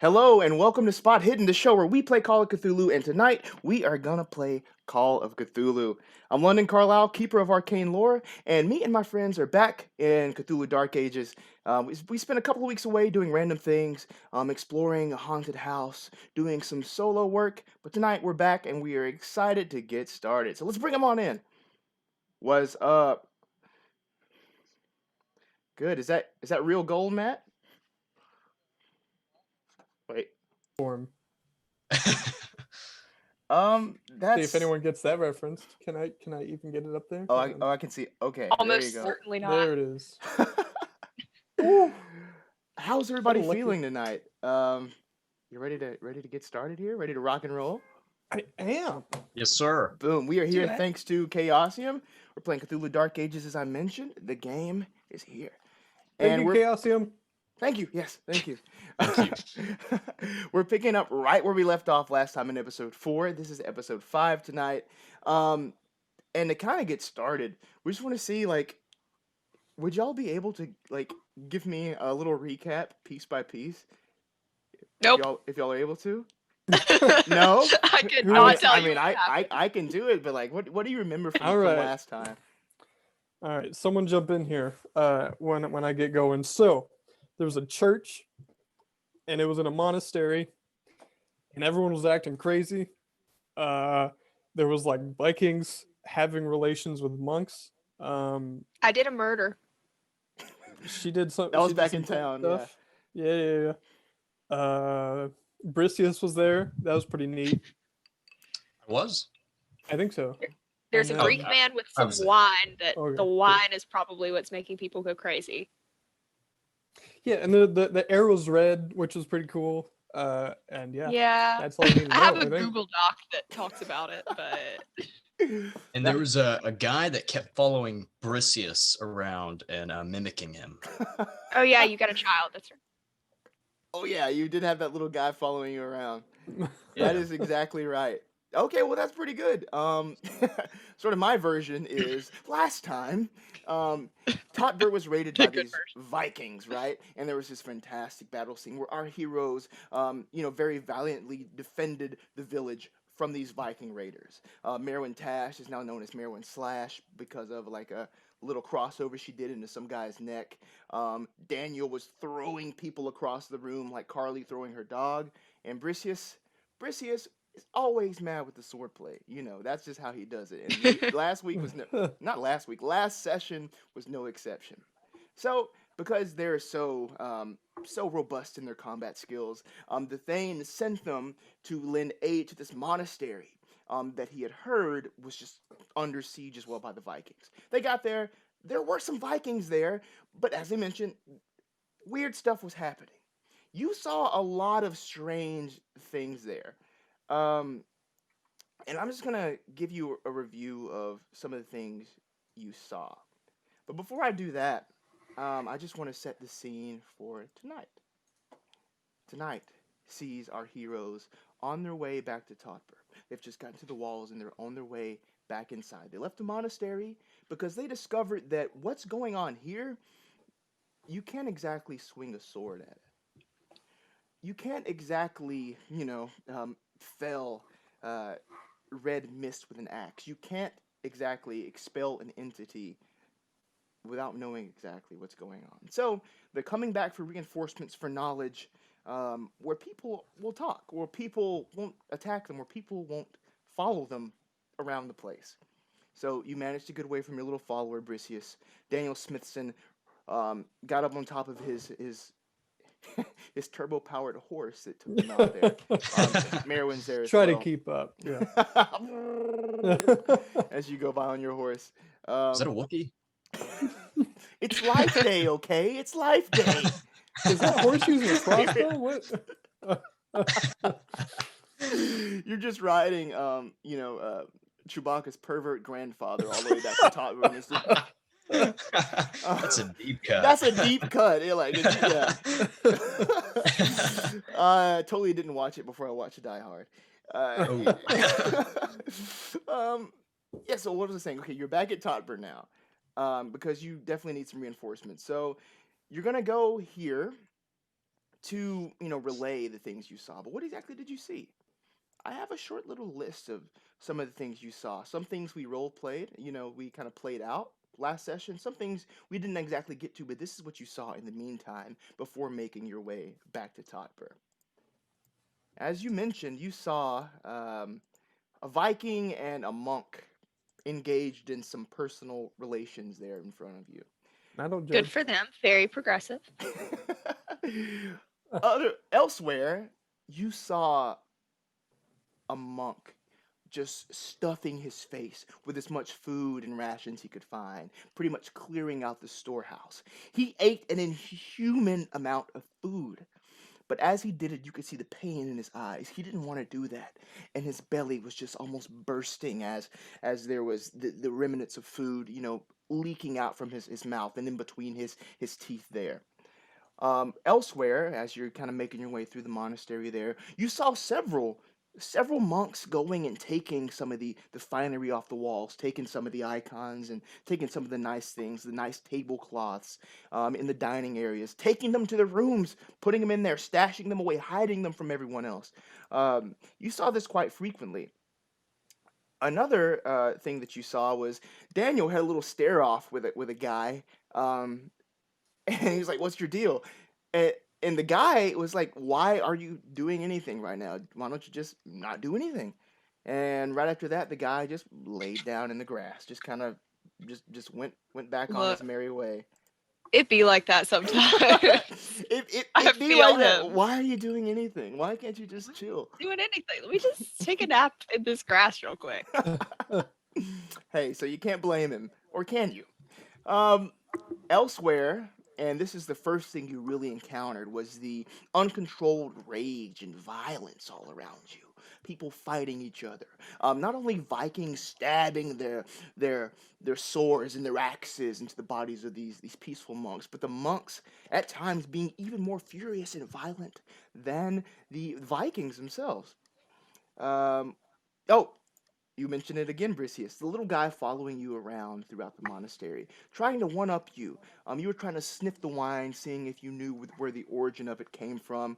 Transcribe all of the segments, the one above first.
Hello and welcome to Spot Hidden, the show where we play Call of Cthulhu, and tonight we are gonna play Call of Cthulhu. I'm London Carlisle, keeper of Arcane lore, and me and my friends are back in Cthulhu Dark Ages. We spent a couple of weeks away doing random things, exploring a haunted house, doing some solo work, but tonight we're back and we are excited to get started. So let's bring them on in. What's up? Good. Is that real gold, Matt? Wait. Form. That's. See if anyone gets that reference. Can I even get it up there? I can see. Okay, Almost there you go. certainly not. There it is. How's everybody What a lucky- feeling tonight? You ready to get started here? Ready to rock and roll? I am. Yes, sir. Boom! We are here Yeah. thanks to Chaosium. We're playing Cthulhu Dark Ages, as I mentioned. The game is here, Thank you, we're. Chaosium. Thank you. Yes, thank you. We're picking up right where we left off last time in episode 4. This is episode 5 tonight. And to kind of get started, we just want to see, would y'all be able to, give me a little recap piece by piece? Nope. If y'all are able to? No? I could I not mean- tell you. I can do it, but, what do you remember from Alright. last time? All right, someone jump in here when I get going. So there was a church, and it was in a monastery, and everyone was acting crazy. There was Vikings having relations with monks. I did a murder. She did some. That was she did back some in town, stuff. Yeah. Bricius was there. That was pretty neat. I was. I think so. There's a And then- Greek man with I some was there. wine that Okay, the good. wine is probably what's making people go crazy. Yeah, and the arrow's red, which was pretty cool. And yeah, that's all I need to know. I have a think. Google Doc that talks about it, but And there was a guy that kept following Bricius around and mimicking him. oh yeah, you got a child. That's right. Oh, yeah, you did have that little guy following you around. Yeah. That is exactly right. Okay, well that's pretty good. Sort of my version is last time, Totbert was raided by The good these Vikings, right? And there was this fantastic battle scene where our heroes, very valiantly defended the village from these Viking raiders. Maerwynn Tash is now known as Maerwynn Slash because of a little crossover she did into some guy's neck. Daniel was throwing people across the room like Carly throwing her dog, and Bricius is always mad with the swordplay. That's just how he does it. And last session was no exception. So, because they're so robust in their combat skills, the Thane sent them to lend aid to this monastery that he had heard was just under siege as well by the Vikings. They got there. There were some Vikings there, but as I mentioned, weird stuff was happening. You saw a lot of strange things there. And I'm just going to give you a review of some of the things you saw. But before I do that, I just want to set the scene for tonight. Tonight sees our heroes on their way back to Totbert. They've just gotten to the walls and they're on their way back inside. They left the monastery because they discovered that what's going on here, you can't exactly swing a sword at it. You can't exactly, fell red mist with an axe. You can't exactly expel an entity without knowing exactly what's going on. So they're coming back for reinforcements, for knowledge, where people will talk, where people won't attack them, where people won't follow them around the place. So you managed to get away from your little follower, Bricius. Daniel Smithson got up on top of his his turbo-powered horse that took him out there. Maerwynn's there as Try well. to keep up. Yeah. As you go by on your horse. Is that a Wookiee? It's Life Day, okay? It's Life Day. Is that horse using a crossbow? What? You're just riding, Chewbacca's pervert grandfather all the way back to Totbert. That's a deep cut. That's a deep cut. Totally didn't watch it before I watched Die Hard. So what was I saying? Okay, you're back at Totbert now, because you definitely need some reinforcements. So you're gonna go here to, relay the things you saw, but what exactly did you see? I have a short little list of some of the things you saw. Some things we role played, we kind of played out last session. Some things we didn't exactly get to, but this is what you saw in the meantime before making your way back to Totber. As you mentioned, you saw a Viking and a monk engaged in some personal relations there in front of you. I don't Good judge. for them. Very progressive. Elsewhere, you saw a monk just stuffing his face with as much food and rations he could find, pretty much clearing out the storehouse. He ate an inhuman amount of food, but as he did it, you could see the pain in his eyes. He didn't want to do that, and his belly was just almost bursting as there was the remnants of food, leaking out from his mouth and in between his teeth there. Elsewhere, as you're kind of making your way through the monastery there, you saw several monks going and taking some of the finery off the walls, taking some of the icons and taking some of the nice things, the nice tablecloths in the dining areas, taking them to their rooms, putting them in there, stashing them away, hiding them from everyone else. You saw this quite frequently. Another thing that you saw was Daniel had a little stare off with a guy, and he was like, "What's your deal?" And the guy was like, "Why are you doing anything right now? Why don't you just not do anything?" And right after that, the guy just laid down in the grass, just kind of just went back on his merry way. It be like that sometimes. It I be feel like that. him. Why are you doing anything? Why can't you just chill? Doing anything. Let me just take a nap in this grass real quick. Hey, so you can't blame him, or can you? Elsewhere, and this is the first thing you really encountered, was the uncontrolled rage and violence all around you. People fighting each other. Not only Vikings stabbing their swords and their axes into the bodies of these peaceful monks, but the monks at times being even more furious and violent than the Vikings themselves. You mentioned it again, Bricius. The little guy following you around throughout the monastery, trying to one-up you. You were trying to sniff the wine, seeing if you knew where the origin of it came from.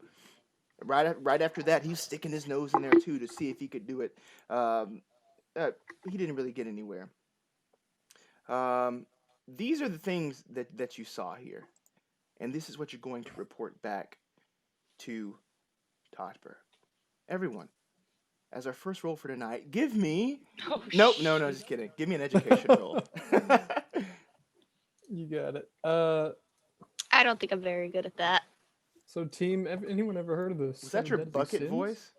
Right after that, he's sticking his nose in there too to see if he could do it. He didn't really get anywhere. These are the things that you saw here, and this is what you're going to report back to Totber. Everyone, as our first roll for tonight, give me... Oh, Nope, no, just kidding. Give me an education roll. You got it. I don't think I'm very good at that. So team, anyone ever heard of this? Was that your bucket voice?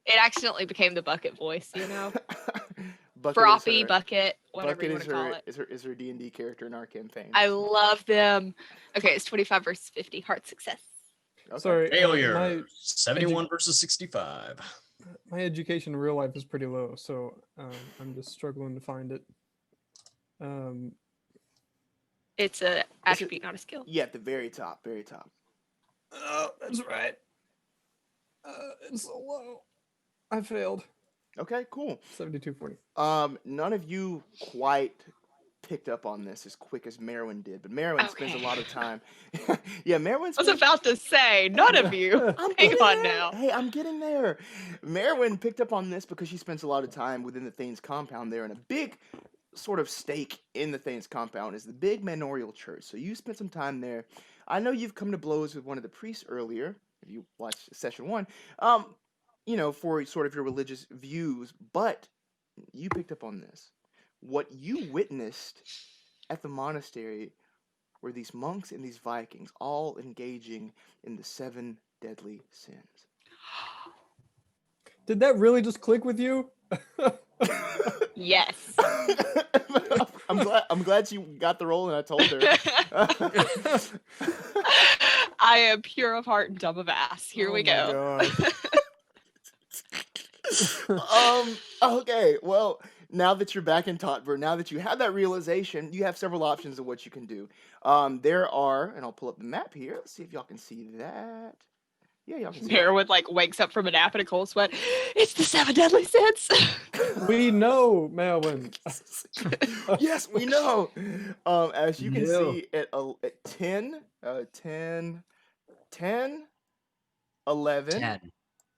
It accidentally became the bucket voice, Bucket Froppy, is her, bucket, whatever Bucket you want to call it. is her D&D character in our campaign. I love them. Okay, it's 25 versus 50. Heart success. Okay. Sorry, Failure. 71 versus 65. My education in real life is pretty low, so I'm just struggling to find it. It's a attribute, not a skill. Yeah, at the very top, very top. Oh, that's right. It's so low. I failed. Okay, cool. 72-40. None of you quite picked up on this as quick as Maerwynn did, but Maerwynn spends a lot of time. Yeah, Maerwynn. I was about to say, none of you. Hang on now. Hey, I'm getting there. Maerwynn picked up on this because she spends a lot of time within the Thane's compound there, and a big sort of stake in the Thane's compound is the big manorial church. So you spent some time there. I know you've come to blows with one of the priests earlier, if you watched session 1, for sort of your religious views, but you picked up on this. What you witnessed at the monastery were these monks and these Vikings all engaging in the 7 deadly sins. Did that really just click with you? Yes. I'm glad she got the role and I told her. I am pure of heart and dumb of ass. Here we go. Okay, well, now that you're back in Totber, now that you have that realization, you have several options of what you can do. There are, and I'll pull up the map here. Let's see if y'all can see that. Yeah, y'all can see Maerwynn wakes up from a nap in a cold sweat. It's the 7 deadly sins. We know, Maerwynn. Yes, we know. As you can see at 10, 11, 10.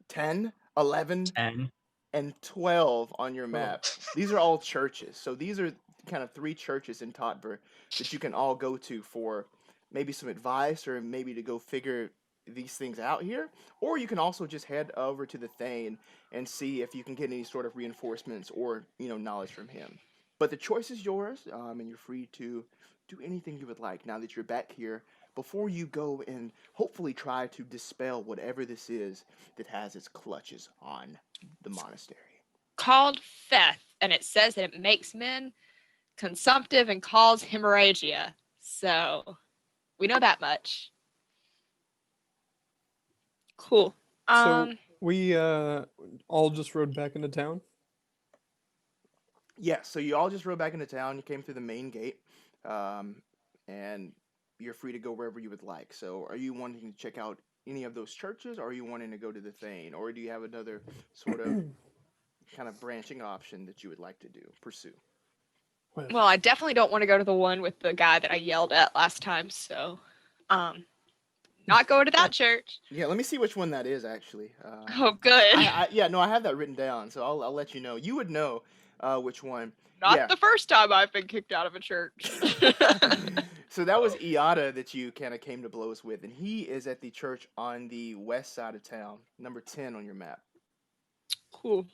10, 11, 10. and 12 on your map. These are all churches. So these are kind of 3 churches in Totver that you can all go to for maybe some advice or maybe to go figure these things out here. Or you can also just head over to the Thane and see if you can get any sort of reinforcements or, knowledge from him. But the choice is yours, and you're free to do anything you would like now that you're back here before you go and hopefully try to dispel whatever this is that has its clutches on the monastery. Called Feth, and it says that it makes men consumptive and causes hemorrhagia. So we know that much. Cool. So we all just rode back into town. Yeah, so you all just rode back into town. You came through the main gate, and you're free to go wherever you would like. So are you wanting to check out any of those churches, or are you wanting to go to the Thane, or do you have another sort of kind of branching option that you would like to pursue? Well, I definitely don't want to go to the one with the guy that I yelled at last time, so not going to that church. Yeah, let me see which one that is, actually. Oh, good. I have that written down, so I'll let you know. You would know which one. Not the first time I've been kicked out of a church. So that was Iata that you kind of came to blows with, and he is at the church on the west side of town, number 10 on your map. Cool.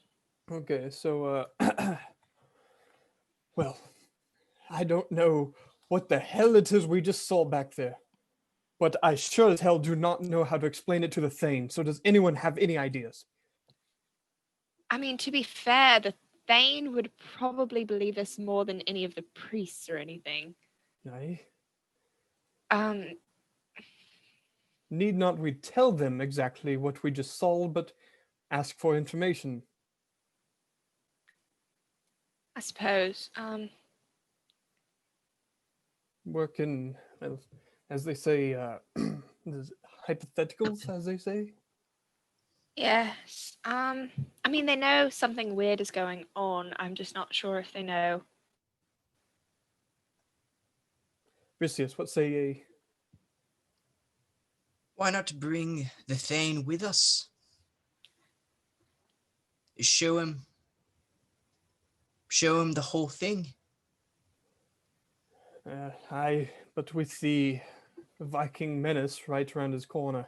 Okay, so, well, I don't know what the hell it is we just saw back there, but I sure as hell do not know how to explain it to the Thane, so does anyone have any ideas? I mean, to be fair, the Thane would probably believe us more than any of the priests or anything. Aye. Need not we tell them exactly what we just saw, but ask for information? I suppose. Working, as they say, hypotheticals, as they say? Yes. I mean, they know something weird is going on. I'm just not sure if they know. Bricius, what say ye? Why not bring the Thane with us? Show him the whole thing. Aye, but with the Viking menace right around his corner,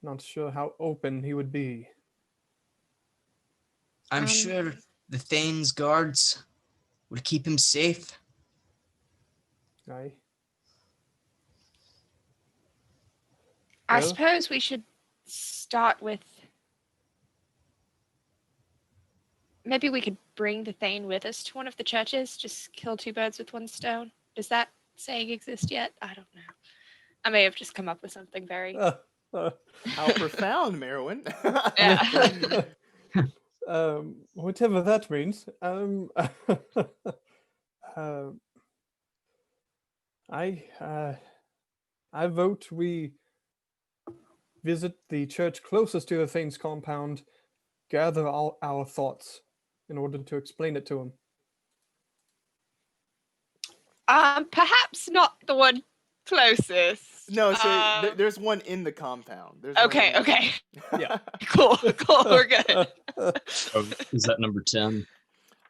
not sure how open he would be. I'm sure the Thane's guards would keep him safe. Aye. I Well? suppose we should start with. Maybe we could bring the Thane with us to one of the churches. Just kill 2 birds with 1 stone. Does that saying exist yet? I don't know. I may have just come up with something very. How profound, Maerwynn. Yeah. Whatever that means. I vote we visit the church closest to the Thane's compound, gather all our thoughts in order to explain it to him. Perhaps not the one closest. No, so there's one in the compound. There's one Okay. in the- Okay. Yeah. Cool. We're good. Oh, is that number 10?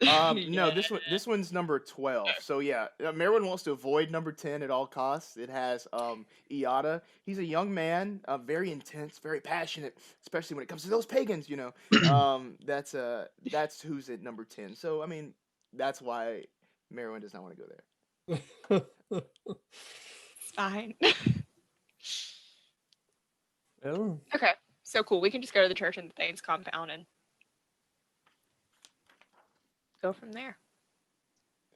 No, this one's number 12. So yeah, Maerwynn wants to avoid number 10 at all costs. It has Iata. He's a young man, very intense, very passionate, especially when it comes to those pagans. That's who's at number 10. So I mean, that's why Maerwynn does not want to go there. It's fine. Well, Okay. So cool. We can just go to the church in the Thane's compound and go from there.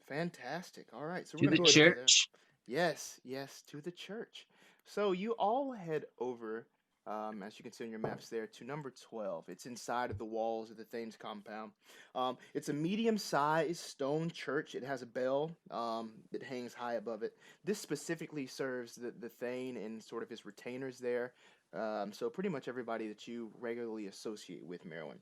Fantastic. All right, so To we're the gonna go ahead and go there. church. Yes, to the church. So you all head over, as you can see on your maps there, to number 12. It's inside of the walls of the Thane's compound. It's a medium-sized stone church. It has a bell that hangs high above it. This specifically serves the Thane and sort of his retainers there. So pretty much everybody that you regularly associate with Maerwynn.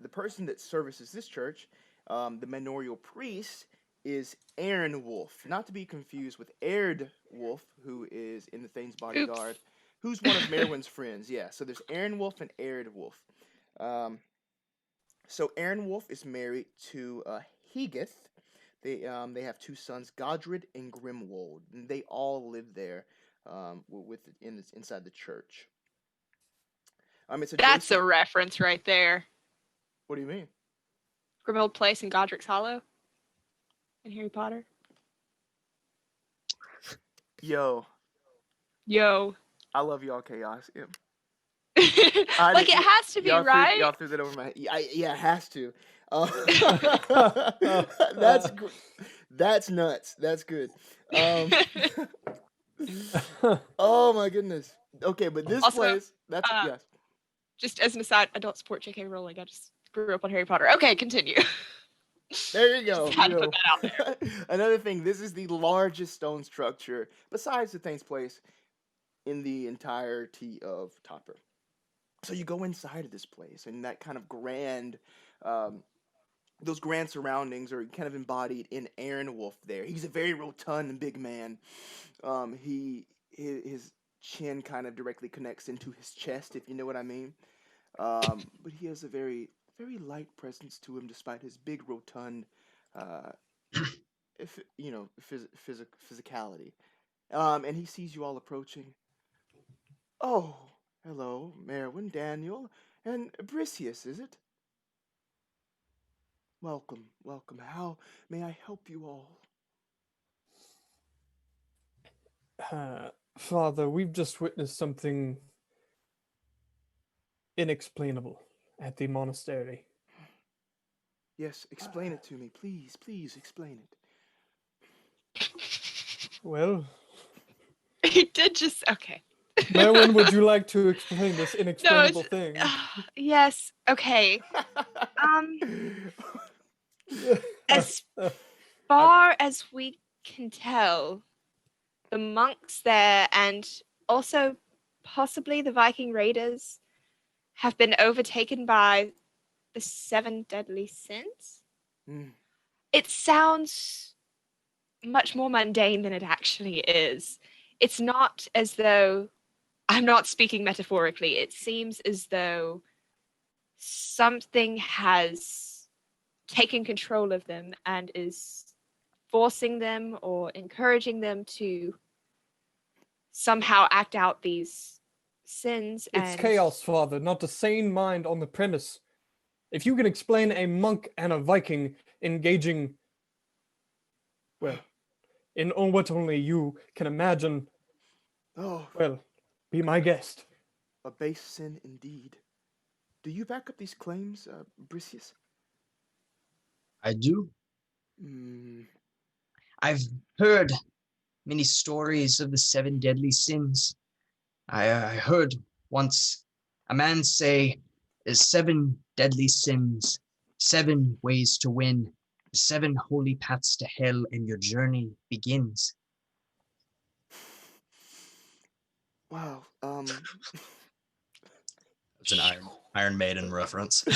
The person that services this church, the manorial priest, is Aaron Wolfe, not to be confused with Aird Wolfe, who is in the Thane's bodyguard. who's one of Maerwynn's friends. Yeah, so there's Aaron Wolfe and Arid Wolfe. So Aaron Wolfe is married to Hegith. They have two sons, Godred and Grimwold, and they all live there inside the church. It's That's adjacent. a reference right there. What do you mean? Grimmauld Place and Godric's Hollow in Harry Potter. Yo, I love y'all chaos. Yeah. Like it has to be, right? Y'all threw that over my head. Yeah, it has to. That's nuts. That's good. Oh my goodness. Okay, but this Also, place. That's yes. Just as an aside, I don't support J.K. Rowling. I just grew up on Harry Potter. Okay, continue. There you go. Just had to put that out there. Another thing, this is the largest stone structure besides the Thane's Place in the entirety of Topper. So you go inside of this place, and that kind of grand, those grand surroundings are kind of embodied in Aaron Wolfe there. He's a very rotund and big man. His chin kind of directly connects into his chest, if you know what I mean. But he has a very, very light presence to him, despite his big rotund, physicality. And he sees you all approaching. Oh, hello, Maerwynn, Daniel, and Bricius, is it? Welcome. How may I help you all? Father, we've just witnessed something inexplainable at the monastery. Yes, explain it to me. Please explain it. Well, He did just... Okay. Maerwynn, would you like to explain this inexplainable thing? Yes. Okay. As far as we can tell, the monks there and also possibly the Viking raiders have been overtaken by the 7 deadly sins. It sounds much more mundane than it actually is. It's not as though, I'm not speaking metaphorically, it seems as though something has taken control of them and is forcing them or encouraging them to somehow act out these sins. It's chaos, Father, not a sane mind on the premise. If you can explain a monk and a Viking engaging, well, in what only you can imagine, well, be my guest. A base sin indeed. Do you back up these claims, Bricius? I do. I've heard many stories of the 7 deadly sins. I heard once a man say, there's 7 deadly sins, 7 ways to win, 7 holy paths to hell, and your journey begins. Wow. It's an Iron Maiden reference. I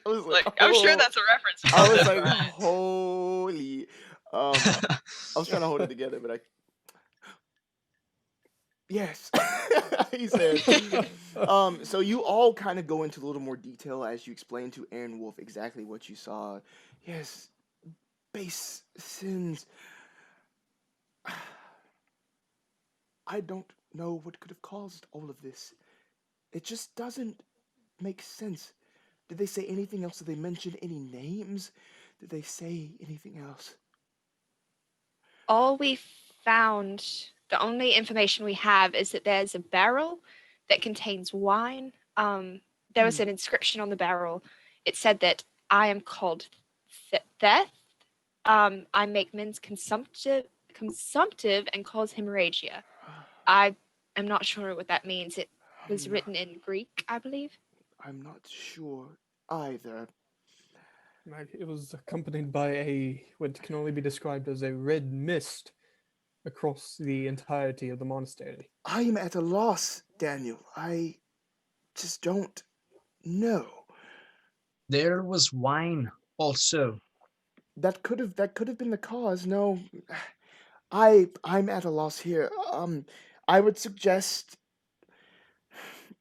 was like, I'm sure that's a reference. I was like, holy. I was trying to hold it together, but yes. He said. So you all kind of go into a little more detail as you explain to Aaron Wolfe exactly what you saw. Yes, base sins. I don't know what could have caused all of this. It just doesn't make sense. Did they say anything else? Did they mention any names? Did they say anything else? All we found, the only information we have is that there's a barrel that contains wine. There was an inscription on the barrel. It said that I am called Theth. I make men's consumptive and cause hemorrhagia. I am not sure what that means. It was written in Greek, I believe. I'm not sure either. It was accompanied by what can only be described as a red mist across the entirety of the monastery. I am at a loss, Daniel. I just don't know. There was wine also. That could have been the cause. No, I'm at a loss here. I would suggest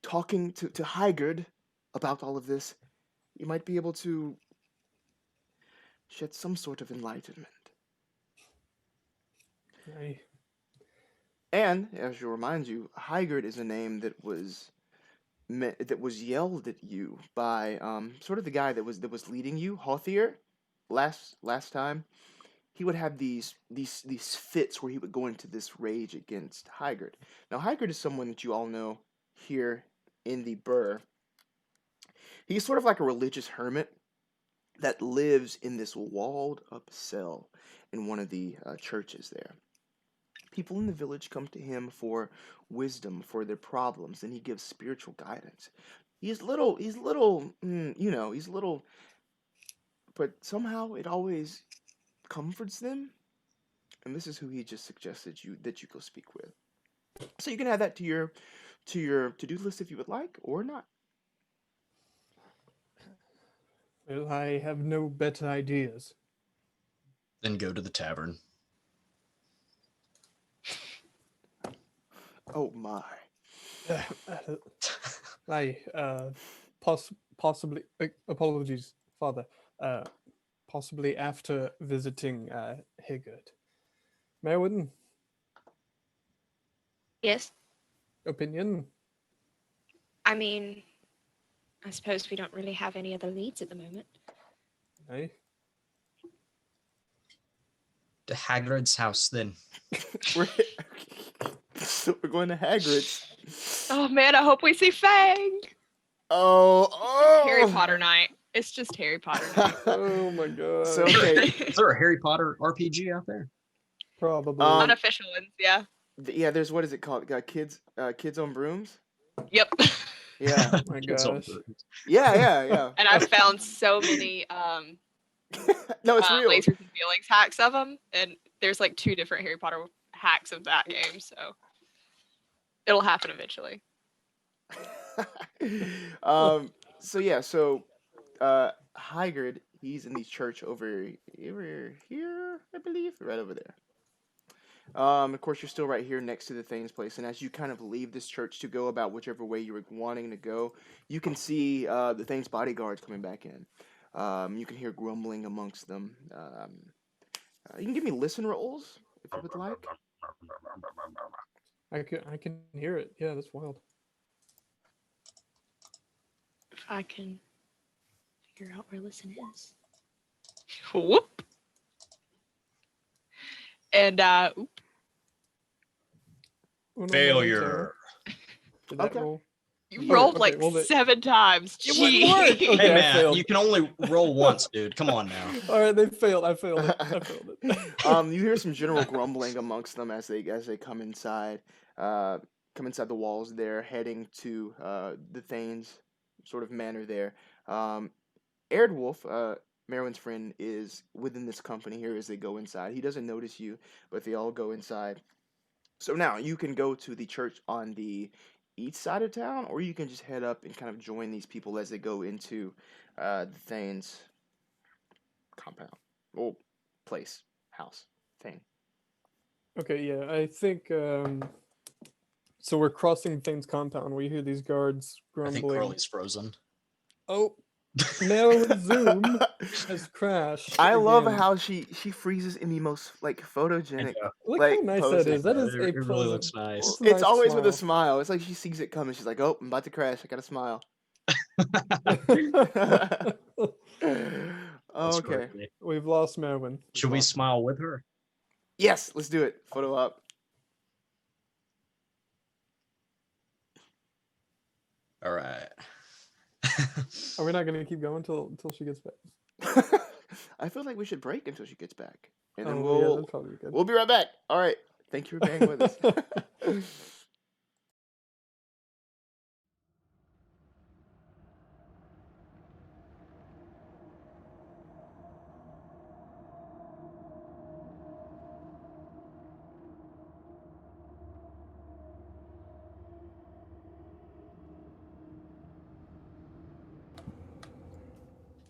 talking to Hygard about all of this. You might be able to shed some sort of enlightenment. I, And as she'll remind you, Hygard is a name that was yelled at you by sort of the guy that was leading you, Hothier, last time. He would have these fits where he would go into this rage against Hygard. Now Hygard is someone that you all know here in the Burr. He's sort of like a religious hermit that lives in this walled up cell in one of the churches there. People in the village come to him for wisdom for their problems, and he gives spiritual guidance. He's little, he's little, but somehow it always comforts them. And this is who he just suggested that you go speak with. So you can add that to your to-do list if you would like, or not. well, I have no better ideas. Then go to the tavern. Oh my. I possibly apologies, Father. Possibly after visiting Hygard. Maerwynn, Yes. opinion? I mean, I suppose we don't really have any other leads at the moment. Aye. To Hagrid's house, then. we're, we're going to Hagrid's. Oh man, I hope we see Fang. Oh. Harry Potter night. It's just Harry Potter night. Oh my god. So okay. Is there a Harry Potter RPG out there? Probably. Unofficial ones, yeah. Yeah, there's what is it called? Got kids on brooms. Yep. Yeah. Oh my Kids on gosh. brooms. Yeah. And I've found so many No, it's real. lasers and feelings hacks of them, and there's like 2 different Harry Potter hacks of that game, so it'll happen eventually. So Hygard, he's in the church over here, I believe, right over there. Of course, you're still right here next to the Thane's place, and as you kind of leave this church to go about whichever way you were wanting to go, you can see the Thane's bodyguards coming back in. You can hear grumbling amongst them. You can give me listen rolls if you would like. I can hear it. Yeah, that's wild. If I can figure out where listen is. Whoop. And oop. Uno Failure. Did that Okay. roll? You Okay, rolled okay, like well, 7 times. It wouldn't work. Gee. Okay, Hey I man, failed. you can only roll once, dude. Come on now. All right, they failed. I failed it. I failed it. You hear some general grumbling amongst them as they come inside. Come inside the walls there, heading to the Thane's sort of manor there. Wolfe, Maerwynn's friend, is within this company here as they go inside. He doesn't notice you, but they all go inside. So now you can go to the church on the east side of town, or you can just head up and kind of join these people as they go into the Thane's compound. Well, place, house, Thane. Okay, yeah, I think so we're crossing Thane's compound. We hear these guards I grumbling. think Carly's frozen. Oh, Maerwynn's Zoom has crashed. I love again. how she freezes in the most like photogenic. Look like, how nice poses. that is. That is It a really pleasant- looks nice. it's a It's nice always with a smile. smile. It's like she sees it coming. She's like, "Oh, I'm about to crash. I gotta smile." That's Okay. great. We've lost Maerwynn. Should we smile with her? Yes, let's do it. Photo up. All right. Are we not going to keep going till she gets back? I feel like we should break until she gets back, and then Oh, yeah, that'd probably be good. we'll be right back. All right. Thank you for being with us.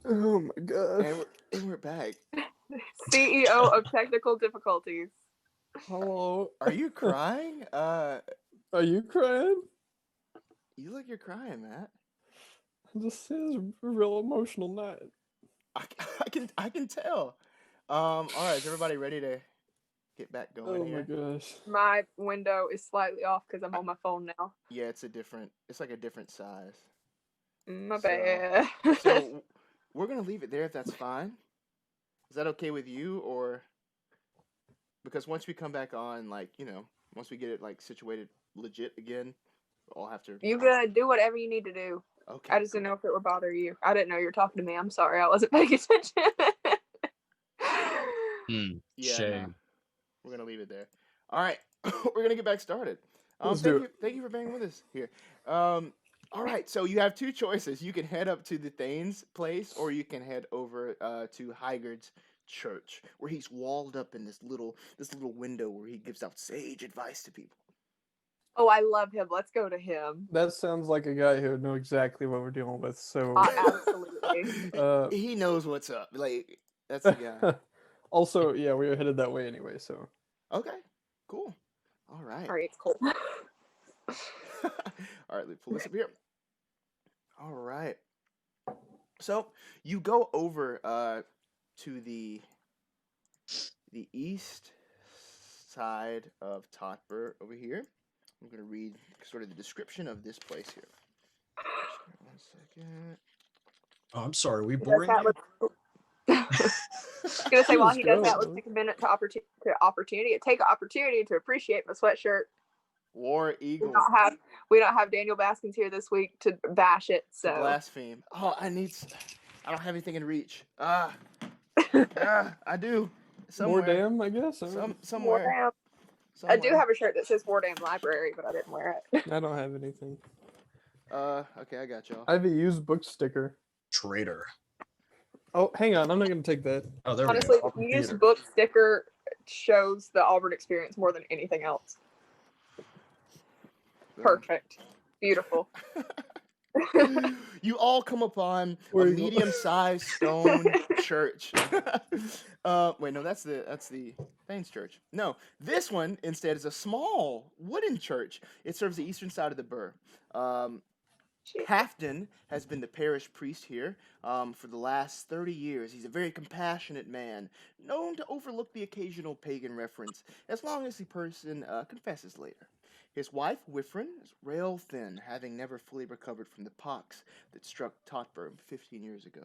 Oh my god. and we're back. CEO of technical difficulties. Hello. Are you crying? Are you crying? You look you're crying, Matt. This is a real emotional night. I can tell. All right, is everybody ready to get back going Oh my here? gosh. My window is slightly off because I'm on my phone now. Yeah, it's like a different size. My So- bad. So we're gonna leave it there if that's fine. Is that okay with you, or because once we come back on, like once we get it like situated legit again, we'll all have to. You good? Do whatever you need to do. Okay. I just didn't know if it would bother you. I didn't know you were talking to me. I'm sorry. I wasn't paying attention. Yeah, Shame. nah, we're gonna leave it there. All right, we're gonna get back started. Let's do it. Thank you for being with us here. All right, so you have two choices. You can head up to the Thane's place, or you can head over to Hygard's church, where he's walled up in this little window where he gives out sage advice to people. Oh, I love him. Let's go to him. That sounds like a guy who would know exactly what we're dealing with. So, Absolutely. He knows what's up. Like that's the guy. Also, yeah, we were headed that way anyway. So, Okay, cool. All right. Sorry, it's cold. All right, let me pull this up here. All right. So you go over to the east side of Totber over here. I'm going to read sort of the description of this place here. Just 1 second. Oh, I'm sorry. We Does boring that you? look- I was gonna say while he does that, Let's let's take a minute to take an opportunity to appreciate my sweatshirt. War Eagle. We don't have Daniel Baskins here this week to bash it. To So blaspheme. Oh, I don't have anything in reach. I do. Somewhere. more damn, I guess. Somewhere. Wardam. I do have a shirt that says Wardam Library, but I didn't wear it. I don't have anything. Okay, I got y'all. I have a used book sticker. Traitor. Oh, hang on. I'm not gonna take that. Oh, there Honestly, we go. the used book sticker shows the Auburn experience more than anything else. Perfect. Beautiful. You all come upon a Where you go? medium-sized stone church. Wait, no, that's the Thane's church. No, this one instead is a small wooden church. It serves the eastern side of the burh. Halfdan has been the parish priest here for the last 30 years. He's a very compassionate man, known to overlook the occasional pagan reference, as long as the person confesses later. His wife, Wifrin, is rail thin, having never fully recovered from the pox that struck Totber 15 years ago.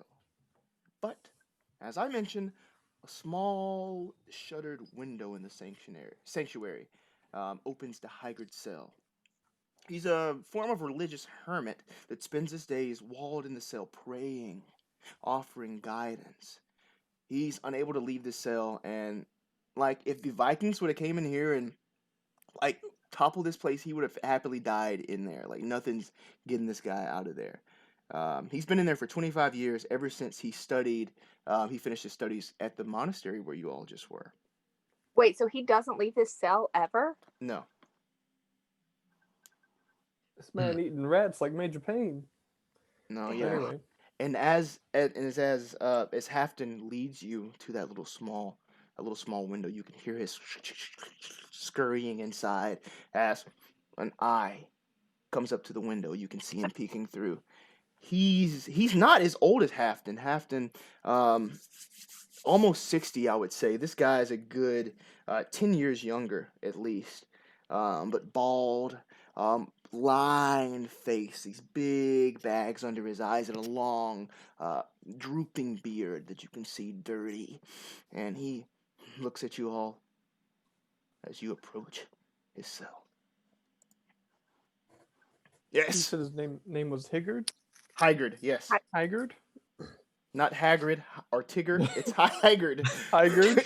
But, as I mentioned, a small shuttered window in the sanctuary opens to Hygard's cell. He's a form of religious hermit that spends his days walled in the cell praying, offering guidance. He's unable to leave the cell, and like if the Vikings would have came in here and like toppled this place, he would have happily died in there. Like nothing's getting this guy out of there. He's been in there for 25 years, ever since he studied. He finished his studies at the monastery where you all just were. Wait, so he doesn't leave his cell ever? No. This man eating rats like Major Payne. No, yeah. Anyway, And as Halfdan leads you to that little small window, you can hear his scurrying inside as an eye comes up to the window. You can see him peeking through. He's not as old as Halfdan. Halfdan, almost 60, I would say. This guy is a good 10 years younger at least, but bald. Lined face, these big bags under his eyes, and a long, drooping beard that you can see dirty. And he looks at you all as you approach his cell. you Yes, said his name was Hygard. Hygard. Yes, Hygard. not Hagrid or Tigger. It's Hygard. Hygard.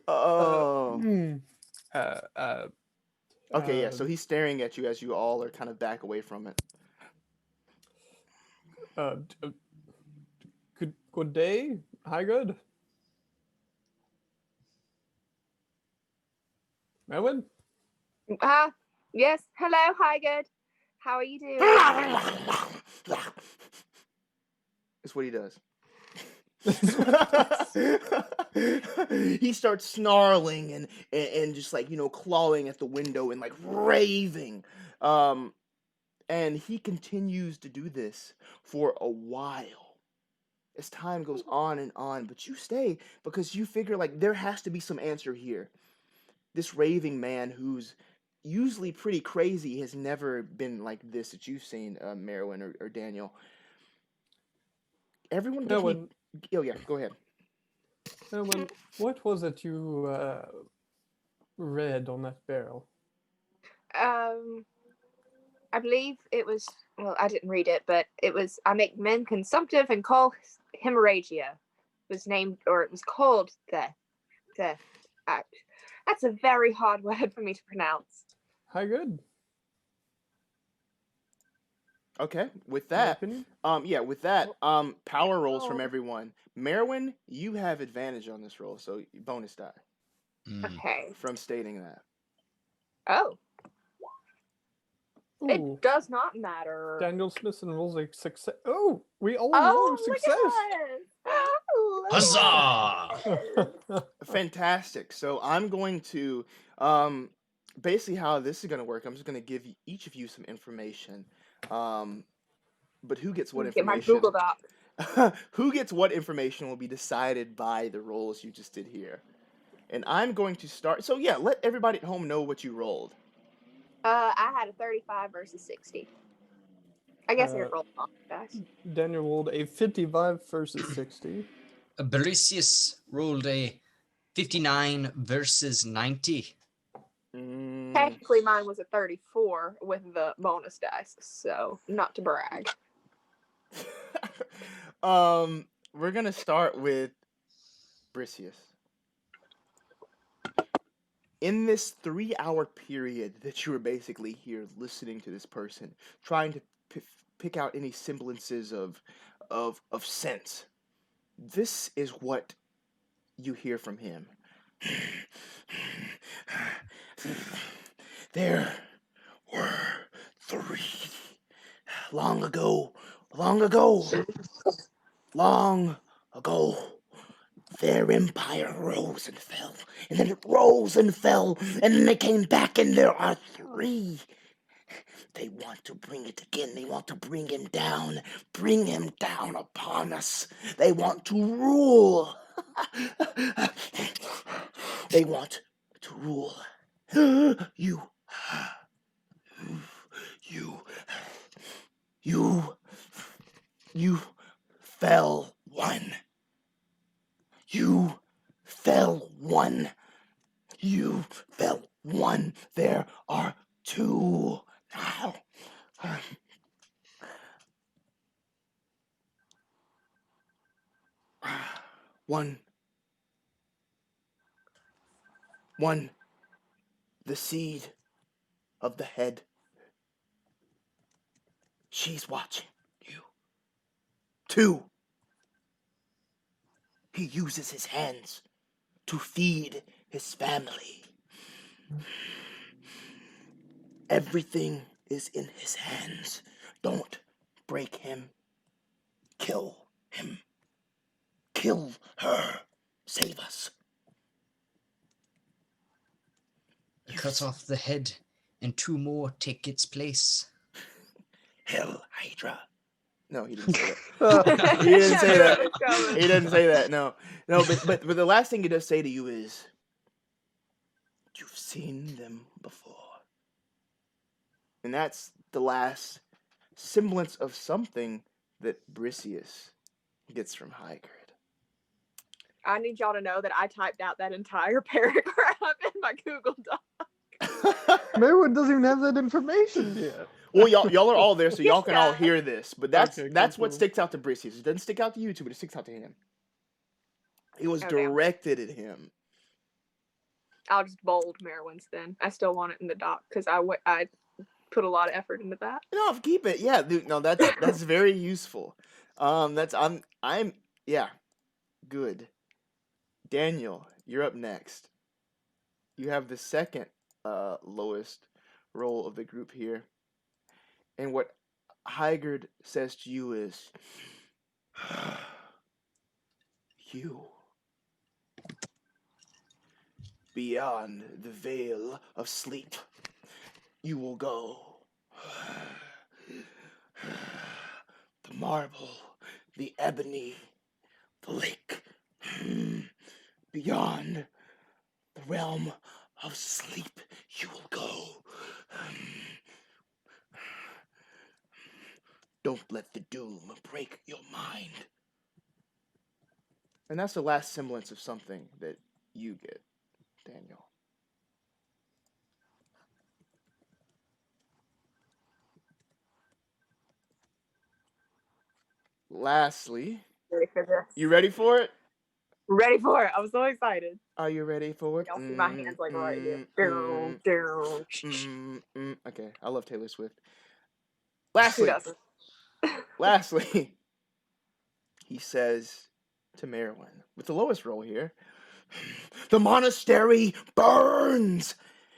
Oh. Okay, yeah. So uh, he's staring at you as you all are kind of back away from it. Good day, Hygard. Maerwynn. Yes. Hello, Hygard. How are you doing? That's what he does. He starts snarling and just like, clawing at the window and like raving. And he continues to do this for a while as time goes on and on, but you stay because you figure like there has to be some answer here. This raving man who's usually pretty crazy has never been like this that you've seen, Maerwynn or Daniel. Everyone gives me... Maerwynn, Oh yeah, go ahead. Maerwynn, what was it you read on that barrel? I believe it was, well, I didn't read it, but it was, I make men consumptive and call hemorrhagia. Was named, or it was called the that's a very hard word for me to pronounce. How good? Okay, with My that, opinion? with that, power rolls from Oh. everyone. Maerwynn, you have advantage on this roll, so bonus die Okay. from stating that. Oh, Ooh, it does not matter. Daniel Smithson rolls a success. Oh, we all Oh, roll look success. at us. Huzzah! Fantastic. So I'm going to, basically how this is going to work, I'm just going to give each of you some information. But who gets what Get my information? Google Doc. Who gets what information will be decided by the rolls you just did here. And I'm going to start. So yeah, let everybody at home know what you rolled. I had a 35 versus 60. I guess I rolled off, guys. Daniel rolled a 55 versus 60. Bricius rolled a 59 versus 90. Technically, mine was a 34 with the bonus dice, so not to brag. We're gonna start with Bricius. In this 3-hour period that you were basically here listening to this person, trying to pick out any semblances of sense, this is what you hear from him. There were 3 long ago, their empire rose and fell, and then it rose and fell, and then they came back, and there are 3. They want to bring it again. They want to bring him down upon us. They want to rule. They want to rule. You fell one. You fell one. You fell one. There are 2 now. One, the seed of the head. She's watching you. 2, he uses his hands to feed his family. Everything is in his hands. Don't break him. Kill him. Kill her. Save us. Cut off the head, and 2 more take its place. Hell Hydra. No, he didn't say that. He didn't say that. He didn't say that. No, but the last thing he does say to you is, "You've seen them before," and that's the last semblance of something that Bricius gets from Hygrid. I need y'all to know that I typed out that entire paragraph in my Google Doc. Maerwynn doesn't even have that information yet. Well, y'all are all there, so y'all Yes, can all guys. hear this. But that's Okay, what cool. sticks out to Bricius. It doesn't stick out to you two, but it sticks out to him. It was Okay. directed at him. I'll just bold Maerwynn's then. I still want it in the doc because I put a lot of effort into that. No, keep it. Yeah, dude, no, that's very useful. I'm yeah, good. Daniel, you're up next. You have the second lowest roll of the group here, and what Hygrid says to you is, You. Beyond the veil of sleep, you will go. The marble, the ebony, the lake. Beyond the realm of sleep, you will go. Don't let the doom break your mind. And that's the last semblance of something that you get, Daniel. Lastly, Ready for this? you ready for it? Ready for it? I'm so excited. Are you ready for it? Y'all see my hands like right here. Down, down. Okay, I love Taylor Swift. Who Lastly, doesn't? lastly, he says to Maerwynn, with the lowest roll here, the monastery burns.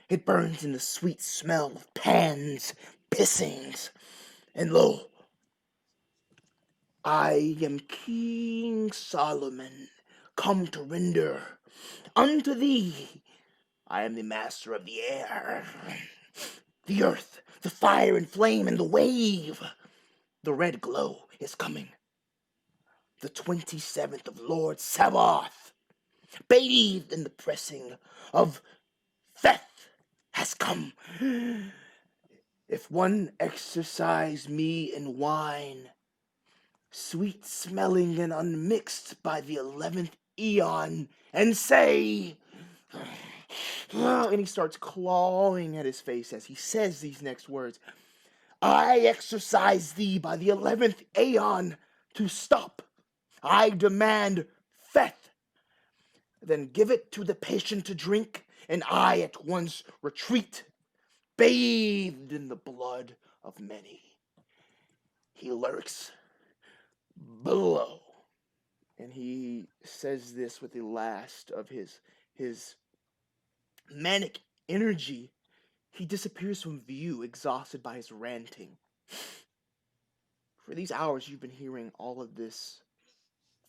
It burns in the sweet smell of pans, pissings, and lo, I am King Solomon, come to render unto thee. I am the master of the air, the earth, the fire and flame, and the wave. The red glow is coming. The 27th of Lord Sabaoth, bathed in the pressing of Theth, has come. If one exercise me in wine, sweet smelling and unmixed by the 11th eon, and say, and he starts clawing at his face as he says these next words, I exercise thee by the 11th aeon to stop. I demand Theth. Then give it to the patient to drink, and I at once retreat, bathed in the blood of many. He lurks below. And he says this with the last of his manic energy. He disappears from view, exhausted by his ranting. For these hours, you've been hearing all of this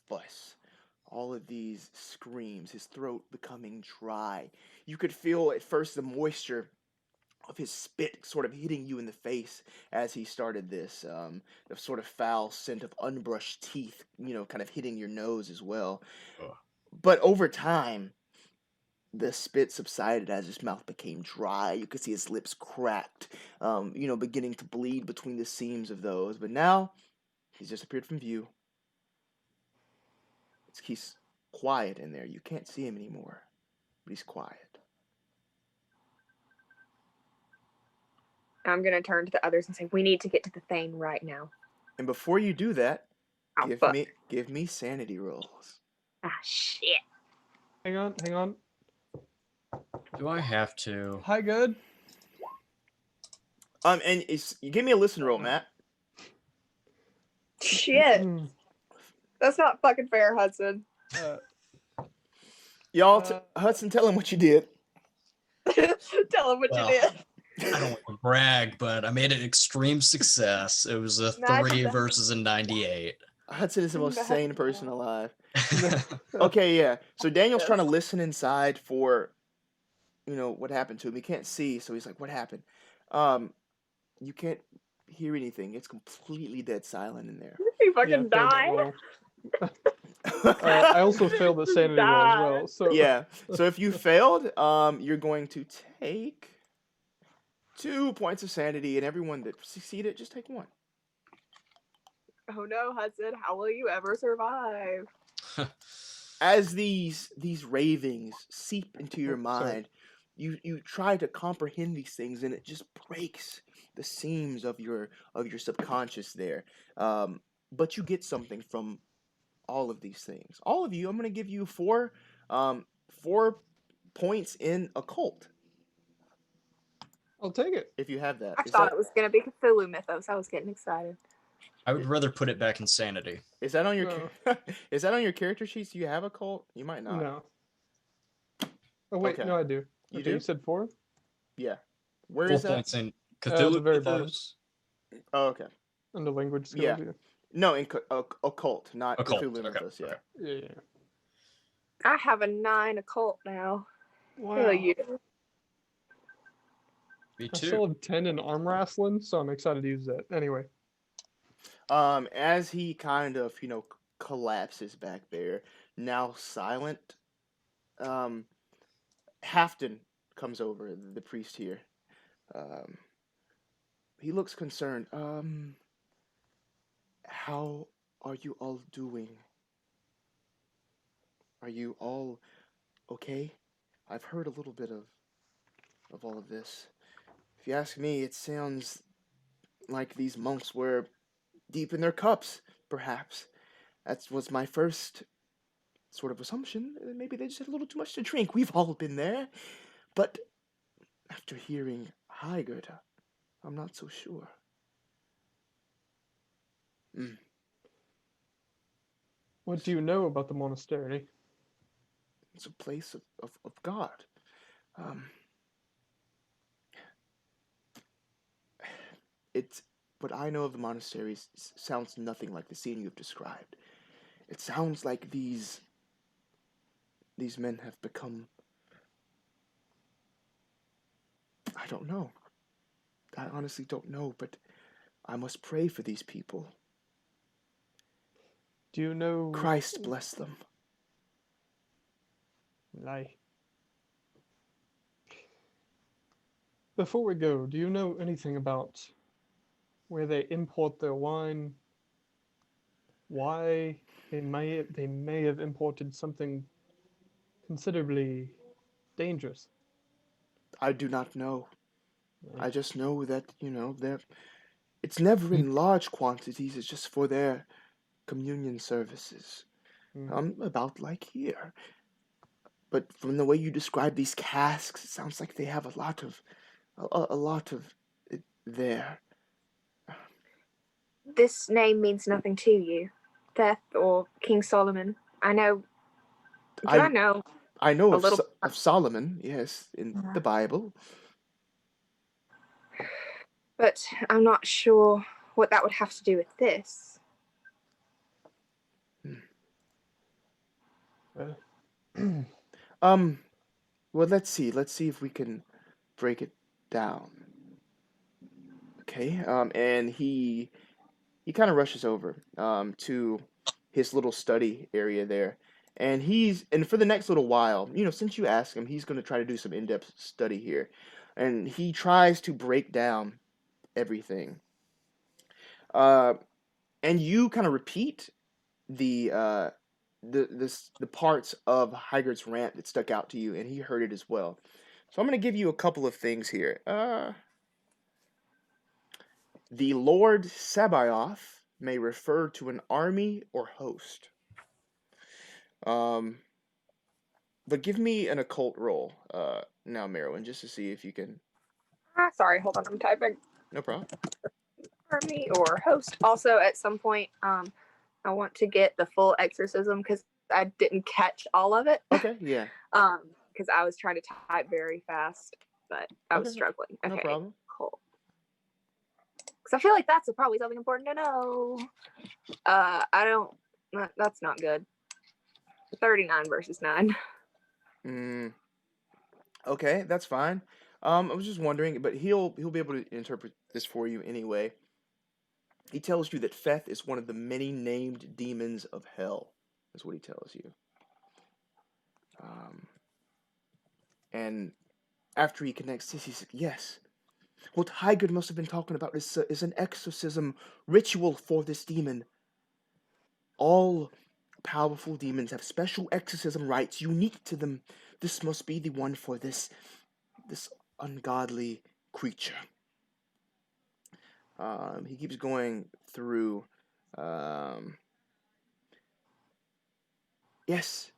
fuss, all of these screams, his throat becoming dry. You could feel at first the moisture of his spit sort of hitting you in the face as he started this, the sort of foul scent of unbrushed teeth, kind of hitting your nose as well. Ugh. But over time, the spit subsided as his mouth became dry. You could see his lips cracked, beginning to bleed between the seams of those. But now, he's disappeared from view. He's quiet in there. You can't see him anymore, but he's quiet. I'm gonna turn to the others and say, we need to get to the Thane right now. And before you do that, Oh, fuck. give me sanity rolls. Ah, shit. Hang on. Do I have to? Hi, good. And you give me a listen roll, Matt. Shit. Mm, That's not fucking fair, Hudson. Y'all, Hudson, tell him what you did. Tell him what Well, you did. I don't want to brag, but I made an extreme success. It was a 3 versus a 98. Hudson is the most sane person alive. Okay, yeah. So Daniel's trying to listen inside for, what happened to him. He can't see, so he's like, what happened? You can't hear anything. It's completely dead silent in there. He yeah, fucking failed that died. roll. I also failed the sanity roll as well. So Yeah. So if you failed, you're going to take 2 points of sanity, and everyone that succeeded, just take 1. Oh no, Hudson, how will you ever survive? As these ravings seep into your Oh, sorry. mind, you try to comprehend these things, and it just breaks the seams of your subconscious there. But you get something from all of these things. All of you, I'm going to give you 4 points in occult I'll take it. if you have that. I thought it was gonna be Cthulhu Mythos. I was getting excited. I would rather put it back in sanity. Is that on your No. is that on your character sheets? Do you have occult? You might not. No. Oh wait, Okay. no, I do. You Okay, do? You said 4? Yeah. Where 4 is that? points in the Cthulhu very bottom. Mythos. Oh, okay. On the language skills. Yeah. No, in occult, not Occult, Cthulhu okay, Mythos. Yeah. okay. Yeah. I have a 9 occult now. Wow. Hell yeah. Me I too. still have 10 in arm wrestling, so I'm excited to use that. Anyway. As he kind of, collapses back there, now silent, Hafton comes over, the priest here. He looks concerned. How are you all doing? Are you all okay? I've heard a little bit of all of this. If you ask me, it sounds like these monks were deep in their cups, perhaps. That was my first sort of assumption. Maybe they just had a little too much to drink. We've all been there. But after hearing Hubbard, I'm not so sure. What do you know about the monastery? It's a place of God. It's what I know of the monastery sounds nothing like the scene you've described. It sounds like these men have become... I don't know. I honestly don't know, but I must pray for these people. Do you know... Christ bless them. Lie. Before we go, do you know anything about where they import their wine? Why they may have imported something considerably dangerous? I do not know. Right. I just know that, it's never in large quantities. It's just for their communion services. About like here. But from the way you describe these casks, it sounds like they have a lot of it there. This name means nothing to you, Theth or King Solomon. I know. I know I know a of, little. of Solomon, yes, in the Bible. But I'm not sure what that would have to do with this. Well, let's see. Let's see if we can break it down. Okay. And he kind of rushes over to his little study area there. And for the next little while, since you asked him, he's going to try to do some in-depth study here. And he tries to break down everything. And you kind of repeat the parts of Hygard's rant that stuck out to you, and he heard it as well. So I'm going to give you a couple of things here. The Lord Sabaoth may refer to an army or host. But give me an occult roll now, Maerwynn, just to see if you can... Sorry, hold on, I'm typing. No problem. Army or host. Also, at some point, I want to get the full exorcism because I didn't catch all of it. Okay, yeah. Because I was trying to type very fast, but I was struggling. Okay, no problem. Cool. Because I feel like that's probably something important to know. That's not good. 39 versus 9. Okay, that's fine. I was just wondering, but he'll be able to interpret this for you anyway. He tells you that Feth is one of the many named demons of hell. That's what he tells you. And after he connects this, he says, yes. What Hygard must have been talking about is an exorcism ritual for this demon. All powerful demons have special exorcism rites unique to them. This must be the one for this ungodly creature. He keeps going through. Yes.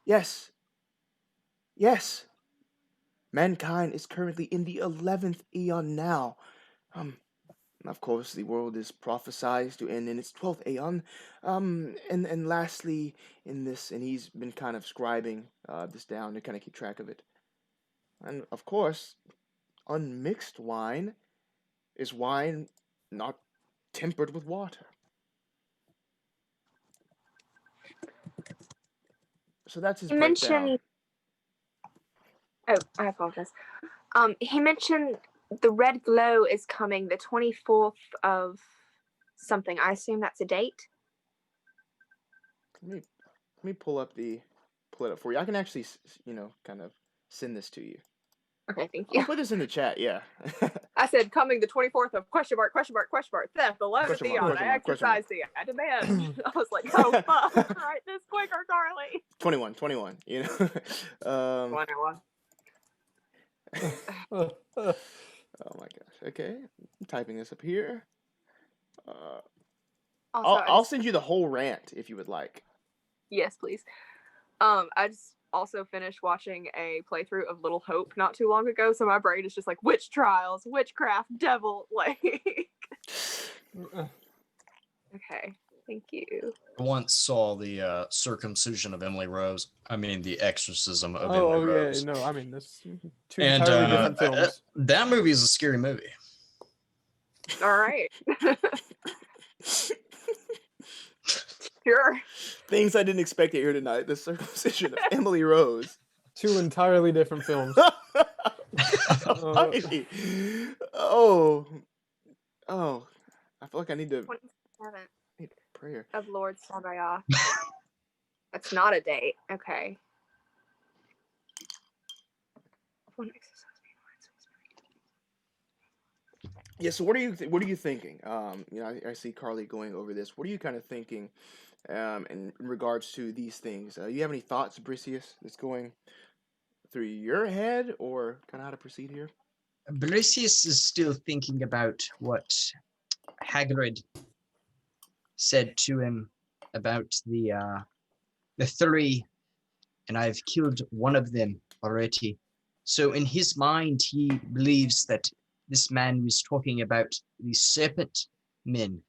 Mankind is currently in the 11th eon now. Of course, the world is prophesied to end in its 12th aeon. And lastly, in this, and he's been kind of scribing this down to kind of keep track of it. And of course, unmixed wine is wine not tempered with water. So that's his He breakdown. mentioned. Oh, I apologize. He mentioned the red glow is coming the 24th of something. I assume that's a date. Let me pull it up for you. I can actually, kind of send this to you. Okay, thank I'll you. put this in the chat. Yeah. I said coming the 24th of question mark, theft, 11 Question mark, Theon. question I mark, question mark. exercise thee. I demand. I was like, oh fuck, write this quicker, Carly. 21. You know. 21. Oh my gosh. Okay. I'm typing this up here. Also, I'll send you the whole rant if you would like. Yes, please. I just also finished watching a playthrough of Little Hope not too long ago, so my brain is just like witch trials, witchcraft, devil, like. Okay, thank you. I once saw the circumcision of Emily Rose. I mean, the exorcism of Oh, Emily yeah, Rose. no, I mean, this two And entirely different films. that movie is a scary movie. All right. Sure. Things I didn't expect to hear tonight. The circumcision of Emily Rose. Two entirely different films. Alrighty. Oh. I feel like I need to 27th need prayer. of Lord Sabaoth. That's not a date. Okay. One exercise. Yeah. So what are you thinking? I see Carly going over this. What are you kind of thinking, in regards to these things? You have any thoughts, Bricius, that's going through your head, or kind of how to proceed here? Bricius is still thinking about what Hagrid said to him about the three, and I've killed one of them already. So in his mind, he believes that this man was talking about the serpent men,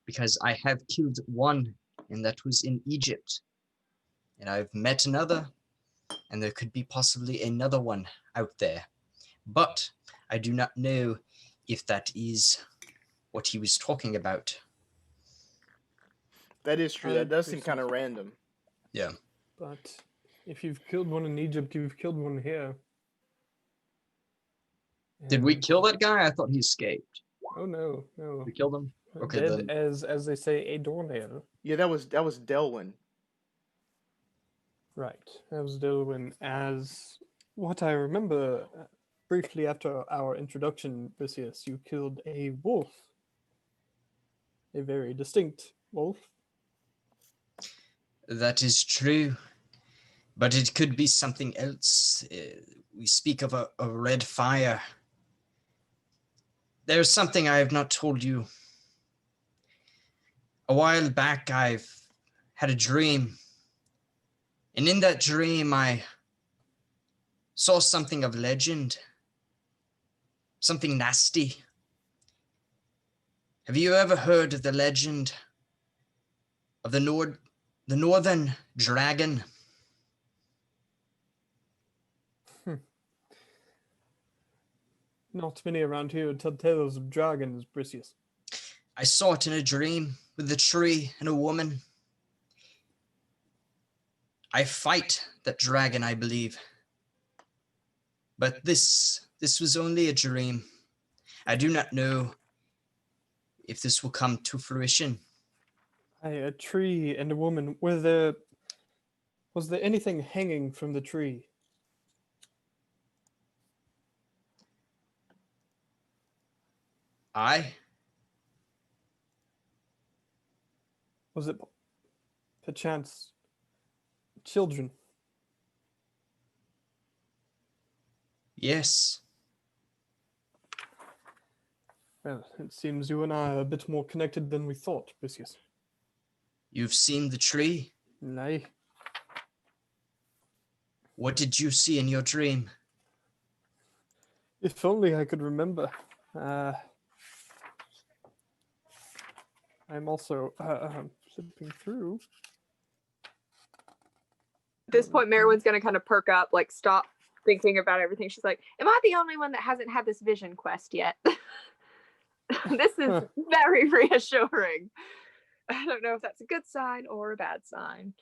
because I have killed one, and that was in Egypt, and I've met another, and there could be possibly another one out there, but I do not know if that is what he was talking about. That is true. That does seem kind of random. Yeah. But if you've killed one in Egypt, you've killed one here. Did we And- kill that guy? I thought he escaped. Oh no. We killed him? Okay, Dead then. as they say, a doornail. Yeah, that was Delwyn. Right. That was Dilwyn. As what I remember, briefly after our introduction, Bricius, you killed a wolf. A very distinct wolf. That is true. But it could be something else. We speak of a red fire. There's something I have not told you. A while back, I've had a dream. And in that dream, I saw something of legend. Something nasty. Have you ever heard of the legend of the Northern Dragon? Not many around here tell tales of dragons, Bricius. I saw it in a dream with a tree and a woman. I fight that dragon, I believe. But this was only a dream. I do not know if this will come to fruition. A tree and a woman. Was there anything hanging from the tree? Was it perchance children? Yes. Well, it seems you and I are a bit more connected than we thought, Bricius. You've seen the tree? Nay. What did you see in your dream? If only I could remember. I'm also flipping through. At this point, Maerwynn's gonna kind of perk up, like stop thinking about everything. She's like, "Am I the only one that hasn't had this vision quest yet?" This is very reassuring. I don't know if that's a good sign or a bad sign.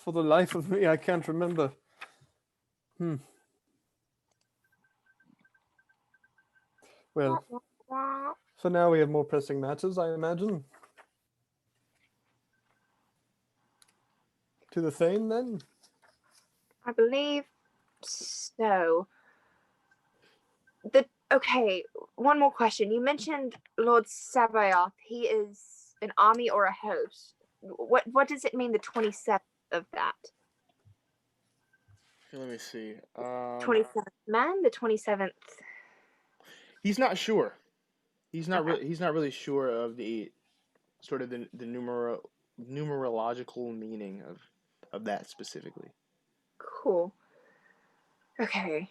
For the life of me, I can't remember. Well, for now we have more pressing matters, I imagine. To the Thane, then? I believe so. Okay, one more question. You mentioned Lord Sabaoth. He is an army or a host. What does it mean, the 27th of that? Let me see. 27th man? The 27th? He's not sure. He's not Okay. He's not really sure of the sort of the numerological meaning of that specifically. Cool. Okay.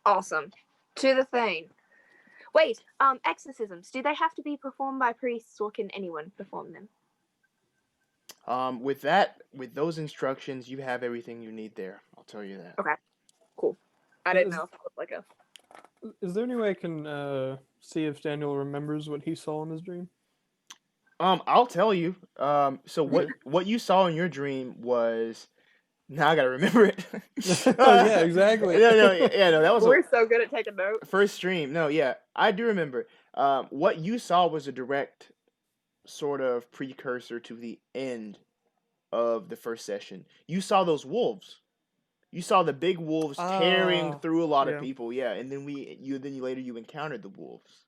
Awesome. To the Thane. Wait, exorcisms. Do they have to be performed by priests, or can anyone perform them? With those instructions, you have everything you need there. I'll tell you that. Okay. Cool. I didn't know if it was like a... Is there any way I can see if Daniel remembers what he saw in his dream? I'll tell you. So Okay. what you saw in your dream was... Now I gotta remember it. Oh, yeah, exactly. No, that was We're so good at taking notes. first stream. No, yeah, I do remember. What you saw was a direct sort of precursor to the end of the first session. You saw those wolves. You saw the big wolves tearing through a lot of yeah. people. Yeah, and then later you encountered the wolves.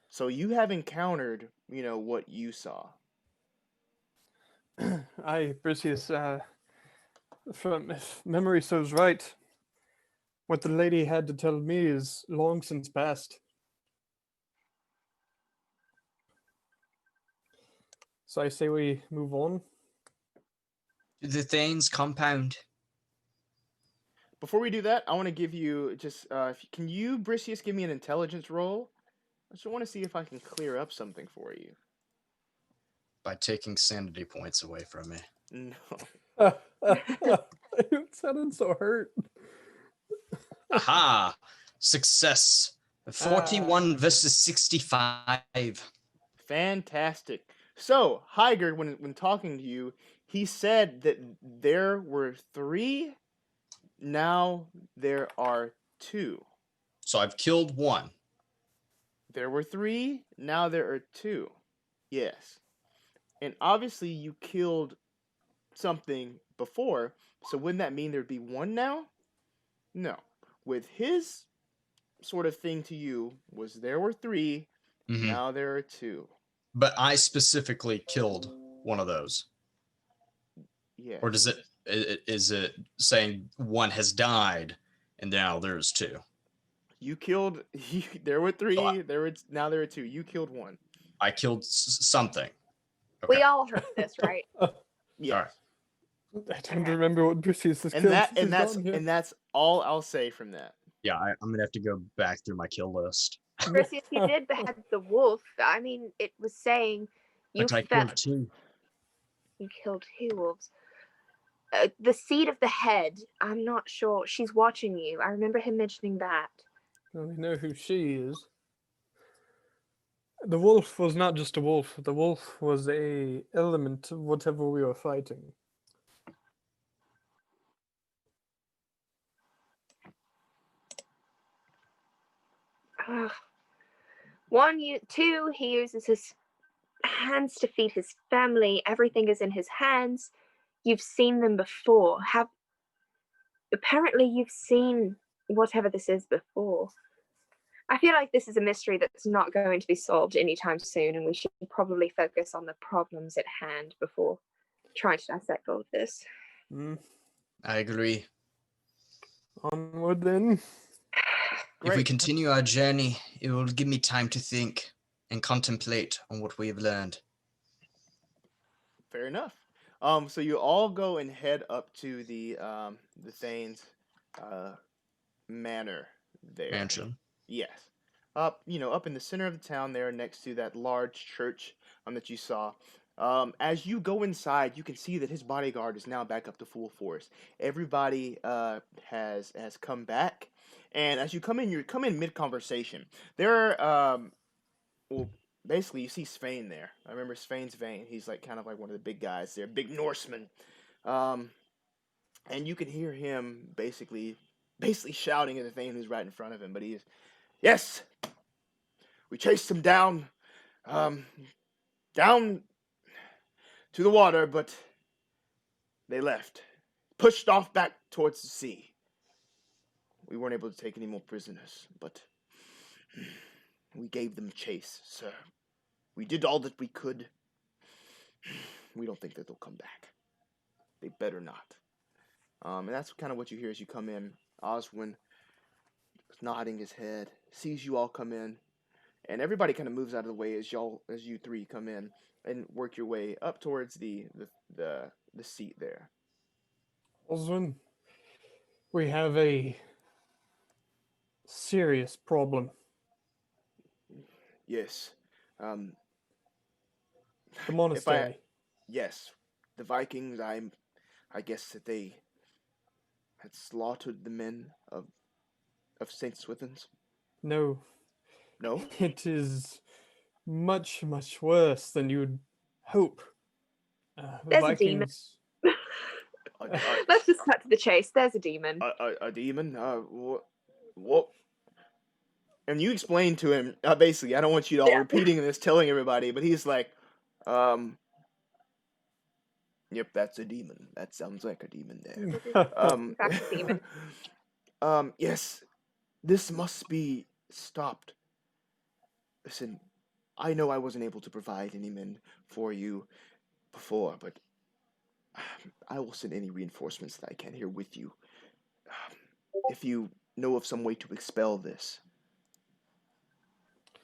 So you have encountered, what you saw. Bricius, if memory serves right, what the lady had to tell me is long since past. So I say we move on. To the Thane's compound. Before we do that, I want to give you just, can you, Bricius, give me an intelligence roll? I just want to see if I can clear up something for you. By taking sanity points away from me. No. It sounded so hurt. Aha! Success. 41 versus 65. Fantastic. So, Hygerd, when talking to you, he said that there were 3, now there are 2. So I've killed 1. There were 3, now there are 2. Yes. And obviously you killed something before, so wouldn't that mean there'd be 1 now? No. With his sort of thing to you was there were 3, now there are 2. But I specifically killed one of those. Yeah. Or is it saying 1 has died and now there's 2? You killed. There were 3. So now there are 2. You killed 1. I killed something. Okay. We all heard this, right? Yeah. All right. I don't remember what Bricius has And killed. that's all I'll say from that. Yeah, I'm gonna have to go back through my kill list. Bricius, you did behead the wolf. I mean, it was saying you But I killed 2. You killed 2 wolves. The seed of the head, I'm not sure. She's watching you. I remember him mentioning that. I only know who she is. The wolf was not just a wolf. The wolf was a element of whatever we were fighting. Two, he uses his hands to feed his family. Everything is in his hands. You've seen them before. Apparently you've seen whatever this is before. I feel like this is a mystery that's not going to be solved anytime soon, and we should probably focus on the problems at hand before trying to dissect all of this. I agree. Onward then. If we Great. continue our journey, it will give me time to think and contemplate on what we have learned. Fair enough. So you all go and head up to the Thane's manor there. Mansion. Yes. Up in the center of the town there, next to that large church that you saw. As you go inside, you can see that his bodyguard is now back up to full force. Everybody has come back, and as you come in mid conversation. There are basically you see Svein there. I remember Svein's vein. He's like kind of like one of the big guys there, big Norseman. And you can hear him basically shouting at the thing who's right in front of him. But he is, yes, we chased him down, down to the water, but they left, pushed off back towards the sea. We weren't able to take any more prisoners, but we gave them chase, sir. We did all that we could. We don't think that they'll come back. They better not. And that's kind of what you hear as you come in. Oswin is nodding his head, sees you all come in, and everybody kind of moves out of the way as you three come in and work your way up towards the seat there. Oswin, we have a serious problem. Yes. The monastery. Yes. The Vikings, I guess that they had slaughtered the men of St. Swithun's. No. No? It is much, much worse than you'd hope. The There's a demon. Vikings. Let's just cut to the chase. There's a demon. A demon? What? And you explain to him, basically, I don't want you all repeating this, telling everybody, but he's like, yep, that's a demon. That sounds like a demon there. That's a demon. Yes, this must be stopped. Listen, I know I wasn't able to provide any men for you before, but I will send any reinforcements that I can here with you. If you know of some way to expel this.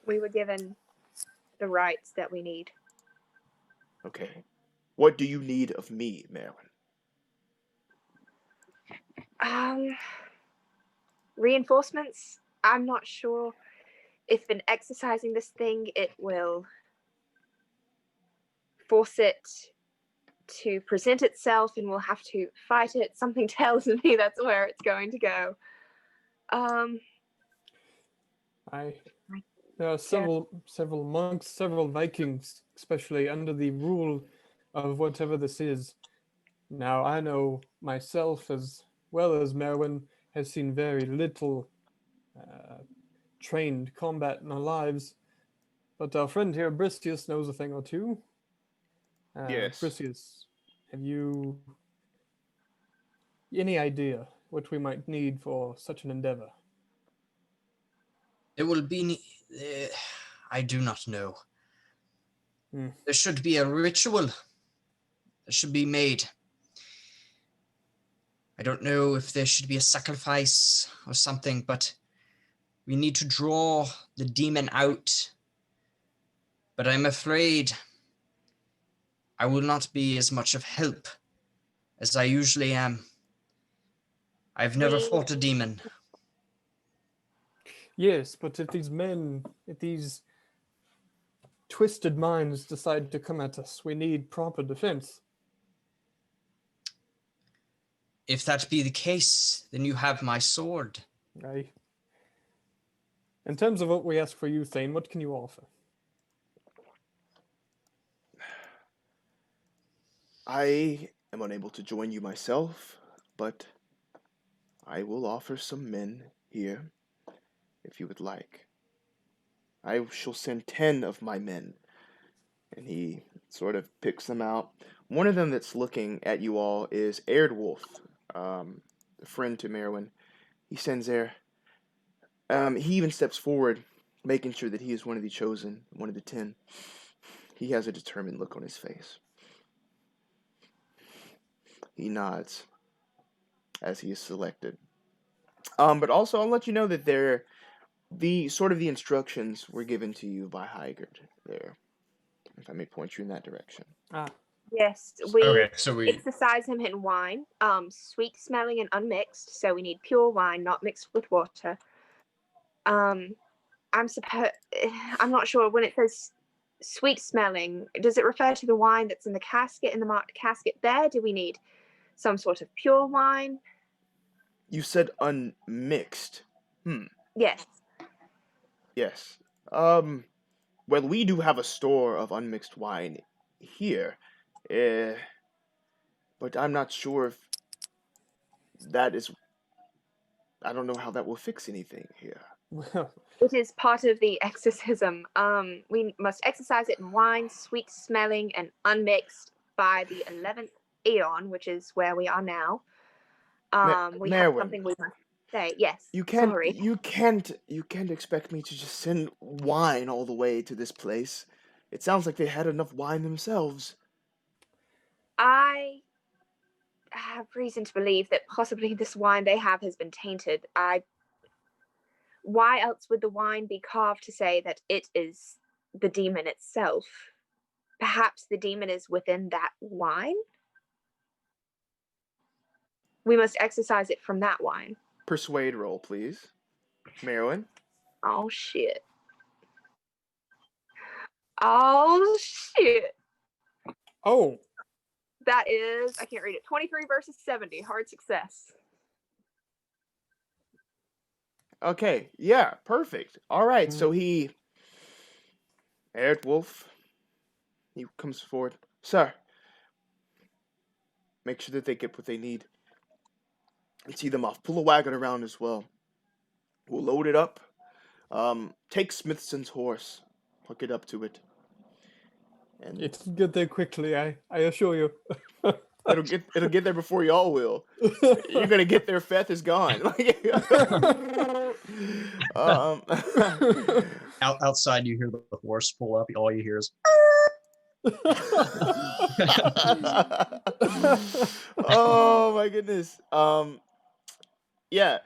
We were given the rights that we need. Okay. What do you need of me, Maerwynn? Reinforcements? I'm not sure if in exercising this thing, it will force it to present itself and we'll have to fight it. Something tells me that's where it's going to go. There are several monks, several Vikings, especially under the rule of whatever this is. Now, I know myself as well as Maerwynn has seen very little trained combat in our lives, but our friend here, Bricius, knows a thing or two. Yes. Bricius, have you any idea what we might need for such an endeavor? It will be... I do not know. Hmm. There should be a ritual that should be made. I don't know if there should be a sacrifice or something, but we need to draw the demon out. But I'm afraid I will not be as much of help as I usually am. I've never fought a demon. Yes, but if these twisted minds decide to come at us, we need proper defense. If that be the case, then you have my sword. Aye. In terms of what we ask for you, Thane, what can you offer? I am unable to join you myself, but I will offer some men here, if you would like. I shall send 10 of my men. And he sort of picks them out. One of them that's looking at you all is Wolfe, a friend to Maerwynn. He sends there. He even steps forward, making sure that he is one of the chosen, one of the 10. He has a determined look on his face. He nods as he is selected. But also, I'll let you know that the instructions were given to you by Hygard there, if I may point you in that direction. Yes, we So exercise him in wine, sweet smelling and unmixed. So we need pure wine, not mixed with water. I'm not sure when it says sweet smelling. Does it refer to the wine that's in the casket in the marked casket there? Do we need some sort of pure wine? You said unmixed. Yes. Yes. well, we do have a store of unmixed wine here, but I'm not sure if that is. I don't know how that will fix anything here. Well, It is part of the exorcism. We must exercise it in wine, sweet smelling and unmixed by the 11th Aeon, which is where we are now. We have Maerwynn, something we must say. Yes. you can't, Sorry. you can't, you can't expect me to just send wine all the way to this place. It sounds like they had enough wine themselves. I have reason to believe that possibly this wine they have has been tainted. Why else would the wine be carved to say that it is the demon itself? Perhaps the demon is within that wine? We must exercise it from that wine. Persuade roll, please. Maerwynn. Oh, shit. Oh, shit. oh, That is, I can't read it, 23 versus 70. Hard success. Okay, yeah, perfect. All right, so Wolfe, he comes forward. Sir, make sure that they get what they need. And see them off. Pull a wagon around as well. We'll load it up. Take Smithson's horse. Hook it up to it. And it'll get there quickly, I assure you. it'll get there before y'all will. You're gonna get there. Feth is gone. Outside, you hear the horse pull up. All you hear is. Oh my goodness. Yeah.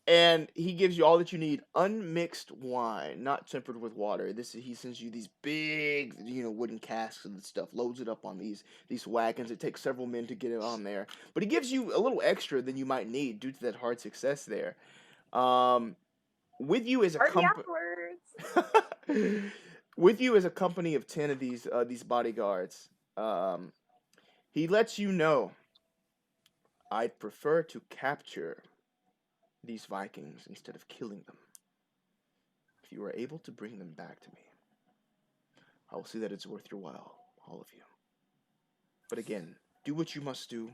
And he gives you all that you need, unmixed wine, not tempered with water. He sends you these big, wooden casks and stuff, loads it up on these wagons. It takes several men to get it on there, but he gives you a little extra than you might need due to that hard success there. With you is a with you is a company of 10 of these bodyguards. He lets you know, I'd prefer to capture these Vikings instead of killing them. If you are able to bring them back to me, I will see that it's worth your while, all of you. But again, do what you must do,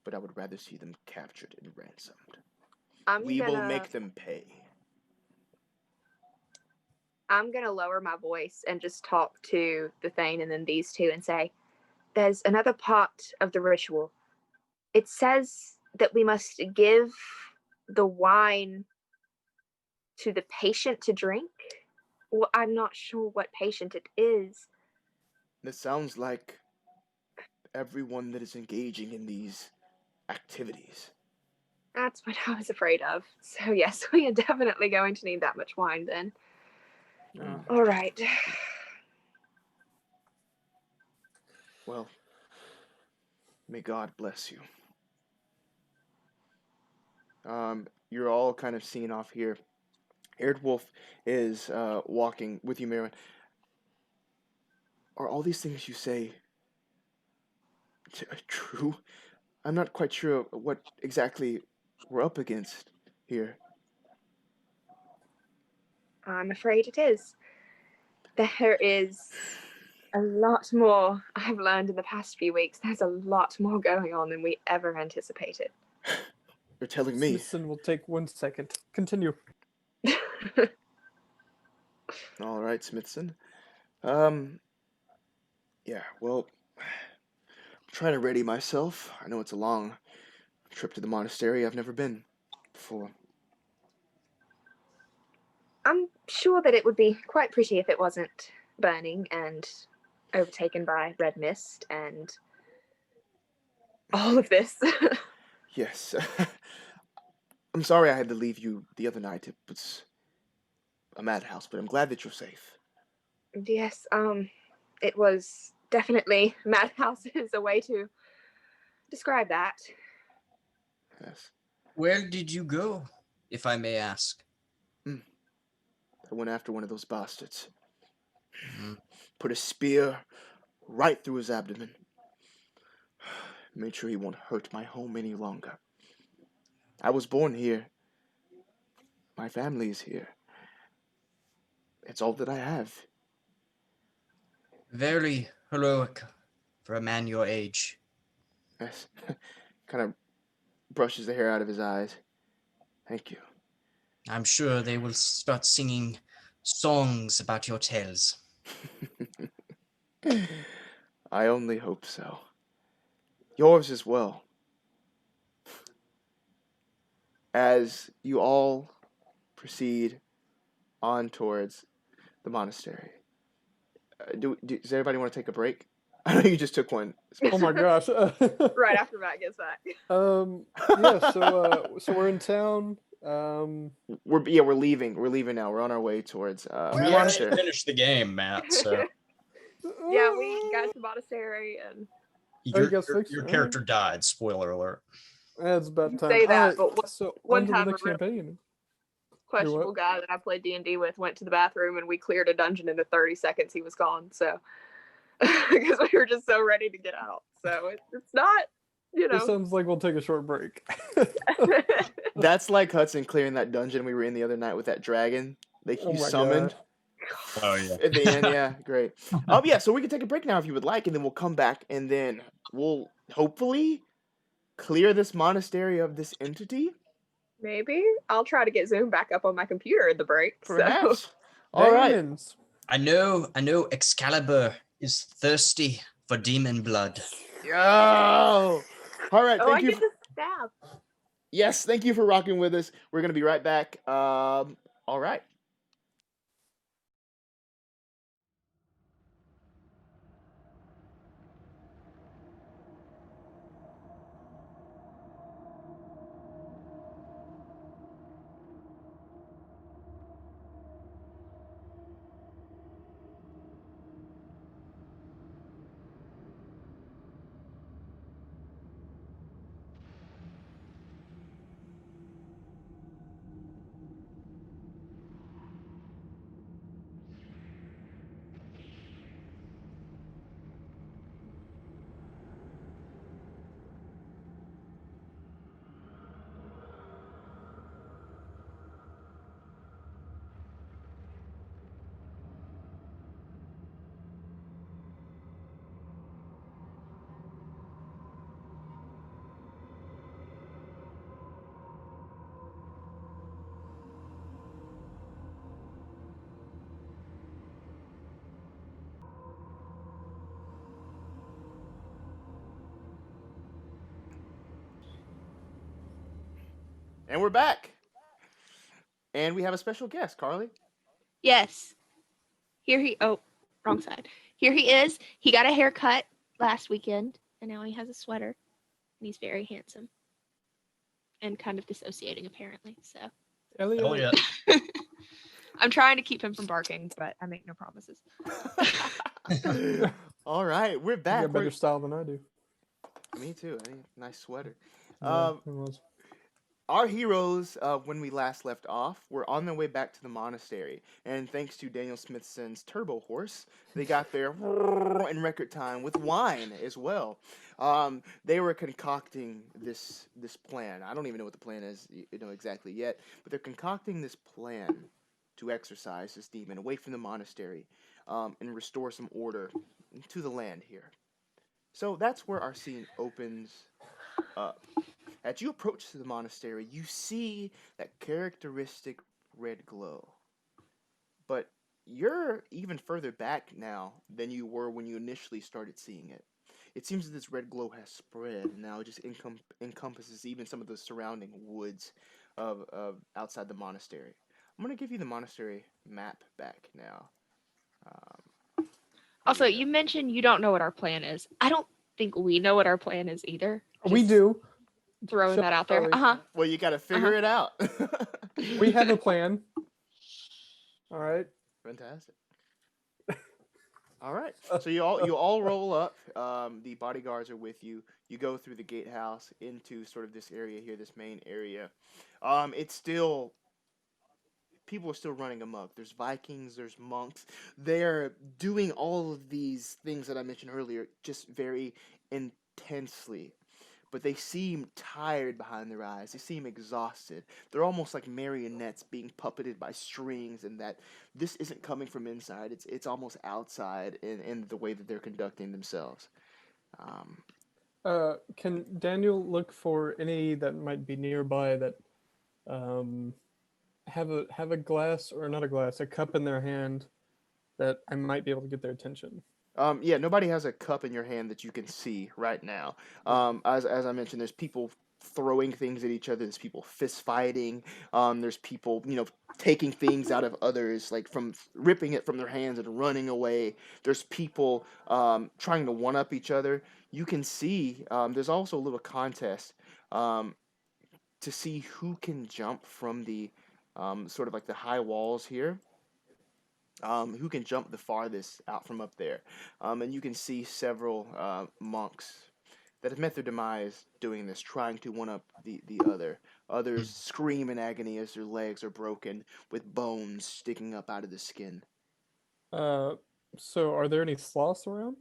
but I would rather see them captured and ransomed. We will make them pay. I'm going to lower my voice and just talk to the Thane and then these two and say, there's another part of the ritual. It says that we must give the wine to the patient to drink. Well, I'm not sure what patient it is. This sounds like everyone that is engaging in these activities. That's what I was afraid of. So yes, we are definitely going to need that much wine then. All right. Well, may God bless you. You're all kind of seen off here. Wolfe is walking with you, Maerwynn. Are all these things you say true? I'm not quite sure what exactly we're up against here. I'm afraid it is. There is a lot more I've learned in the past few weeks. There's a lot more going on than we ever anticipated. You're telling me. Smithson will take 1 second. Continue. All right, Smithson. Yeah, well, I'm trying to ready myself. I know it's a long trip to the monastery. I've never been before. I'm sure that it would be quite pretty if it wasn't burning and overtaken by red mist and all of this. Yes. I'm sorry I had to leave you the other night. It was a madhouse, but I'm glad that you're safe. Yes, it was definitely madhouse is a way to describe that. Yes. Where did you go, if I may ask? I went after one of those bastards. Put a spear right through his abdomen. Made sure he won't hurt my home any longer. I was born here. My family is here. It's all that I have Very heroic for a man your age. Yes. Kind of brushes the hair out of his eyes. Thank you. I'm sure they will start singing songs about your tales. I only hope so. Yours as well. As you all proceed on towards the monastery. Does everybody want to take a break? I know you just took one. Oh my gosh. Right after Matt gets back. Yeah. So we're in town. We're leaving. We're leaving now. We're on our way towards We the already monastery. finished the game, Matt, so Yeah, we got to the monastery and your, guess your, fix your it. character died. Spoiler alert. It's about You time. say that, Alright, but so one on to the time next a real- campaign. questionable guy that I played D&D with went to the bathroom and we cleared a dungeon in the 30 seconds he was gone. So because we were just so ready to get out. So it's not, you It know. sounds like we'll take a short break. That's like Hudson clearing that dungeon we were in the other night with that dragon that Oh you my summoned. Oh yeah. At the end, yeah, great. Yeah, so we can take a break now if you would like, and then we'll come back, and then we'll hopefully clear this monastery of this entity. Maybe I'll try to get Zoom back up on my computer in the break. Perhaps. So All right. Demons. I know Excalibur is thirsty for demon blood. Yo. All right. I Thank you. get the stab. Yes, thank you for rocking with us. We're gonna be right back. All right. And we're back. And we have a special guest, Carly. Yes. Wrong side. Here he is. He got a haircut last weekend, and now he has a sweater. And he's very handsome. And kind of dissociating, apparently. So Elliot. Hell yeah. I'm trying to keep him from barking, but I make no promises. All right, we're You back. got better style than I do. Me too. I mean, nice sweater. Yeah, it was. Our heroes, when we last left off, were on their way back to the monastery, and thanks to Daniel Smithson's turbo horse, they got there in record time with wine as well. They were concocting this plan. I don't even know what the plan is, exactly yet, but they're concocting this plan to exorcise this demon away from the monastery, and restore some order to the land here. So that's where our scene opens up. As you approach the monastery, you see that characteristic red glow. But you're even further back now than you were when you initially started seeing it. It seems that this red glow has spread, and now it just encompasses even some of the surrounding woods of outside the monastery. I'm going to give you the monastery map back now. Also, you mentioned you don't know what our plan is. I don't think we know what our plan is either. We Just do. Throwing Shut that out up, there. Ellie. Well, you got to figure it out. We have a plan. All right. Fantastic. All right. So you all roll up. The bodyguards are with you. You go through the gatehouse into sort of this area here, this main area. It's still, people are still running amok. There's Vikings, there's monks. They're doing all of these things that I mentioned earlier, just very intensely. but they seem tired behind their eyes. They seem exhausted. They're almost like marionettes being puppeted by strings, and that this isn't coming from inside. It's almost outside in the way that they're conducting themselves. Can Daniel look for any that might be nearby that have a glass, or not a glass, a cup in their hand that I might be able to get their attention? Yeah, nobody has a cup in your hand that you can see right now. As I mentioned, there's people throwing things at each other. There's people fist fighting. There's people, taking things out of others, like from ripping it from their hands and running away. There's people trying to one up each other. You can see there's also a little contest to see who can jump from the sort of like the high walls here. Who can jump the farthest out from up there. And you can see several monks that have met their demise doing this, trying to one up the other. Others scream in agony as their legs are broken, with bones sticking up out of the skin. So are there any sloths around?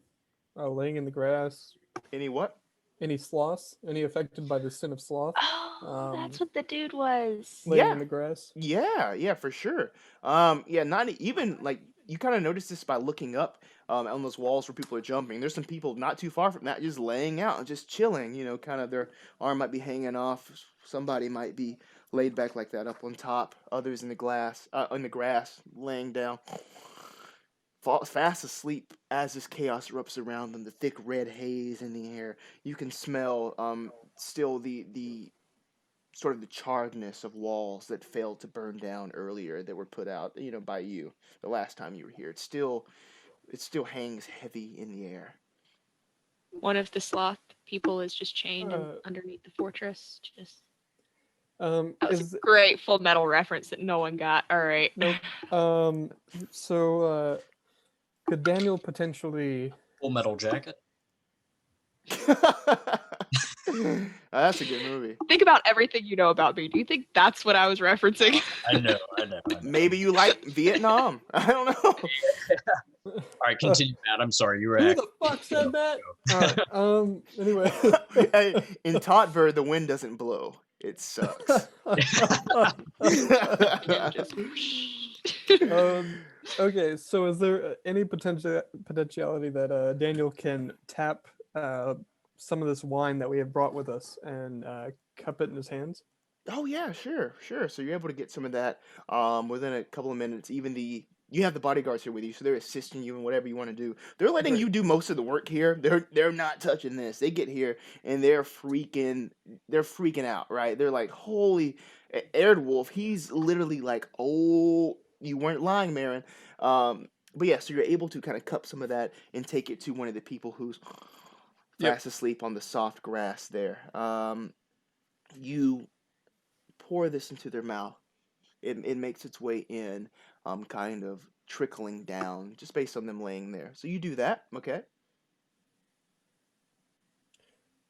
Laying in the grass? Any what? Any sloths? Any affected by the sin of sloth? Oh, that's what the dude was. Laying Yeah. in the grass? Yeah, for sure. Not even like you kind of notice this by looking up on those walls where people are jumping. There's some people not too far from that just laying out and just chilling. Kind of their arm might be hanging off. Somebody might be laid back like that up on top. Others in the grass, laying down, fast asleep as this chaos erupts around them. The thick red haze in the air. You can smell still the sort of the charredness of walls that failed to burn down earlier that were put out, by you the last time you were here. It still hangs heavy in the air. One of the sloth people is just chained underneath the fortress. That was Is a great Full Metal reference that no one got. All right. nope. So could Daniel potentially? Full Metal Jacket. That's a good movie. Think about everything you know about me. Do you think that's what I was referencing? I know. Maybe you like Vietnam. I don't know. All right, continue, Matt. I'm sorry, you were Who acting. the fuck said that? All right. Anyway. Hey, in Totbird, the wind doesn't blow. It sucks. Okay, so is there any potentiality that Daniel can tap some of this wine that we have brought with us and cup it in his hands? Oh yeah, sure. So you're able to get some of that within a couple of minutes. Even you have the bodyguards here with you, so they're assisting you in whatever you want to do. They're letting you do most of the work here. They're not touching this. They get here and they're freaking out, right? They're like, holy, Wolfe, he's literally like, oh, you weren't lying, Maerwynn. But yeah, so you're able to kind of cup some of that and take it to one of the people who's fast asleep on the soft grass there. You pour this into their mouth. It makes its way in, kind of trickling down, just based on them laying there. So you do that, okay?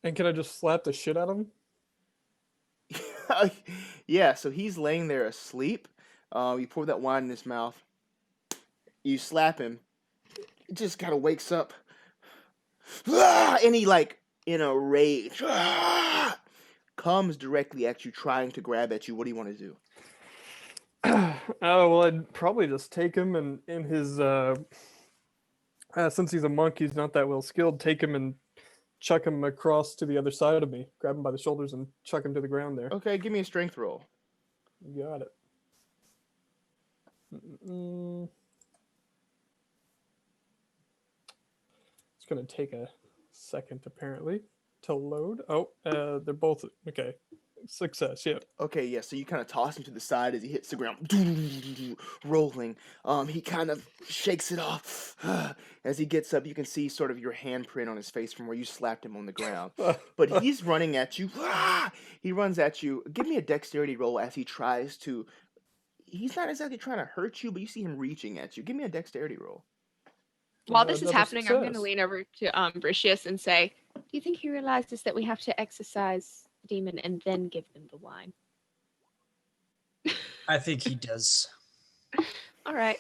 And can I just slap the shit out of him? Yeah, so he's laying there asleep. You pour that wine in his mouth. You slap him. He just kind of wakes up. And he, like, in a rage, comes directly at you, trying to grab at you. What do you want to do? Oh, well, I'd probably just take him and in his, since he's a monk, he's not that well skilled, take him and chuck him across to the other side of me, grab him by the shoulders and chuck him to the ground there. Okay, give me a strength roll. You got it. It's going to take a second, apparently, to load. Oh, they're both, okay. Success, yeah. Okay, yeah, so you kind of toss him to the side as he hits the ground, rolling. He kind of shakes it off. As he gets up, you can see sort of your handprint on his face from where you slapped him on the ground. But he's running at you. He runs at you. Give me a dexterity roll as he tries to... He's not exactly trying to hurt you, but you see him reaching at you. Give me a dexterity roll. While this is Another happening, I'm going to success. lean over to Bricius and say, do you think he realizes that we have to exorcise the demon and then give them the wine? I think he does. All right.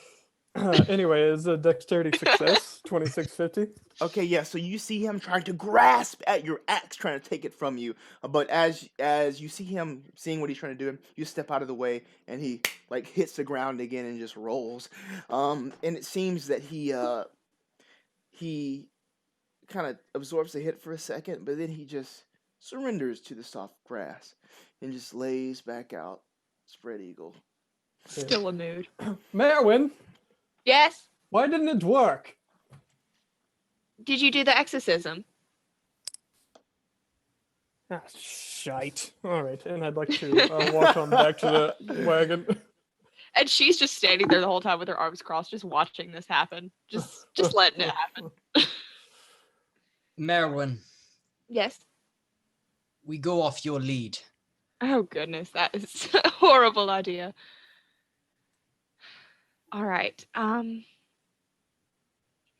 Anyway, it's a dexterity success. 2650. Okay, yeah. So you see him trying to grasp at your axe, trying to take it from you. But as you see him seeing what he's trying to do, you step out of the way, and he like hits the ground again and just rolls. And it seems that he kind of absorbs the hit for a second, but then he just surrenders to the soft grass and just lays back out, spread eagle. Still a mood. Maerwynn, Yes. why didn't it work? Did you do the exorcism? Ah, shite. All right, and I'd like to walk on back to the wagon. And she's just standing there the whole time with her arms crossed, just watching this happen. Just letting it happen. Maerwynn, Yes. we go off your lead. Oh goodness, that is a horrible idea. All right.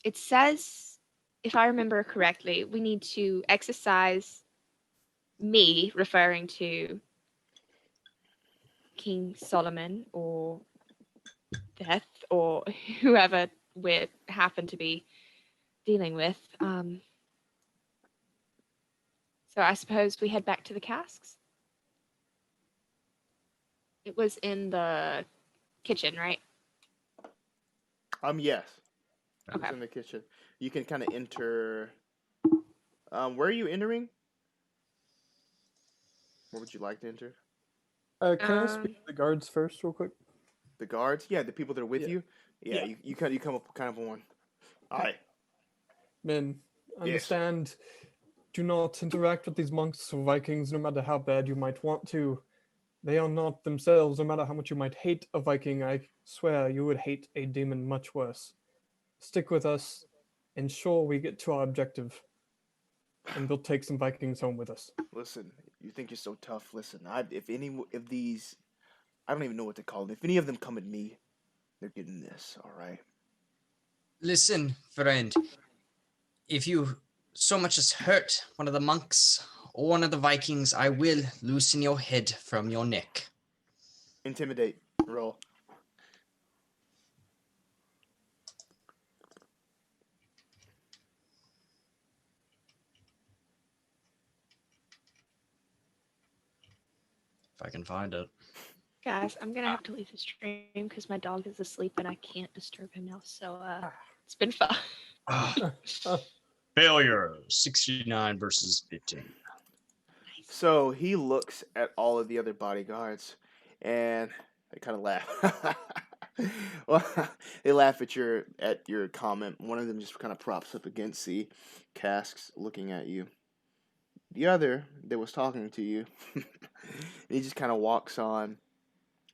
It says, if I remember correctly, we need to exercise me, referring to King Solomon or Death or whoever we happen to be dealing with. So I suppose we head back to the casks. It was in the kitchen, right? Yes. Okay. It's in the kitchen. You can kind of enter. Where are you entering? Where would you like to enter? Can I speak to the guards first, real quick? The guards? Yeah, the people that are with Yeah. you. Yeah, Yeah. You come up kind of on. Aye. Men, understand, do not interact with these monks or Vikings, no matter how bad you might want to. They are not themselves, no matter how much you might hate a Viking. I swear you would hate a demon much worse. Stick with us, ensure we get to our objective, and we'll take some Vikings home with us. Listen, you think you're so tough. Listen, if any of these, I don't even know what to call them. If any of them come at me, they're getting this. All right. Listen, friend, if you so much as hurt one of the monks or one of the Vikings, I will loosen your head from your neck. Intimidate. Roll. If I can find it. Guys, I'm gonna have to leave the stream because my dog is asleep and I can't disturb him now. So it's been fun. Failure. 69 versus 15. So he looks at all of the other bodyguards, and they kind of laugh. Well, they laugh at your comment. One of them just kind of props up against the casks, looking at you. The other that was talking to you, he just kind of walks on,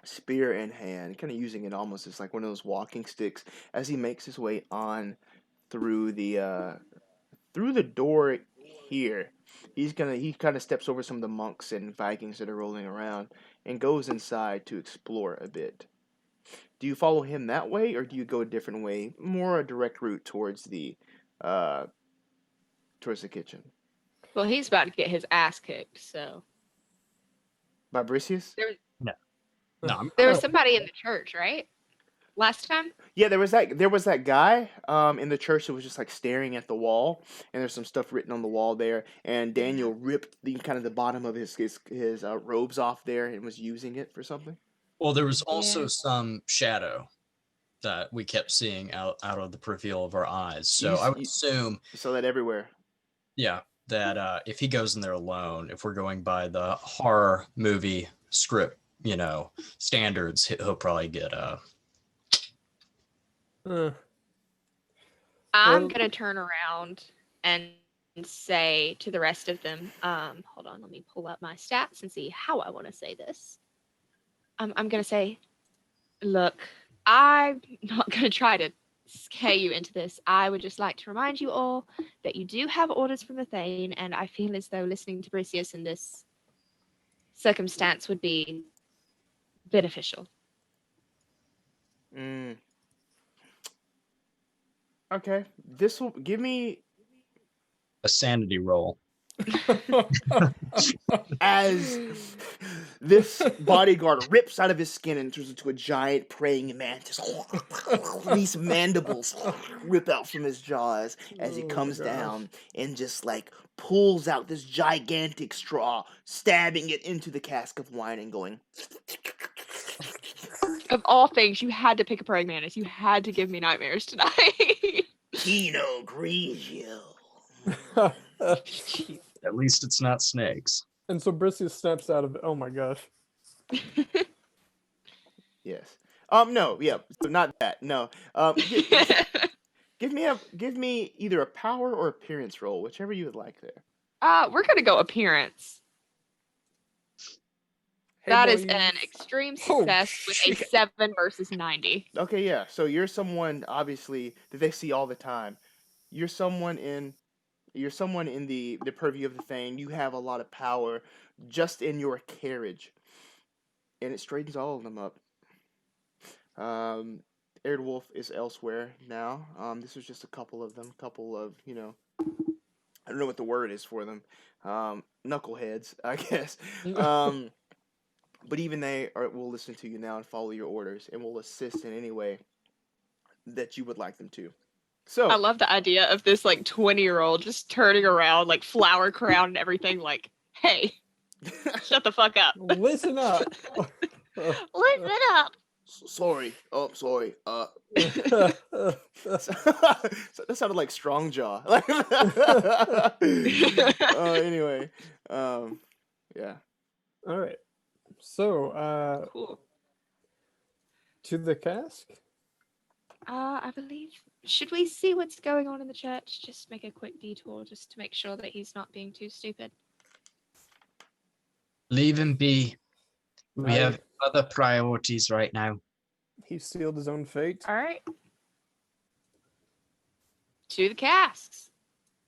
spear in hand, kind of using it almost as like one of those walking sticks as he makes his way on through the door here. He kind of steps over some of the monks and Vikings that are rolling around and goes inside to explore a bit. Do you follow him that way, or do you go a different way, more a direct route towards the kitchen? Well, he's about to get his ass kicked. So By Bricius? No, there was somebody in the church, right? Last time. Yeah, there was that guy in the church that was just like staring at the wall, and there's some stuff written on the wall there. And Daniel ripped the bottom of his robes off there and was using it for something. Well, there was also some shadow that we kept seeing out of the peripheral of our eyes. So I would assume You saw that everywhere. Yeah, that if he goes in there alone, if we're going by the horror movie script, standards, he'll probably get I'm gonna turn around and say to the rest of them, hold on, let me pull up my stats and see how I want to say this. I'm gonna say, look, I'm not gonna try to scare you into this. I would just like to remind you all that you do have orders from the Thane, and I feel as though listening to Bricius in this circumstance would be beneficial. Okay, this will give me a sanity roll. As this bodyguard rips out of his skin and turns into a giant praying mantis. These mandibles rip out from his jaws as he Oh my comes gosh. down and just like pulls out this gigantic straw, stabbing it into the cask of wine and going. Of all things, you had to pick a praying mantis. You had to give me nightmares tonight. Pinot Grigio. At least it's not snakes. And so Bricius snaps out of it. Oh my gosh. Yes. No. Yeah. So not that. No. Give me either a power or appearance roll, whichever you would like there. We're gonna go appearance. Hey, That is boys. an extreme Oh, success with a shit. 7 versus 90. Okay, yeah. So you're someone obviously that they see all the time. You're someone in the purview of the Thane. You have a lot of power just in your carriage, and it straightens all of them up. Aired Wolf is elsewhere now. This was just a couple of them, I don't know what the word is for them. Knuckleheads, I guess. But even they will listen to you now and follow your orders and will assist in any way that you would like them to. So I love the idea of this like 20-year-old just turning around, like flower crown and everything, like, hey, shut the fuck up. Listen up. Listen up. sorry. Oh, sorry. So that sounded like Strong Jaw. Anyway, yeah. All right. So, Cool. to the cask. I believe. Should we see what's going on in the church? Just make a quick detour just to make sure that he's not being too stupid. Leave him be. We Aye. have other priorities right now. He sealed his own fate. All right. To the casks.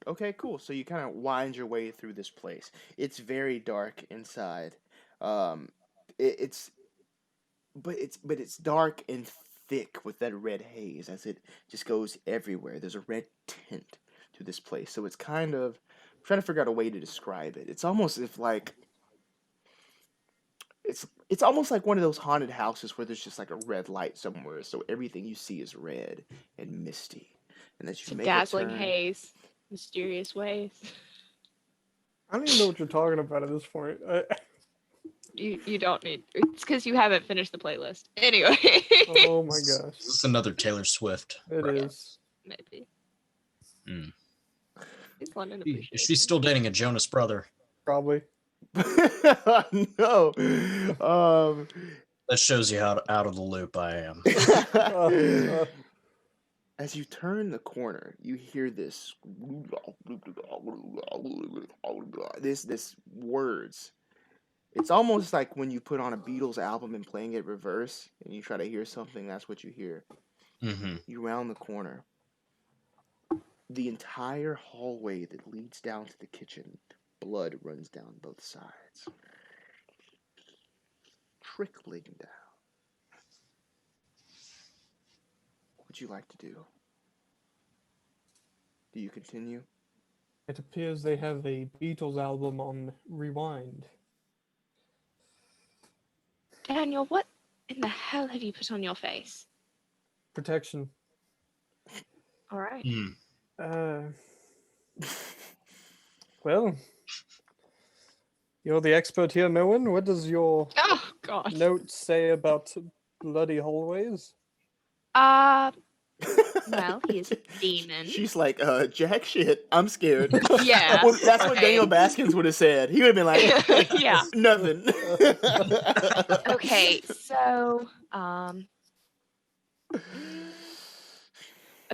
Okay, cool. So you kind of wind your way through this place. It's very dark inside. It's dark and thick with that red haze as it just goes everywhere. There's a red tint to this place, so it's kind of I'm trying to figure out a way to describe it. It's almost if like it's almost like one of those haunted houses where there's just like a red light somewhere, so everything you see is red and misty. And as you Some make dazzling a turn, haze. Mysterious ways. I don't even know what you're talking about at this point. You don't need. It's because you haven't finished the playlist. Anyway. Oh my gosh. This is another Taylor Swift. It is. Maybe. Hmm. It's London Is appreciation. she still dating a Jonas brother? Probably. no. That shows you how out of the loop I am. As you turn the corner, you hear this words. It's almost like when you put on a Beatles album and playing it reverse, and you try to hear something. That's what you hear. Mm-hmm. You round the corner. The entire hallway that leads down to the kitchen, blood runs down both sides, trickling down. What would you like to do? Do you continue? It appears they have a Beatles album on Rewind. Daniel, what in the hell have you put on your face? Protection. All right. Well, you're the expert here, Maerwynn. What does your Oh God. note say about bloody hallways? Well, he's a demon. She's like, jack shit, I'm scared. Yeah. Well, that's what okay. Daniel Baskins would have said. He would have been like, Yeah. nothing. Okay, so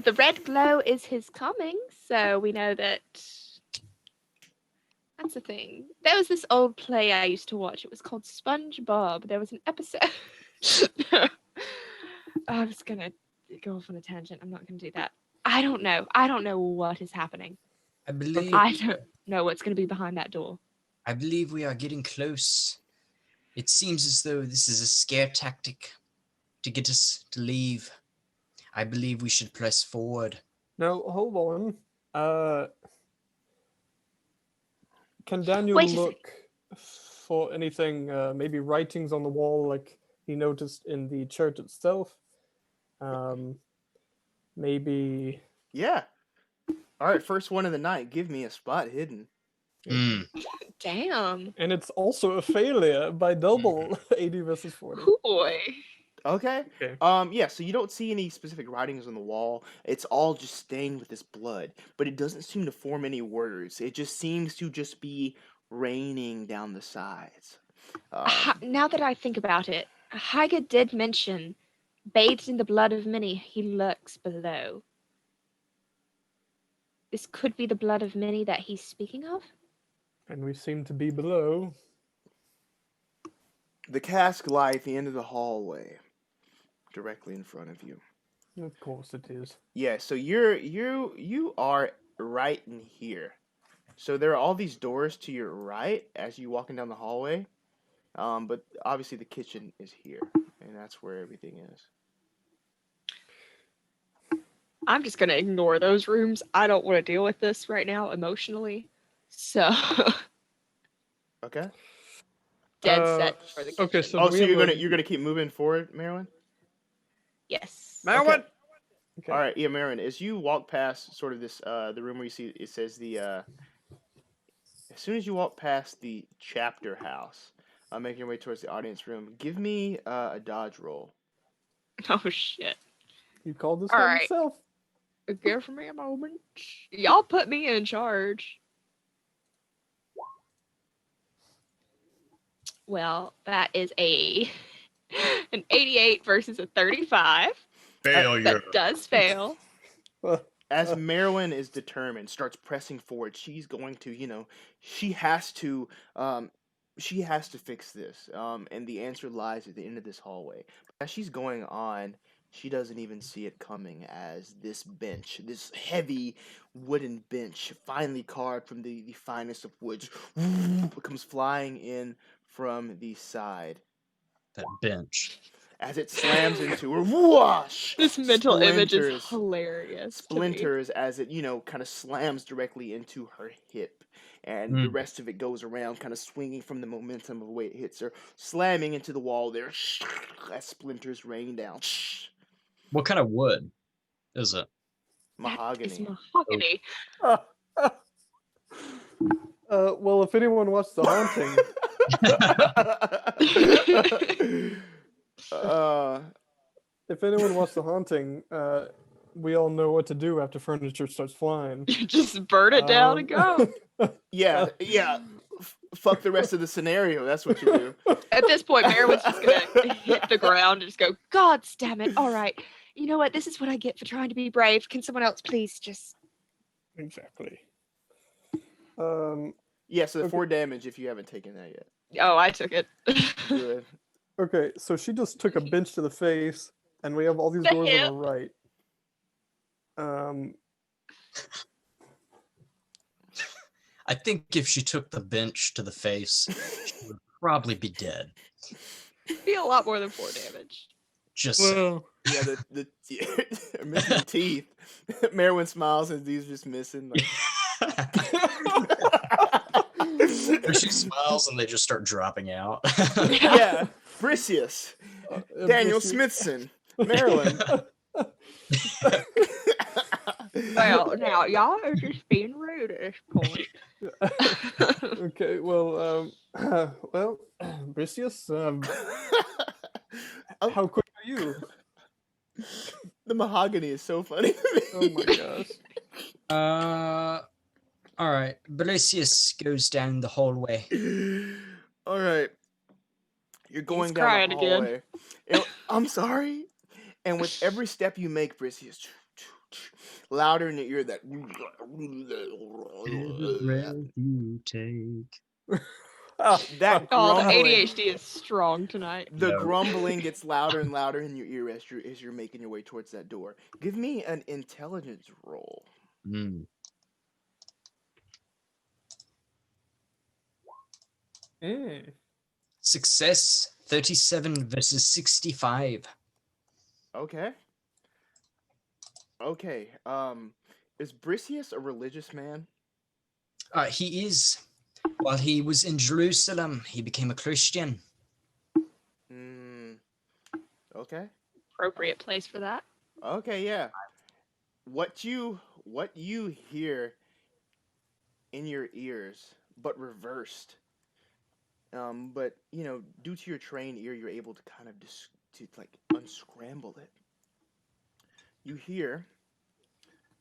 the red glow is his coming, so we know that that's a thing. There was this old play I used to watch. It was called SpongeBob. There was an episode. I was gonna go off on a tangent. I'm not gonna do that. I don't know. I don't know what is happening. I believe I don't know what's gonna be behind that door. I believe we are getting close. It seems as though this is a scare tactic to get us to leave. I believe we should press forward. No, hold on. Can Daniel Wait a sec. look for anything, maybe writings on the wall like he noticed in the church itself? Maybe. Yeah. All right, first one of the night. Give me a spot hidden. Hmm. Damn. And it's also a failure by double 80 versus 40. Ooh, boy. Okay. Okay. Yeah, so you don't see any specific writings on the wall. It's all just stained with this blood, but it doesn't seem to form any words. It just seems to just be raining down the sides. Now that I think about it, Hyga did mention, bathed in the blood of many, he lurks below. This could be the blood of many that he's speaking of? And we seem to be below. The cask lie at the end of the hallway, directly in front of you. Of course it is. Yeah, so you are right in here. So there are all these doors to your right as you walking down the hallway. But obviously the kitchen is here, and that's where everything is. I'm just gonna ignore those rooms. I don't want to deal with this right now emotionally. So Okay. dead set for the kitchen. Okay, so Oh, we so have you're gonna keep moving forward, Maerwynn? Yes. Maerwynn! Okay. All right, yeah, Maerwynn. As you walk past sort of this the room where you see it says the as soon as you walk past the chapter house, making your way towards the audience room, give me a dodge roll. Oh shit. You called this All one right. yourself. Give me a moment. Y'all put me in charge. Well, that is an 88 versus a 35. Failure. That does fail. As Maerwynn is determined, starts pressing forward, she's going to, she has to fix this. And the answer lies at the end of this hallway. But as she's going on, she doesn't even see it coming as this bench, this heavy wooden bench, finely carved from the finest of woods, comes flying in from the side. That bench. As it slams into her, whoosh! This mental image is Splinters. hilarious. Splinters as it, kind of slams directly into her hip. And the rest of it goes around, kind of swinging from the momentum of the way it hits her, slamming into the wall there as splinters rain down. What kind of wood is it? Mahogany. Mahogany. Well, if anyone watched The Haunting, if anyone watched The Haunting, we all know what to do after furniture starts flying. Just burn it down and go. Yeah. Fuck the rest of the scenario. That's what you do. At this point, Maerwynn's just gonna hit the ground and just go, God damn it. All right. You know what? This is what I get for trying to be brave. Can someone else please just... Exactly. Yeah, so 4 damage if you haven't taken that yet. Oh, I took it. Good. Okay, so she just took a bench to the face, and we have all these doors on the right. I think if she took the bench to the face, she would probably be dead. Be a lot more than 4 damage. Just Well, Yeah, the missing the teeth. Maerwynn smiles and these just missing. Like... she smiles and they just start dropping out. Yeah, Bricius, Daniel Bricius. Smithson, Maerwynn. Well, now, y'all are just being rude at this point. Okay, well, Bricius, how quick are you? The mahogany is so funny to me. Oh my gosh. All right. Bricius goes down the hallway. All right. You're going He's down crying the again. hallway. And- I'm sorry. And with every step you make, Bricius, louder in your ear, that... You take. that Oh, the grumbling, ADHD is strong tonight. the No. grumbling gets louder and louder in your ear as you're making your way towards that door. Give me an intelligence roll. Mm. Success 37 versus 65. Okay. Okay. Is Bricius a religious man? He is. While he was in Jerusalem, he became a Christian. Okay. Appropriate place for that. Okay, yeah. What you hear in your ears, but reversed. But due to your trained ear, you're able to kind of unscramble it. You hear,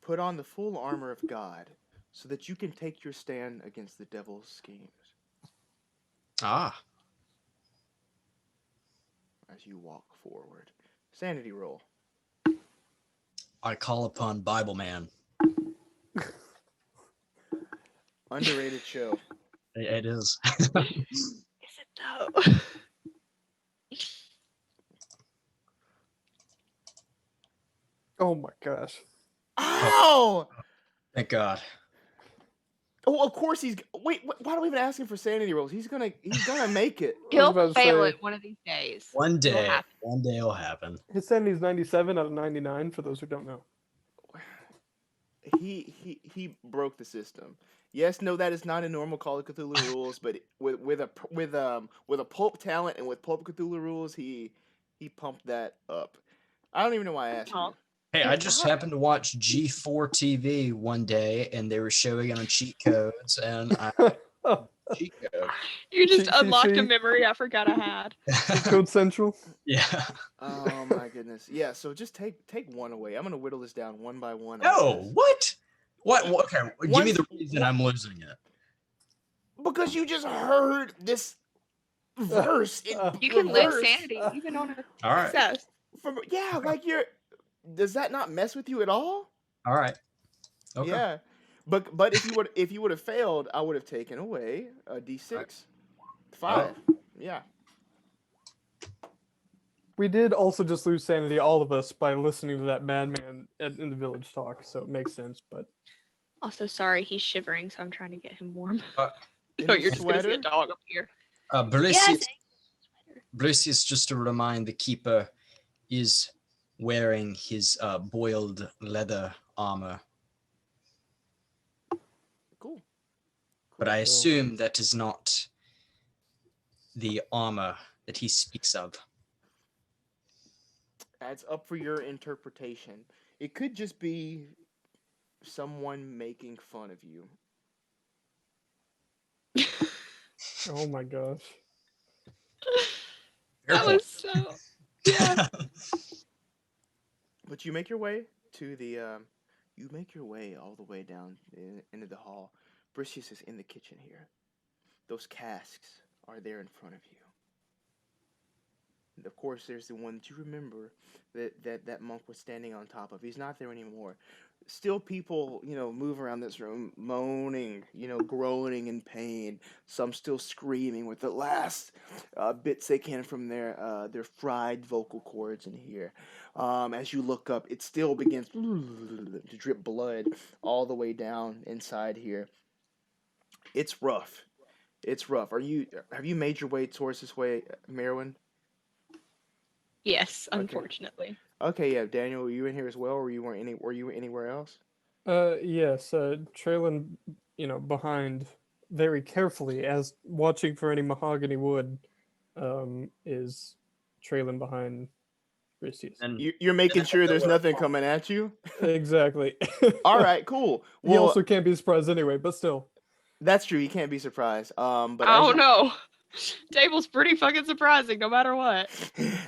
"Put on the full armor of God, so that you can take your stand against the devil's schemes." Ah. As you walk forward, sanity roll. I call upon Bible Man. Underrated show. It is. Is it though? Oh my gosh. Ow! Thank God. Oh, of course he's. Wait, why do we even ask him for sanity rolls? He's gonna make it. He'll about to fail say- it one of these days. One It'll day happen. it'll happen. His sanity is 97 out of 99, for those who don't know. He broke the system. Yes, no, that is not a normal Call of Cthulhu rules, but with a pulp talent and with pulp Cthulhu rules, he pumped that up. I don't even know why I asked you. Hey, I just happened to watch G4 TV one day, and they were showing it on cheat codes, and I cheat code. You just unlocked a TTC. memory I forgot I had. Code Central. Yeah. Oh my goodness. Yeah, so just take one away. I'm gonna whittle this down one by one. No, what? What? Okay, give me the reason I'm losing it. Because you just heard this verse. You can lose reverse. sanity even on a All right. success. Like does that not mess with you at all? All right. Okay. Yeah. But if you would have failed, I would have taken away a D6. Right. 5. Yeah. We did also just lose sanity, all of us, by listening to that madman in the village talk, so it makes sense, but... Also, sorry, he's shivering, so I'm trying to get him warm. In No, his you're just gonna see a sweater? dog up here. Bricius, Bricius, just to remind the keeper, is wearing his boiled leather armor. Cool. But I assume that is not the armor that he speaks of. That's up for your interpretation. It could just be someone making fun of you. Oh my gosh. That was so. Yeah. But you make your way to the you make your way all the way down into the hall. Bricius is in the kitchen here. Those casks are there in front of you. And of course, there's the one that you remember that monk was standing on top of. He's not there anymore. Still people, move around this room moaning, groaning in pain. Some still screaming with the last bits they can from their fried vocal cords in here. As you look up, it still begins to drip blood all the way down inside here. It's rough. It's rough. Have you made your way towards this way, Maerwynn? Yes, Okay. unfortunately. Okay, yeah, Daniel, were you in here as well, or were you anywhere else? Yes, trailing, behind very carefully, as watching for any mahogany wood, is trailing behind Bricius. And You're making And sure there's nowhere nothing far. coming at you? Exactly. All right, cool. He Well, also can't be surprised anyway, but still. that's true. You can't be surprised. But Oh no. Table's pretty fucking surprising no matter what.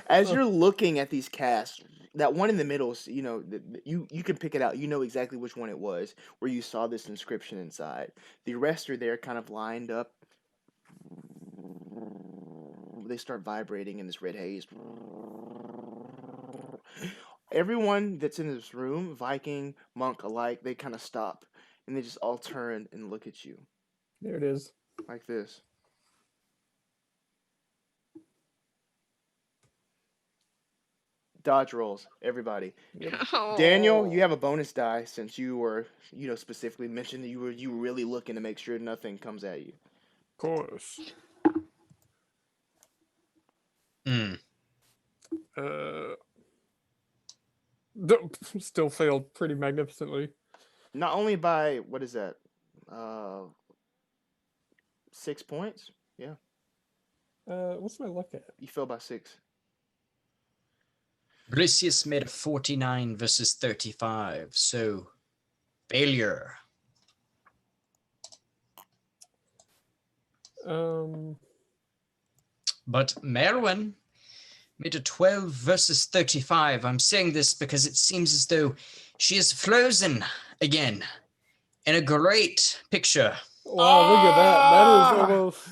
as you're looking at these casts, that one in the middle, you can pick it out. You know exactly which one it was, where you saw this inscription inside. The rest are there, kind of lined up. They start vibrating in this red haze. Everyone that's in this room, Viking, monk alike, they kind of stop and they just all turn and look at you There it is. like this. Dodge rolls, everybody. Oh. Daniel, you have a bonus die since you were, specifically mentioned that you were really looking to make sure nothing comes at you. Of course. Still failed pretty magnificently. Not only by what is that? 6 points. Yeah, What's my luck at? you fell by 6. Bricius made a 49 versus 35, so failure. But Maerwynn made a 12 versus 35. I'm saying this because it seems as though she is frozen again in a great picture. Wow, look at that. That is almost.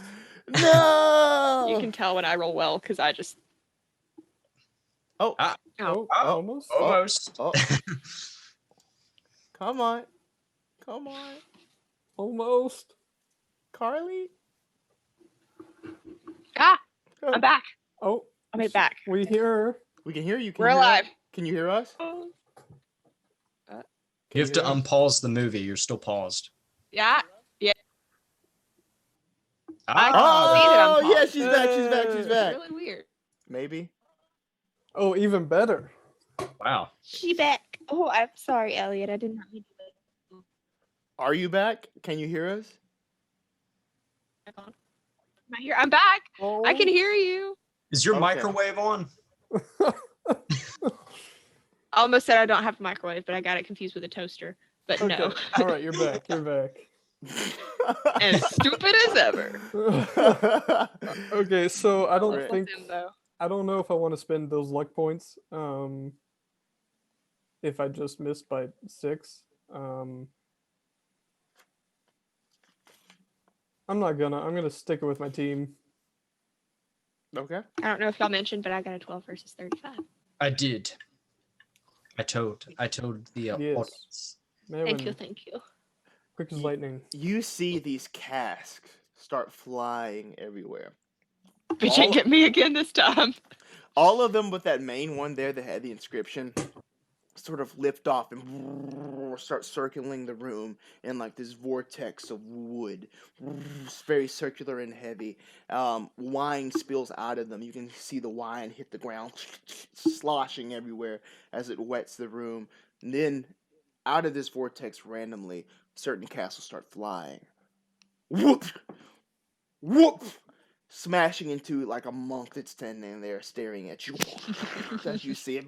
No. You can tell when I roll well because I just. Oh. Almost. Almost. Oh. Come on. Come on. Almost. Carly. Ah, I'm back. Oh, I made it back. we hear her. We can hear you. Can We're you hear alive. us? Can you hear us? You have to hear us? unpause the movie. You're still paused. Yeah. Oh, I can see that I'm yeah, paused. she's back. She's back. She's It's back. really weird. Maybe. Oh, even better. Wow. She back. Oh, I'm sorry, Elliot. I did not mean to do it. Are you back? Can you hear us? Am I here? I'm back. Oh. I can hear you. Is your Okay. microwave on? I almost said I don't have a microwave, but I got it confused with a toaster. But Okay. no. All right, you're back. You're back. As stupid as ever. Okay, so I don't Right. think Him, though. I don't know if I want to spend those luck points. If I just missed by 6. I'm gonna stick it with my team. Okay. I don't know if y'all mentioned, but I got a 12 versus 35. I did. I told the Yes. audience. Maerwynn, Thank you. quick as lightning. You see these casks start flying everywhere. Bitch ain't get me again this time. All of them, but that main one there that had the inscription, sort of lift off and start circling the room in like this vortex of wood. It's very circular and heavy. Wine spills out of them. You can see the wine hit the ground, sloshing everywhere as it wets the room. And then, out of this vortex, randomly, certain castles start flying. Whoop! Whoop! Smashing into like a monk that's standing there staring at you as you see it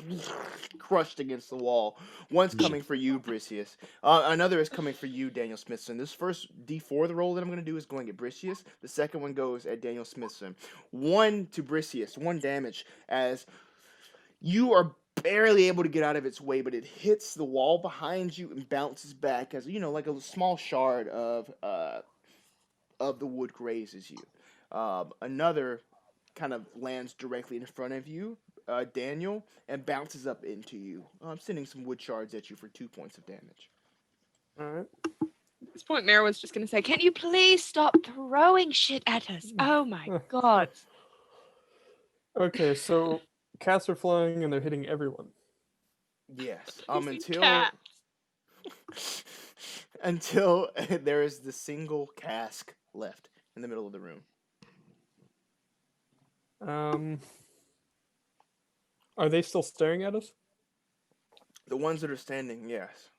crushed against the wall. One's coming for you, Bricius. Another is coming for you, Daniel Smithson. This first D4 the roll that I'm going to do is going at Bricius. The second one goes at Daniel Smithson. 1 to Bricius, 1 damage as you are barely able to get out of its way, but it hits the wall behind you and bounces back as, like a small shard of the wood grazes you. Another kind of lands directly in front of you, Daniel, and bounces up into you. I'm sending some wood shards at you for 2 points of damage. All right. At this point, Mara was just going to say, can you please stop throwing shit at us? Oh my god. Okay, so cats are flying and they're hitting everyone. Yes. Cat. Until there is the single cask left in the middle of the room. Are they still staring at us? The ones that are standing, yes.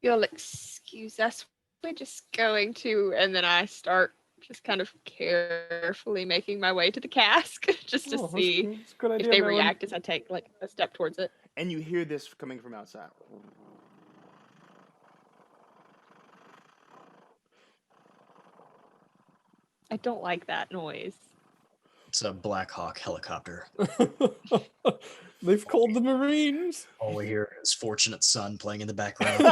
You'll excuse us. We're just going to, and then I start just kind of carefully making my way to the cask just to see that's a good idea, if they Maerwynn. react as I take like a step towards it. And you hear this coming from outside. I don't like that noise. It's a Black Hawk helicopter. They've called the Marines. All we hear is Fortunate Son playing in the background.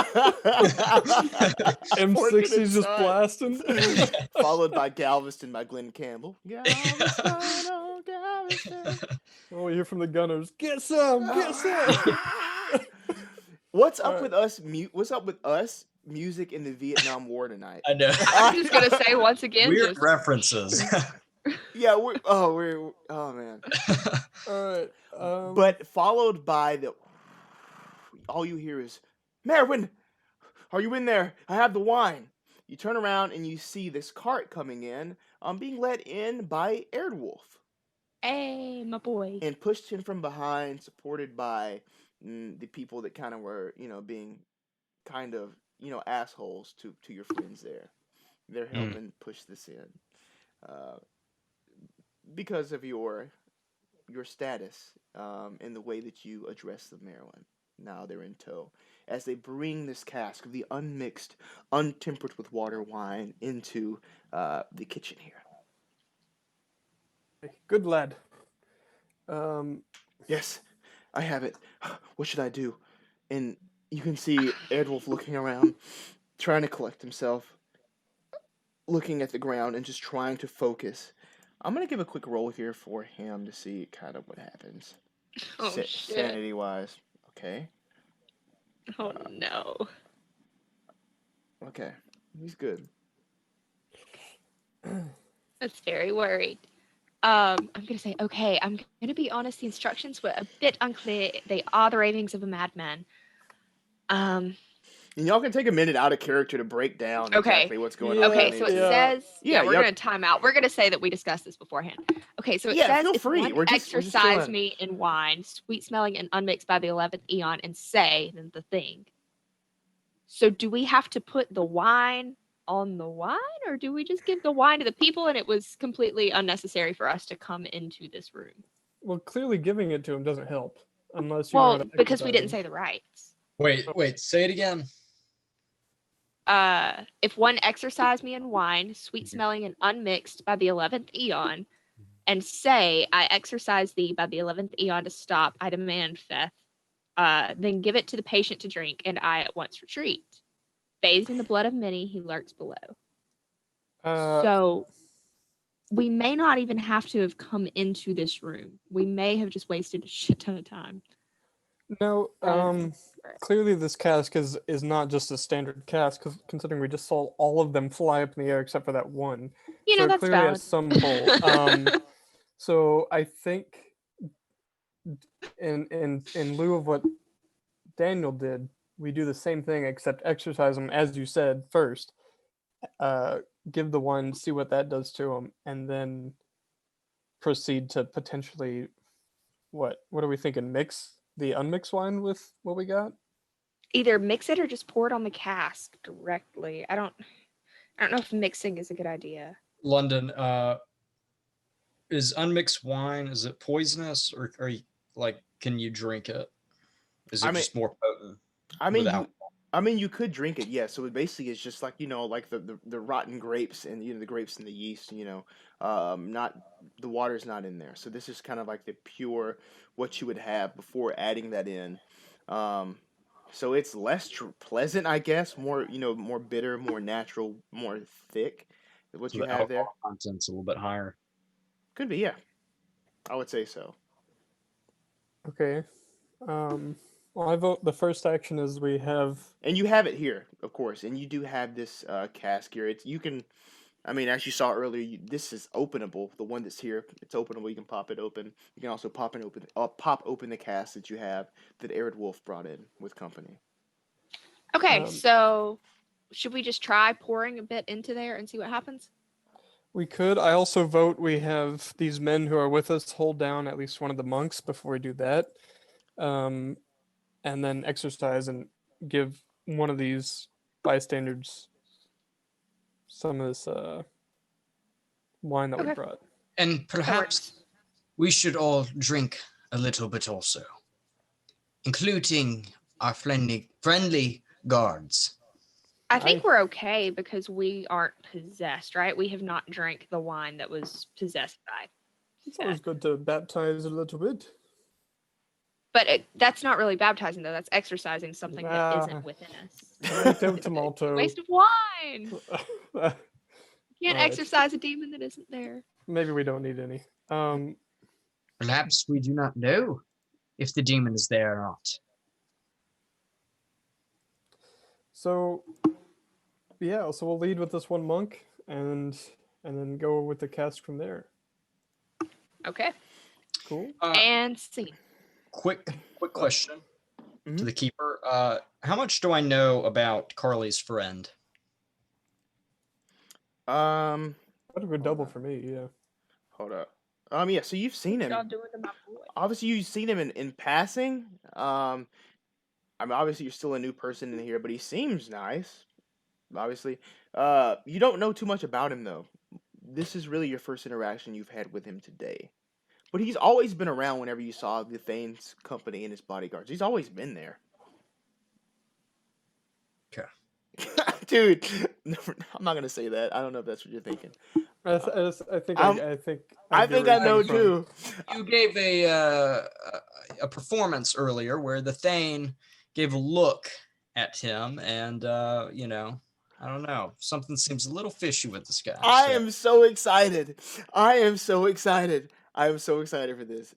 M60's just Son. blasting. Followed by Galveston by Glenn Campbell. Galveston, oh Galveston. Oh, we hear from the gunners. Get some, get some. What's up with us? What's up with us? Music in the Vietnam War tonight. I know. I'm just gonna say once again, Weird just references. Yeah, oh man. All right. But followed by all you hear is, Maerwynn, are you in there? I have the wine. You turn around and you see this cart coming in, being led in by Wolfe. hey, my boy. And pushed in from behind, supported by the people that kind of were, being kind of, assholes to your friends there. They're helping push this in because of your status and the way that you address the Maerwynn. Now they're in tow as they bring this cask of the unmixed, untempered with water wine into the kitchen here. Good lad. Yes, I have it. What should I do? And you can see Wolfe looking around, trying to collect himself, looking at the ground and just trying to focus. I'm going to give a quick roll here for him to see kind of what happens. Oh, shit. Sanity-wise. Okay. Oh, no. Okay. He's good. That's very worried. I'm going to say, okay, I'm going to be honest, the instructions were a bit unclear. They are the ravings of a madman. And y'all can take a minute out of character to break down exactly what's going on. Okay, so it says, we're yep. going to time out. We're going to say that we discussed this beforehand. Okay, so it says, feel if free. one We're just exercise chilling. me in wine, sweet smelling and unmixed by the 11th eon, and say, then the thing. So do we have to put the wine on the wine, or do we just give the wine to the people and it was completely unnecessary for us to come into this room? Well, clearly giving it to him doesn't help unless you know how to because we exercise didn't him. say the rights. Wait, say it again. If one exercise me in wine, sweet smelling and unmixed by the 11th eon, and say, I exercise thee by the 11th eon to stop, I demand Feth, then give it to the patient to drink, and I at once retreat. Bathed in the blood of many, he lurks below. So we may not even have to have come into this room. We may have just wasted a shit ton of time. No, clearly this cask is not just a standard cask, because considering we just saw all of them fly up in the air except for that one. So that's clearly valid. has some pull. So I think in lieu of what Daniel did, we do the same thing except exercise them, as you said, first. Give the one, see what that does to them, and then proceed to potentially, what are we thinking? Mix the unmixed wine with what we got? Either mix it or just pour it on the cask directly. I don't know if mixing is a good idea. London, is unmixed wine, is it poisonous, or are you, can you drink it? Is it just more potent? You could drink it, yeah. So it basically is just like, like the rotten grapes and the grapes and the yeast, not the water's not in there. So this is kind of like the pure what you would have before adding that in. So it's less pleasant, I guess, more more bitter, more natural, more thick. What you have there. Content's a little bit higher. Could be, yeah. I would say so. Okay. Well, I vote the first action is we have... And you have it here, of course. And you do have this cask here. As you saw earlier, this is openable. The one that's here, it's openable. You can pop it open. You can also pop open the cask that you have that Wolfe brought in with company. Okay, so should we just try pouring a bit into there and see what happens? We could. I also vote we have these men who are with us hold down at least one of the monks before we do that. And then exercise and give one of these bystanders some of this wine that we brought. And perhaps we should all drink a little bit also, including our friendly guards. I think we're okay because we aren't possessed, right? We have not drank the wine that was possessed by. It's always good to baptize a little bit. But that's not really baptizing, though. That's exercising something that isn't within us. Waste of wine. You can't exercise a demon that isn't there. Maybe we don't need any. Perhaps we do not know if the demon is there or not. So, yeah. So we'll lead with this one monk, and then go with the cask from there. Okay. Cool. And scene. Quick question to the keeper. How much do I know about Carly's friend? That'd be a double for me, yeah. Hold up. Yeah, so you've seen him. Y'all doing to my boy? Obviously, you've seen him in passing. I mean, obviously you're still a new person in here, but he seems nice. Obviously, you don't know too much about him though. This is really your first interaction you've had with him today. But he's always been around whenever you saw the Thane's company and his bodyguards. He's always been there. Okay. Dude, I'm not gonna say that. I don't know if that's what you're thinking. I think I think I get think where I you're know coming from. too. You gave a performance earlier where the Thane gave a look at him, and you know, I don't know, something seems a little fishy with this guy. I am so excited. I am so excited. I am so excited for this.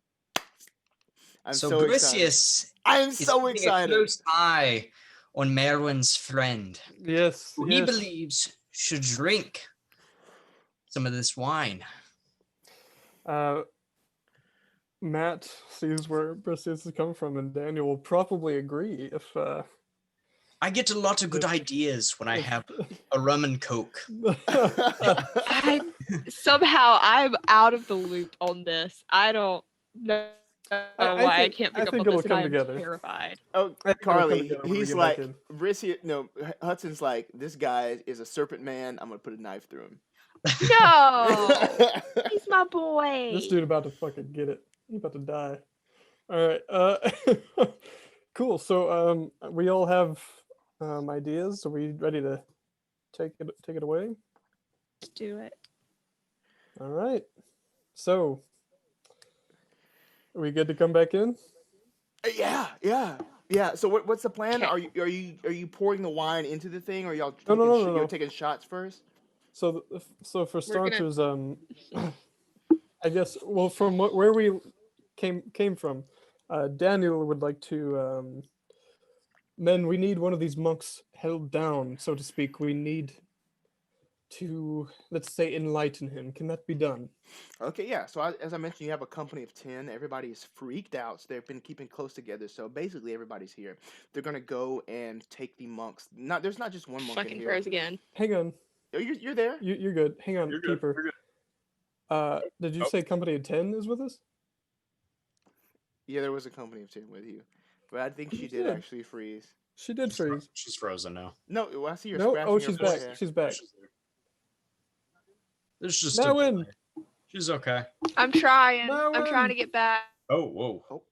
I'm so excited. Bricius I am is so keeping a excited. close eye on Maerwynn's friend, Yes. who he believes should drink some of this wine. Matt sees where Bricius is coming from, and Daniel will probably agree if. I get a lot of good ideas when I have a rum and coke. Somehow I'm out of the loop on this. I don't know why I can't pick up on it'll this, and come I'm together. terrified. Oh, I think it'll come Carly, together when we he's get back like, in. Bricius, no, Hudson's like, this guy is a serpent man. I'm going to put a knife through him. No, he's my boy. This dude about to fucking get it. He's about to die. All right. Cool. So we all have ideas. Are we ready to take it away? Let's do it. All right. So are we good to come back in? Yeah. So what's the plan? Okay. Are you pouring the wine into the thing, or are y'all No. you're taking shots first? So for gonna- starters, I guess from where we came from, Daniel would like to. Men, we need one of these monks held down, so to speak. We need to, let's say, enlighten him. Can that be done? Okay, yeah. So as I mentioned, you have a company of 10. Everybody is freaked out. So they've been keeping close together. So basically, everybody's here. They're gonna go and take the monks. There's not just one monk in Fucking here. froze again. Hang on. Oh, you're there. You're good. Hang on, You're good. Keeper. You're good. Did you Oh. say company of 10 is with us? Yeah, there was a company of 10 with you, but I think she did Yeah. actually freeze. She did freeze. She's frozen now. No, well, I see her No. scratching. Oh, her she's back. forehead. She's back. There's just Maerwynn. She's okay. I'm trying. I'm trying to Maerwynn. get back. Oh, whoa.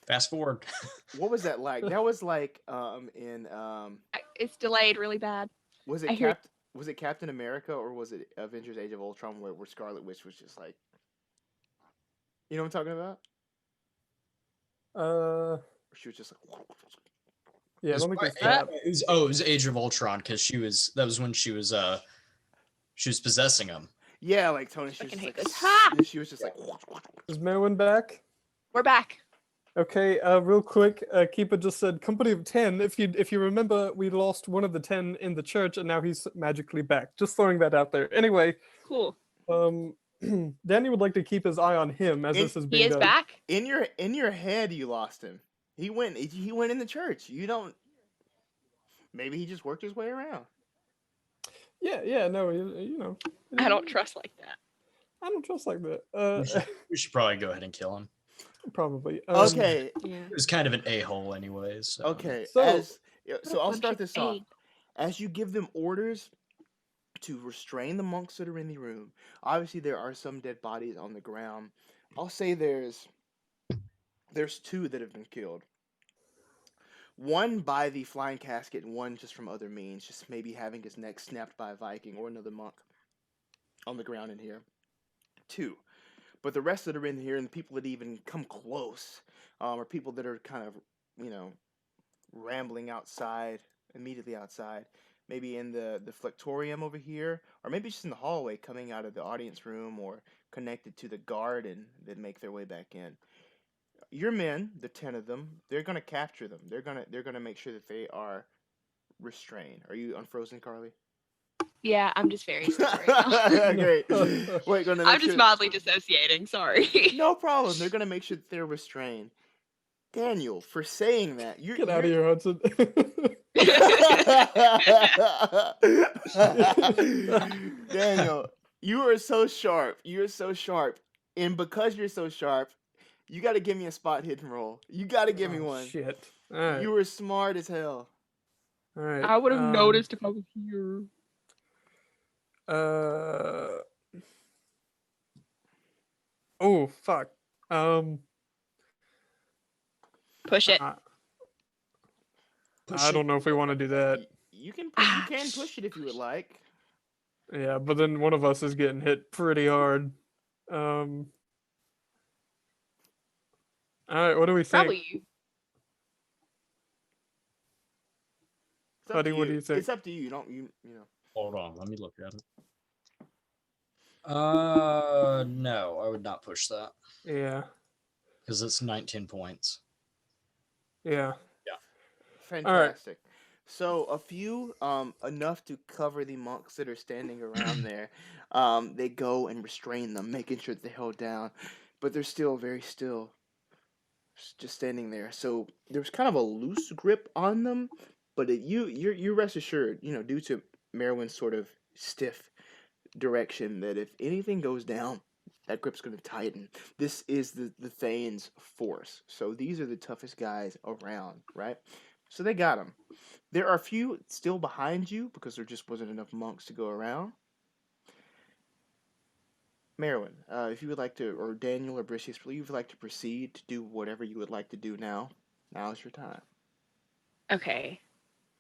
Fast forward. What was that like? That was like in It's delayed really bad. was I it hear- was it Captain America or was it Avengers: Age of Ultron where Scarlet Witch was just like, you know what I'm talking about? She was just like, Yeah, I don't think It it's that. was, it was Age of Ultron because that was when she was possessing him. yeah, like Tony. She was Fucking just hate like, this. Ha! and she was just like, Is Maerwynn back? We're back. Okay, real quick, Keeper just said company of 10. If you remember, we lost one of the 10 in the church, and now he's magically back. Just throwing that out there. Anyway, Cool. Danny would like to keep his eye on him as this is being He is done. back. in your head, you lost him. He went in the church. You don't. Maybe he just worked his way around. Yeah, no, you know. I don't trust like that. I don't trust like that. We should probably go ahead and kill him. Probably. Okay, Yeah. He was kind of an a-hole anyways. So. okay. So- So I'll bunch start of this off. aid. As you give them orders to restrain the monks that are in the room, obviously there are some dead bodies on the ground. I'll say there's 2 that have been killed. One by the flying casket, and one just from other means, just maybe having his neck snapped by a Viking or another monk on the ground in here. 2. But the rest that are in here, and the people that even come close, are people that are kind of, rambling outside, immediately outside. Maybe in the flectorium over here, or maybe just in the hallway coming out of the audience room, or connected to the garden that make their way back in. Your men, the 10 of them, they're gonna capture them. They're gonna make sure that they are restrained. Are you unfrozen, Carly? Yeah, I'm just very still right now. Great. Wait, gonna make I'm just sure... mildly dissociating. Sorry. No problem. They're gonna make sure that they're restrained. Daniel, for saying that, Get out of here, Hudson. Daniel, you are so sharp. You're so sharp. And because you're so sharp, You got to give me a spot hidden roll. You got to give me one. Shit. All right. You were smart as hell. All right. I would have noticed if I was here. Oh fuck. Push it. I don't know if we want to do that. You can push it if you would like. Yeah, but then one of us is getting hit pretty hard. All right, what do we think? Probably you. Buddy, what do you think? It's up to you. You know. Hold on, let me look at it. No, I would not push that. Yeah. Because it's 19 points. Yeah. Fantastic. So a few, enough to cover the monks that are standing around there. They go and restrain them, making sure that they're held down, but they're still very still, just standing there. So there's kind of a loose grip on them, but you rest assured, due to Maerwynn's sort of stiff direction, that if anything goes down, that grip's going to tighten. This is the Thane's force. So these are the toughest guys around, right? So they got them. There are a few still behind you because there just wasn't enough monks to go around. Maerwynn, if you would like to, or Daniel or Bricius, if you would like to proceed to do whatever you would like to do now, now's your time. Okay.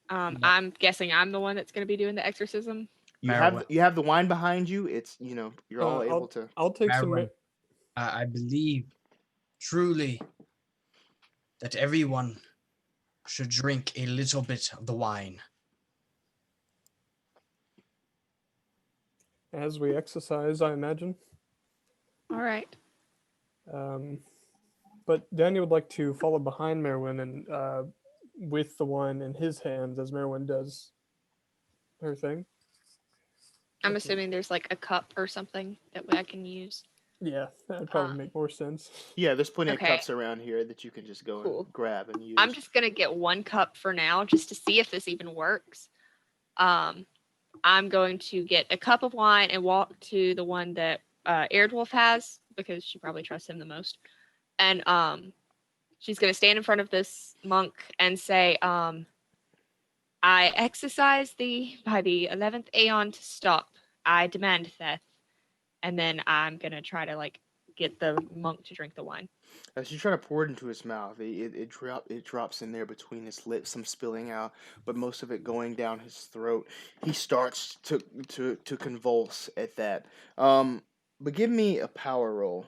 I'm guessing I'm the one that's going to be doing the exorcism. You have the wine behind you. It's you're all able to. I'll take Maerwynn, I believe truly that everyone should drink a little bit of the wine. as we exercise, I imagine. All right. But Daniel would like to follow behind Maerwynn and with the wine in his hands as Maerwynn does her thing. I'm assuming there's like a cup or something that I can use. Yeah, that would probably make more sense. Yeah, there's plenty Okay. of cups around here that you can just go and grab and use. I'm just gonna get one cup for now, just to see if this even works. I'm going to get a cup of wine and walk to the one that Wolfe has, because she probably trusts him the most. And she's gonna stand in front of this monk and say, I exercise thee by the 11th aeon to stop. I demand death. And then I'm going to try to, get the monk to drink the wine. As you try to pour it into his mouth, it drops in there between his lips, some spilling out, but most of it going down his throat. He starts to convulse at that. But give me a power roll.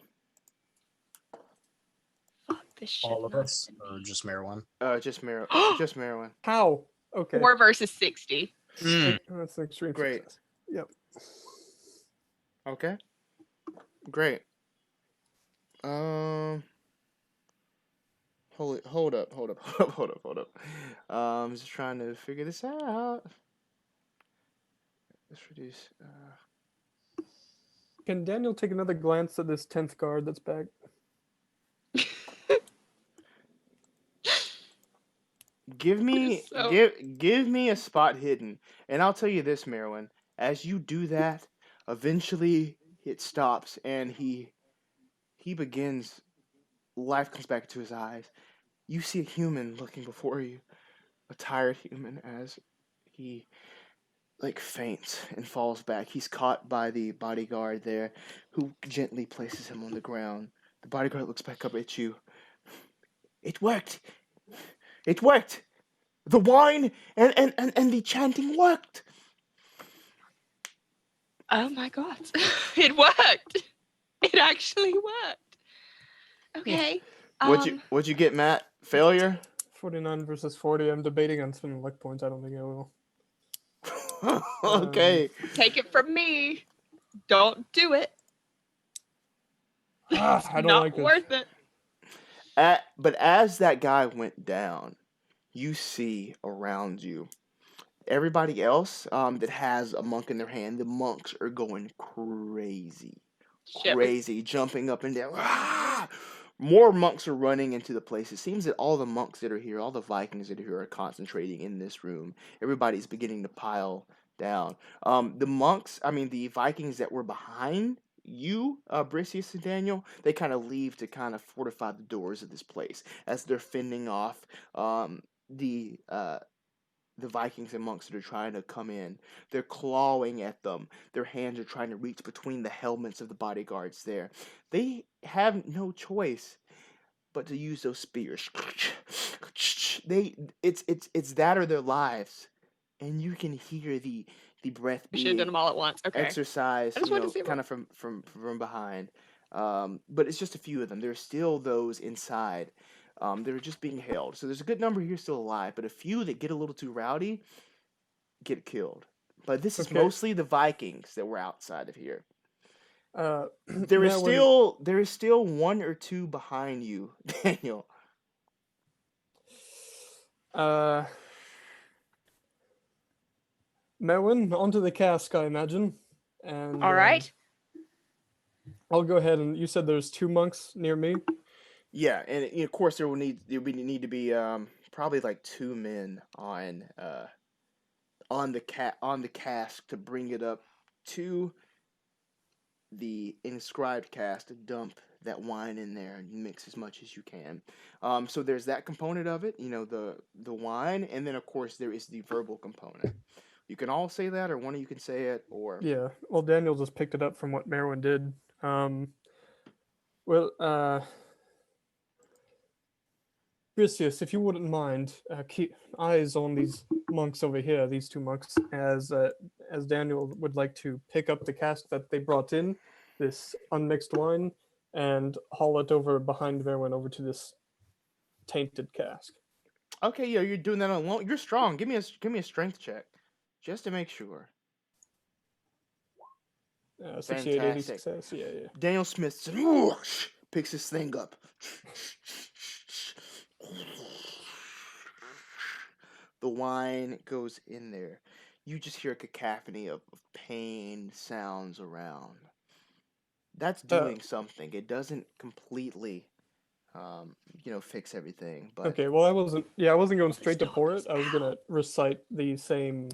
Fuck, this shit. All of us, or just Maerwynn? Just Maerwynn. How? Okay. 4 versus 60. That's an extreme Great. success. Yep. Okay. Great. Hold up. I'm just trying to figure this out. Let's reduce. Can Daniel take another glance at this 10th guard that's back? Give me a spot hidden, and I'll tell you this, Maerwynn. As you do that, eventually it stops, and he begins. Life comes back to his eyes. You see a human looking before you, a tired human, as he faints and falls back. He's caught by the bodyguard there, who gently places him on the ground. The bodyguard looks back up at you. It worked. It worked. The wine and the chanting worked. Oh my god. It worked. It actually worked. Okay. What'd you get, Matt? Failure? 49 versus 40. I'm debating on spending luck points. I don't think I will. Okay. Take it from me. Don't do it. I don't Not like this. worth it. But as that guy went down, you see around you everybody else that has a monk in their hand. The monks are going crazy, jumping up and down. Ah! More monks are running into the place. It seems that all the monks that are here, all the Vikings that are here, are concentrating in this room. Everybody's beginning to pile down. The Vikings that were behind you, Bricius and Daniel, they kind of leave to kind of fortify the doors of this place as they're fending off the Vikings and monks that are trying to come in. They're clawing at them. Their hands are trying to reach between the helmets of the bodyguards there. They have no choice but to use those spears. It's that or their lives. And you can hear the breath We should have done being them all at once. Okay. exercised, I just wanted to see kind of from behind. But it's just a few of them. There's still those inside. They're just being held. So there's a good number here still alive, but a few that get a little too rowdy get killed. But this is Okay. mostly the Vikings that were outside of here. There There is still one or two behind you, Daniel. Maerwynn, onto the cask, I imagine. And All right. I'll go ahead and you said there's 2 monks near me. Yeah, and of course there would need to be probably like 2 men on the cask to bring it up to the inscribed cask to dump that wine in there and mix as much as you can. So there's that component of it, the wine, and then of course there is the verbal component. You can all say that, or one of you can say it, or Yeah. Well, Daniel just picked it up from what Maerwynn did. Bricius, if you wouldn't mind, keep eyes on these monks over here, these 2 monks, as Daniel would like to pick up the cask that they brought in, this unmixed wine, and haul it over behind Maerwynn over to this tainted cask. Okay, yeah, you're doing that alone. You're strong. Give me a strength check, just to make sure. 68, 80 Fantastic. success. Yeah. Daniel Smith picks his thing up. The wine goes in there. You just hear a cacophony of pain sounds around. That's doing something. It doesn't completely, fix everything. But Okay, well, I wasn't going straight to pour it. I was going to recite the same.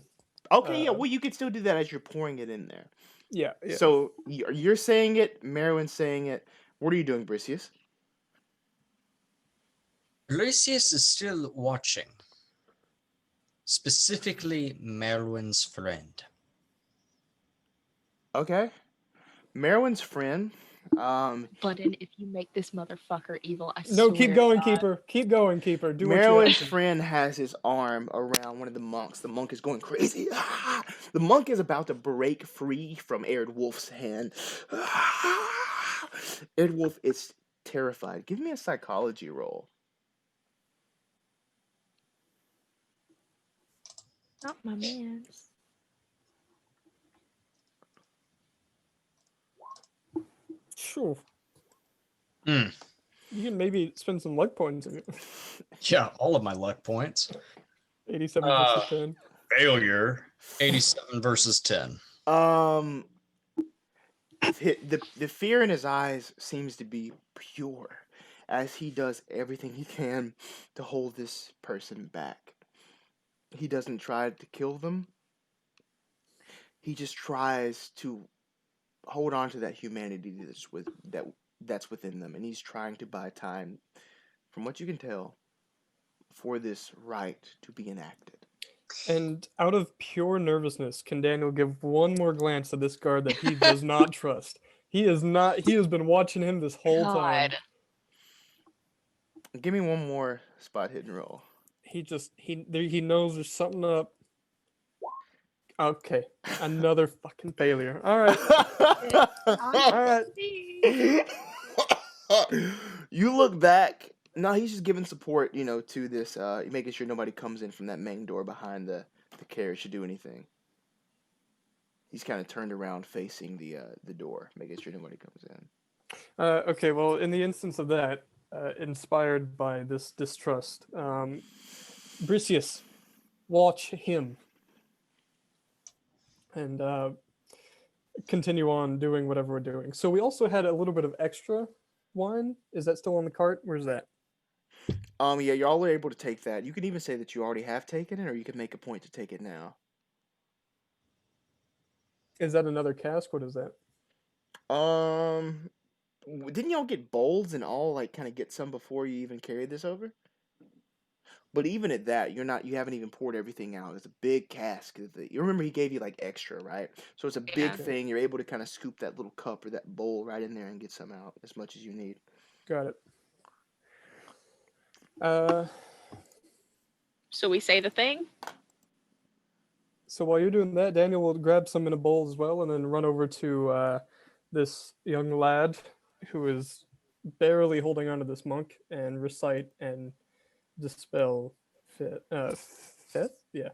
okay, yeah, well, you could still do that as you're pouring it in there. Yeah. So you're saying it, Maerwynn's saying it. What are you doing, Bricius? Bricius is still watching. Specifically, Maerwynn's friend. Okay. Maerwynn's friend. Button, if you make this motherfucker evil, I No, swear keep going, to God. keeper. Keep going, keeper. Do what you Maerwynn's have to. friend has his arm around one of the monks. The monk is going crazy. The monk is about to break free from Wolfe's hand. Wolfe is terrified. Give me a psychology roll. Not my man's. Sure. Mm. You can maybe spend some luck points. Yeah, all of my luck points. 87 versus 10. Failure. 87 versus 10. The fear in his eyes seems to be pure as he does everything he can to hold this person back. He doesn't try to kill them. He just tries to hold on to that humanity that's within them, and he's trying to buy time, from what you can tell, for this rite to be enacted. And out of pure nervousness, can Daniel give one more glance at this guard that he does not trust? He has been watching him this whole time. Give me one more spot hidden roll. He knows there's something up. Okay, another fucking failure. All right. All right. You look back. No, he's just giving support, to this, making sure nobody comes in from that main door behind the carriage to do anything. He's kind of turned around facing the door, making sure nobody comes in. Okay, well, in the instance of that, inspired by this distrust, Bricius, watch him. And continue on doing whatever we're doing. So we also had a little bit of extra wine. Is that still on the cart? Where's that? Yeah, y'all are able to take that. You can even say that you already have taken it, or you can make a point to take it now. Is that another cask? What is that? Didn't y'all get bowls and all, like, kind of get some before you even carried this over? But even at that, you haven't even poured everything out. It's a big cask. You remember he gave you like extra, right? So it's a big Yeah. thing. You're able to kind of scoop that little cup or that bowl right in there and get some out as much as you need. Got it. So we say the thing. So while you're doing that, Daniel will grab some in a bowl as well, and then run over to this young lad who is barely holding onto this monk and recite and dispel fifth? Yeah.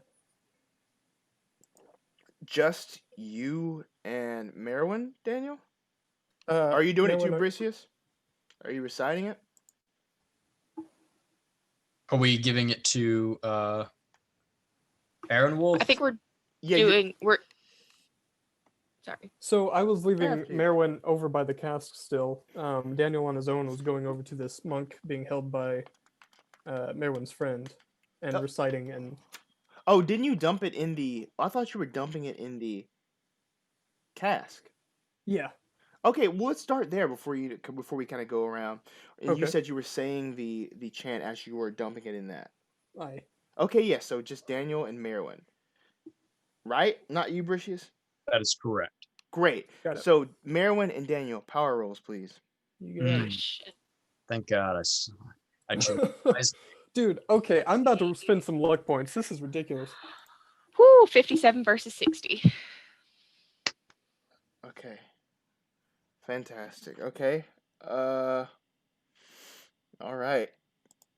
Just you and Maerwynn, Daniel? Uh, Are you doing it too, Maerwynn, Bricius? Are you reciting it? Are we giving it to Aaron Wolf? I think we're Yeah. we're sorry. So I was leaving After you. Maerwynn over by the cask still. Daniel on his own was going over to this monk being held by Maerwynn's friend and Oh. reciting and Oh, didn't you dump it in the... I thought you were dumping it in the cask. yeah. Okay, well, let's start there before we kind of go around. And you Okay. said you were saying the chant as you were dumping it in that. Aye. Okay, yeah, so just Daniel and Maerwynn. Right? Not you, Bricius? That is correct. Great. Got it. So, Maerwynn and Daniel, power rolls, please. You got Mm. it. Shit. Thank God I chose. Dude, okay, I'm about to spend some luck points. This is ridiculous. Whoo, 57 versus 60. Okay. Fantastic. Okay. All right.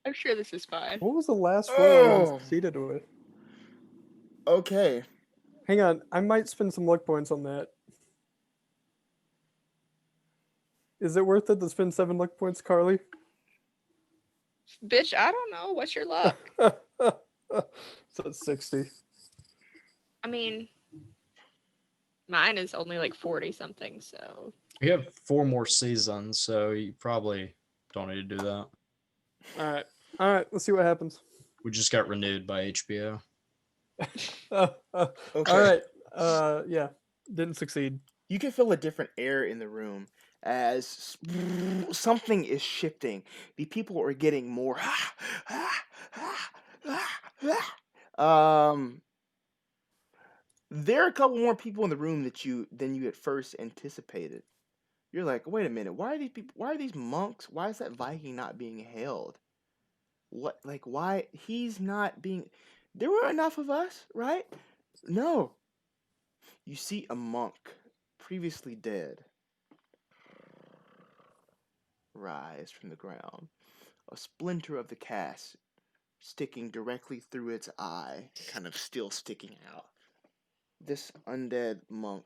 I'm sure this is fine. What was the last roll I Oh. was seated with? Okay. Hang on, I might spend some luck points on that. Is it worth it to spend 7 luck points, Carly? Bitch, I don't know. What's your luck? So it's 60. I mean, mine is only like 40 something, so. We have 4 more seasons, so you probably don't need to do that. All right, let's see what happens. We just got renewed by HBO. All right, yeah, didn't succeed. You can feel a different air in the room as something is shifting. The people are getting more there are a couple more people in the room than you at first anticipated. You're like, wait a minute, why are these monks, why is that Viking not being held? Why he's not being... There were enough of us, right? No. You see a monk, previously dead, rise from the ground. A splinter of the cask sticking directly through its eye, kind of still sticking out. This undead monk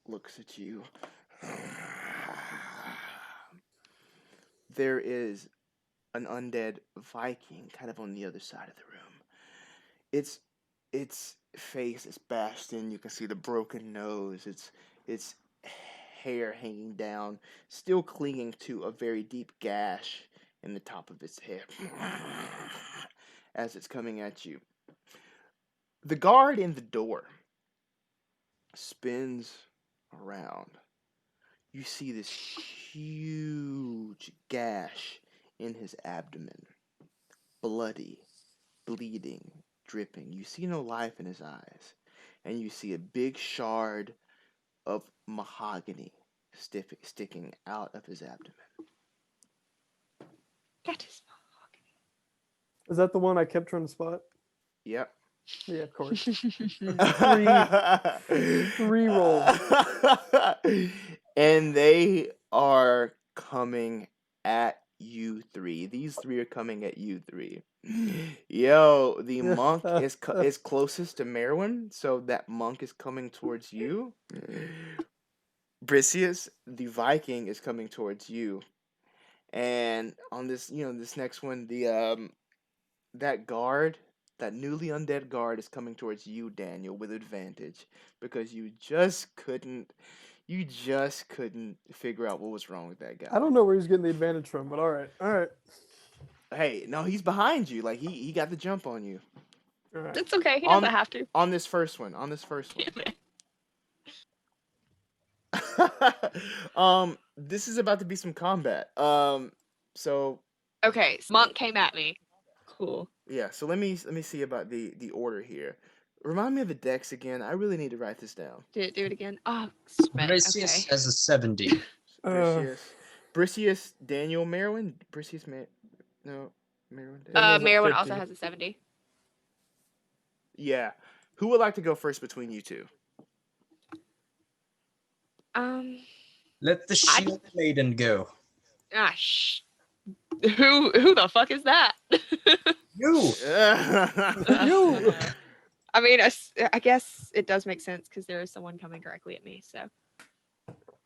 looks at you. There is an undead Viking kind of on the other side of the room. Its face is bashed in. You can see the broken nose. Its hair hanging down, still clinging to a very deep gash in the top of its head as it's coming at you. The guard in the door spins around. You see this huge gash in his abdomen, bloody, bleeding, dripping. You see no life in his eyes, and you see a big shard of mahogany sticking out of his abdomen. That is Is that the one I kept trying to spot? Yep. Yeah, of course. Three rolls. And they are coming at you 3. These 3 are coming at you 3. Yo, the monk is closest to Maerwynn, so that monk is coming towards you. Bricius, the Viking, is coming towards you. And on this, this next one, that guard, that newly undead guard, is coming towards you, Daniel, with advantage, because you just couldn't figure out what was wrong with that guy. I don't know where he's getting the advantage from, but all right. Hey, no, he's behind you. Like he got the jump on you. All right. It's okay. He doesn't have to. On this first one. Damn it. This is about to be some combat. So Okay, so monk came at me. Cool. yeah, so let me see about the order here. Remind me of the decks again. I really need to write this down. Do it again. Oh, smack. Bricius Okay. has a 70. Bricius, Daniel, Maerwynn, no, Maerwynn. Daniel. Maerwynn also has a 70. Yeah, who would like to go first between you two? Let the shield maiden go. Who the fuck is that? You! You. I mean, I guess it does make sense because there is someone coming directly at me. So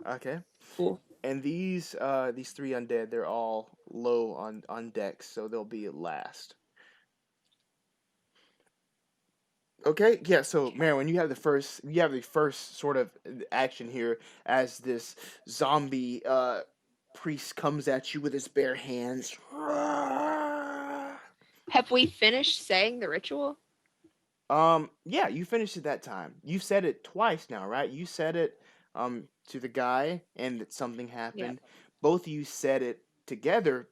Okay. cool. And these 3 undead, they're all low on decks, so they'll be last. Okay, yeah. So, Maerwynn, you have the first sort of action here as this zombie priest comes at you with his bare hands. Have we finished saying the ritual? Yeah, you finished it that time. You said it twice now, right? You said it to the guy, and that something happened. Both of you said it together.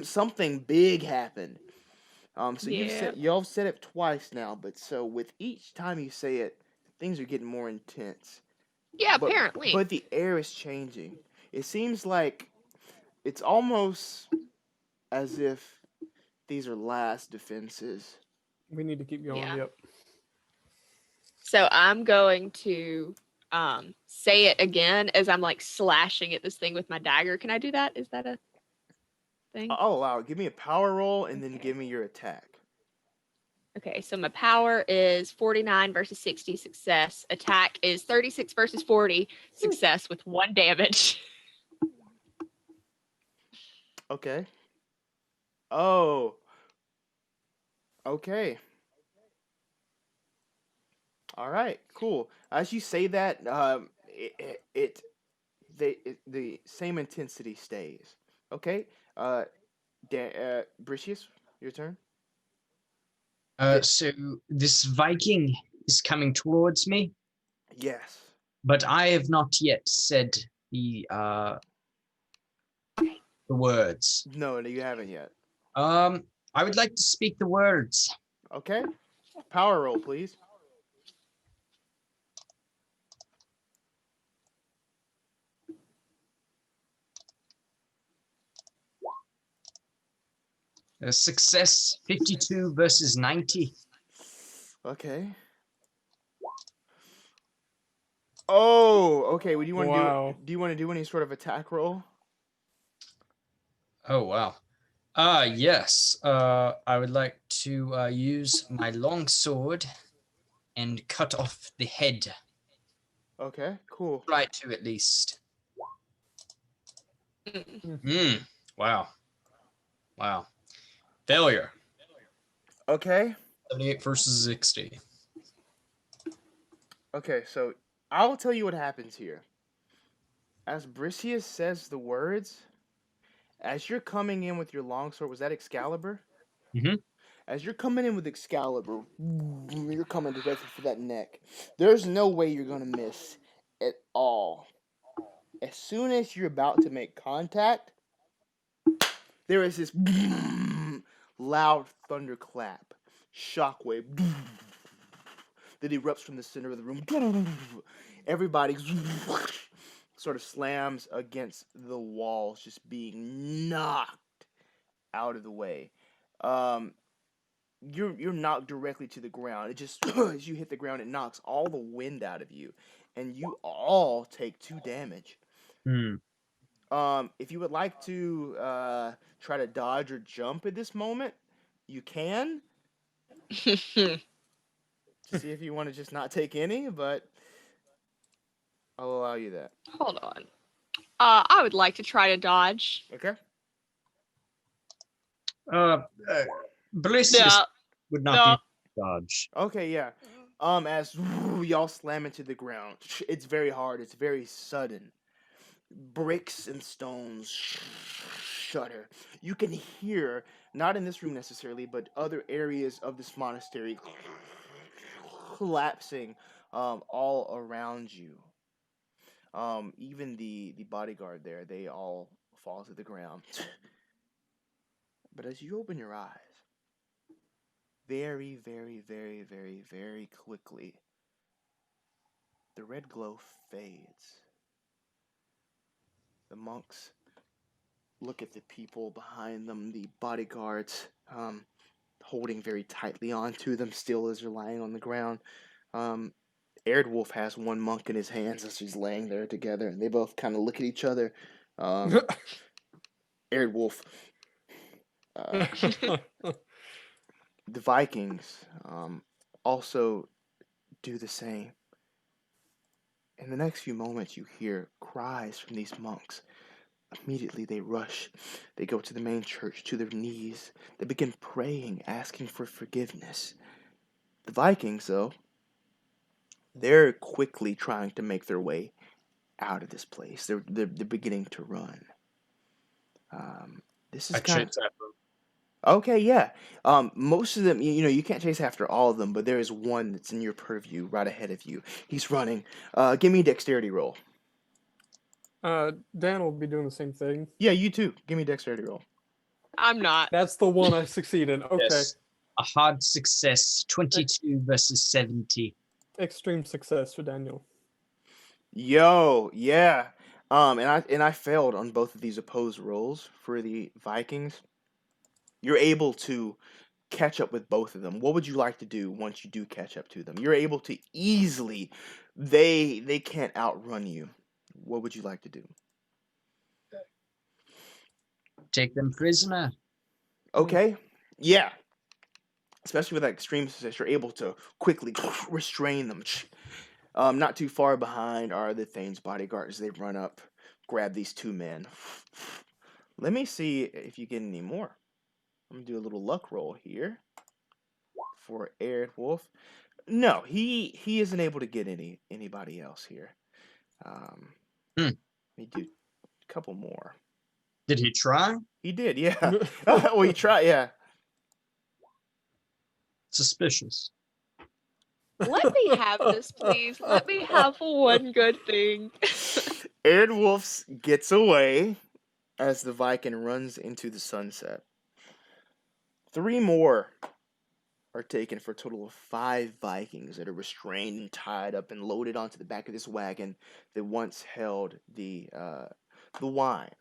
Something big happened. So y'all said it twice now, but so with each time you say it, things are getting more intense. Yeah, apparently. But the air is changing. It seems like it's almost as if these are last defenses. We need to keep going. Yeah. Yep. So I'm going to say it again as I'm like slashing at this thing with my dagger. Can I do that? Is that a thing? Oh wow! Give me a power roll and then Okay. give me your attack. Okay, so my power is 49 versus 60 success. Attack is 36 versus 40 success with 1 damage. Okay. Oh. Okay. All right. Cool. As you say that, the same intensity stays. Okay. Bricius, your turn. So this Viking is coming towards me, Yes. but I have not yet said the words. No, you haven't yet. I would like to speak the words. Okay. Power roll, please. Success 52 versus 90. Okay. Oh, okay. What do you want to Wow. do? Do you want to do any sort of attack roll? Oh wow. Yes. I would like to use my long sword and cut off the head. Okay, cool. Try to at least. Mm. Wow. Wow. Failure. Okay. 78 versus 60. Okay, so I'll tell you what happens here. As Bricius says the words, as you're coming in with your longsword, was that Excalibur? Mhm. As you're coming in with Excalibur, you're coming directly for that neck. There's no way you're gonna miss at all. As soon as you're about to make contact, there is this loud thunderclap, shockwave that erupts from the center of the room. Everybody sort of slams against the walls, just being knocked out of the way. You're knocked directly to the ground. It just as you hit the ground, it knocks all the wind out of you, and you all take 2 damage. If you would like to try to dodge or jump at this moment, you can. To see if you want to just not take any, but I'll allow you that. Hold on. I would like to try to dodge. Okay. Bricius No, would not be dodge. Okay, yeah. As y'all slam into the ground, it's very hard. It's very sudden. Bricks and stones shudder. You can hear, not in this room necessarily, but other areas of this monastery collapsing all around you. Even the bodyguard there, they all fall to the ground. But as you open your eyes, very, very, very, very, very quickly, the red glow fades. The monks look at the people behind them, the bodyguards, holding very tightly onto them still as they're lying on the ground. Wolfe has one monk in his hands as he's laying there together, and they both kind of look at each other. Wolfe, the Vikings also do the same. In the next few moments, you hear cries from these monks. Immediately, they rush. They go to the main church, to their knees. They begin praying, asking for forgiveness. The Vikings, though, they're quickly trying to make their way out of this place. They're beginning to run. This is I kind chase after him. Okay, yeah. Most of them, you can't chase after all of them, but there is one that's in your purview, right ahead of you. He's running. Give me a dexterity roll. Dan will be doing the same thing. Yeah, you too. Give me a dexterity roll. I'm not. That's the one I succeeded. Okay. Yes. A hard success, 22 versus 70. Extreme success for Daniel. Yo, yeah. And I failed on both of these opposed rolls for the Vikings. You're able to catch up with both of them. What would you like to do once you do catch up to them? You're able to easily. They can't outrun you. What would you like to do? Take them prisoner. Okay. Yeah. Especially with that extreme success, you're able to quickly restrain them. Not too far behind are the Thane's bodyguards. They run up, grab these two men. Let me see if you get any more. I'm gonna do a little luck roll here for Wolfe. No, he isn't able to get anybody else here. Let me do a couple more. Did he try? He did, yeah. Well, he tried, yeah. Suspicious. Let me have this, please. Let me have one good thing. Wolfe gets away as the Viking runs into the sunset. 3 more are taken for a total of 5 Vikings that are restrained and tied up and loaded onto the back of this wagon that once held the wine.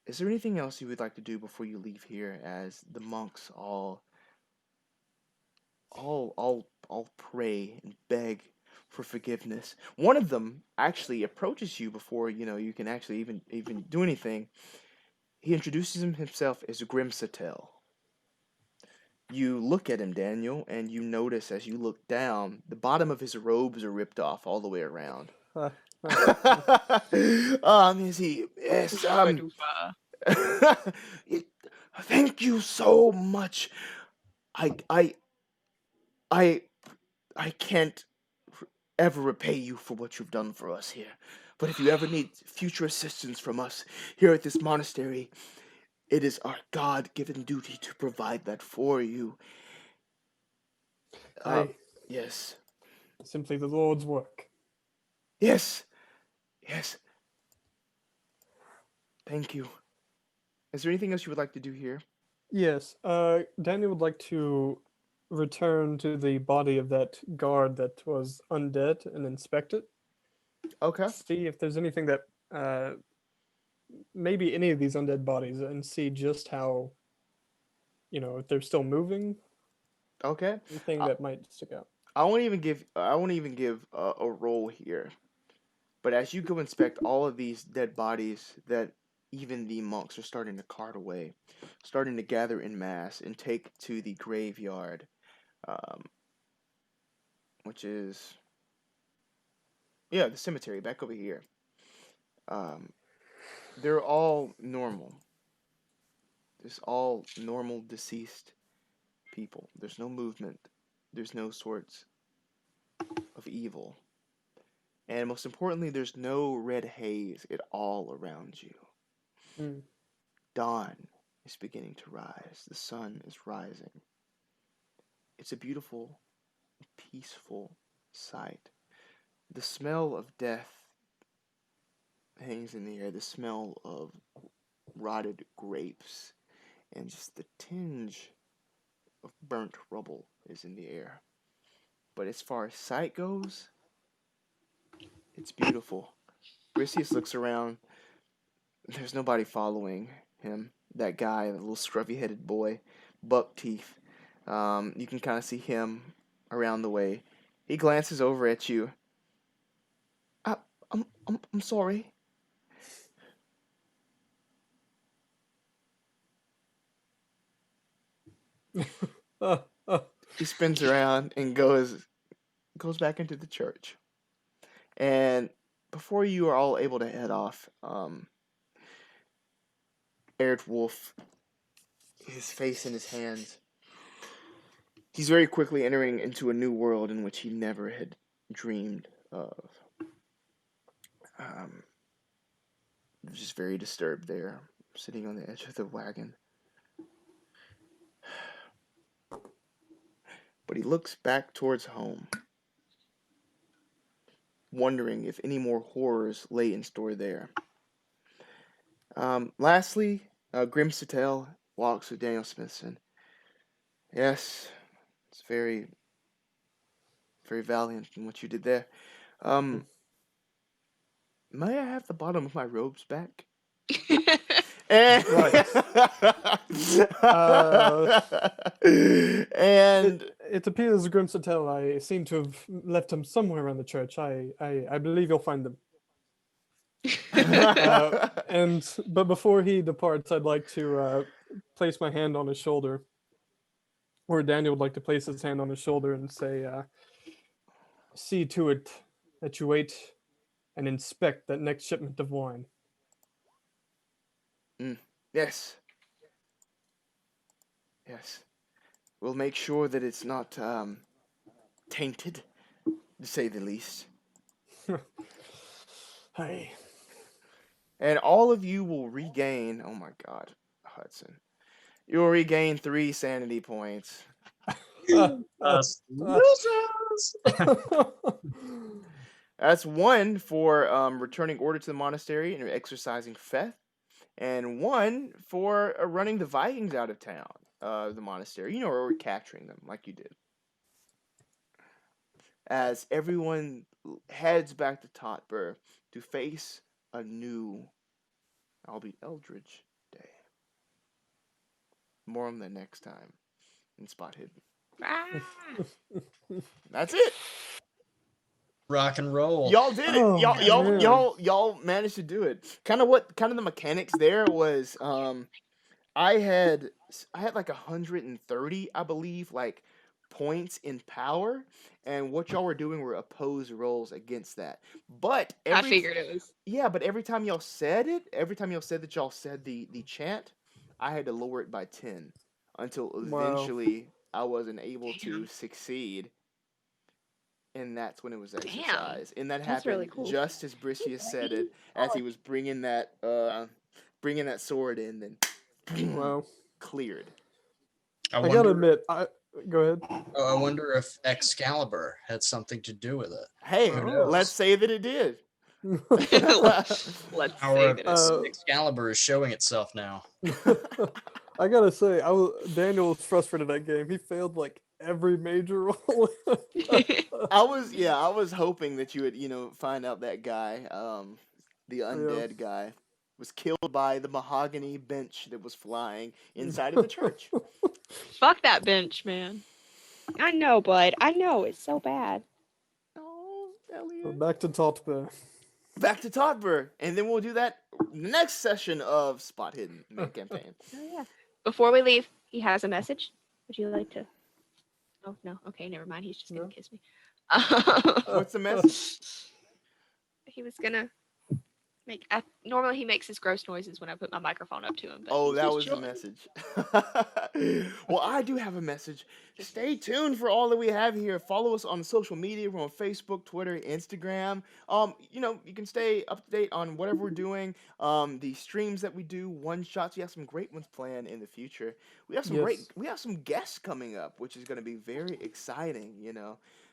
Is there anything else you would like to do before you leave here, as the monks all pray and beg for forgiveness? One of them actually approaches you before you can actually even do anything. He introduces himself as Grimsatel. You look at him, Daniel, and you notice as you look down, the bottom of his robes are ripped off all the way around. Is he? Yes. Thank you so much. I can't ever repay you for what you've done for us here. But if you ever need future assistance from us here at this monastery, it is our God-given duty to provide that for you. Yes. Simply the Lord's work. Yes. Thank you. Is there anything else you would like to do here? Yes. Daniel would like to return to the body of that guard that was undead and inspect it. Okay. See if there's anything that maybe any of these undead bodies, and see just how, if they're still moving. Okay. Anything that might stick out. I won't even give a roll here. But as you go inspect all of these dead bodies that even the monks are starting to cart away, starting to gather in mass and take to the graveyard, which is the cemetery back over here. They're all normal. It's all normal deceased people. There's no movement. There's no sorts of evil. And most importantly, there's no red haze at all around you. Dawn is beginning to rise. The sun is rising. It's a beautiful, peaceful sight. The smell of death hangs in the air. The smell of rotted grapes and just the tinge of burnt rubble is in the air. But as far as sight goes, it's beautiful. Bricius looks around. There's nobody following him. That guy, the little scruffy-headed boy, buck teeth. You can kind of see him around the way. He glances over at you. I'm sorry. He spins around and goes back into the church. And before you are all able to head off, Wolfe, his face in his hands, he's very quickly entering into a new world in which he never had dreamed of. Just very disturbed there, sitting on the edge of the wagon. But he looks back towards home, wondering if any more horrors lay in store there. Lastly, Grim Satel walks with Daniel Smithson. Yes, it's very, very valiant in what you did there. May I have the bottom of my robes back? And, and it appears, Grimsatel, I seem to have left them somewhere around the church. I believe you'll find them. But before he departs, I'd like to place my hand on his shoulder, or Daniel would like to place his hand on his shoulder and say, "See to it that you wait and inspect that next shipment of wine." Yes. Yes. We'll make sure that it's not tainted, to say the least. Hey. And all of you will regain, oh my god, Hudson. You'll regain 3 sanity points. Us losers. That's 1 for returning order to the monastery and exercising Feth, and 1 for running the Vikings out of town, the monastery, or capturing them like you did. As everyone heads back to Totbur to face a new, albeit eldritch, day. More on that next time in Spot Hidden. That's it. Rock and roll. Y'all did it. Oh, Y'all managed to do it. Kind of the mechanics there was I had like 130, I believe, like points in power, and what y'all were doing were opposed rolls against that. But I figured it was. Yeah, but every time y'all said that y'all said the chant, I had to lower it by 10 until eventually I wasn't able to succeed. And that's when it was exercised. And that That's happened really cool. just as Bricius said it, as he was bringing that sword in, then Wow. cleared. I gotta admit, go ahead. I wonder if Excalibur had something to do with it. Hey, Who knows? let's say that it did. Let's Power say of that. Excalibur is showing itself now. I gotta say, Daniel was frustrated that game. He failed like every major role. I was hoping that you would, find out that guy, the undead guy, was killed by the mahogany bench that was flying inside of the church. Fuck that bench, man. I know, bud. I know. It's so bad. Oh, So Elliot. back to Totbur. Back to Totbur, and then we'll do that next session of Spot Hidden main campaign. Oh, yeah. Before we leave, he has a message. Would you like to? Oh, no. Okay, never mind. He's just going to kiss me. What's the message? He was going to make... normally, he makes his gross noises when I put my microphone up to him. But Oh, he's that just was the chilling. message. Well, I do have a message. Stay tuned for all that we have here. Follow us on social media. We're on Facebook, Twitter, Instagram. You can stay up to date on whatever we're doing. The streams that we do, one shots. We have some great ones planned in the future. We have some Yes. we have some guests coming up, which is going to be very exciting.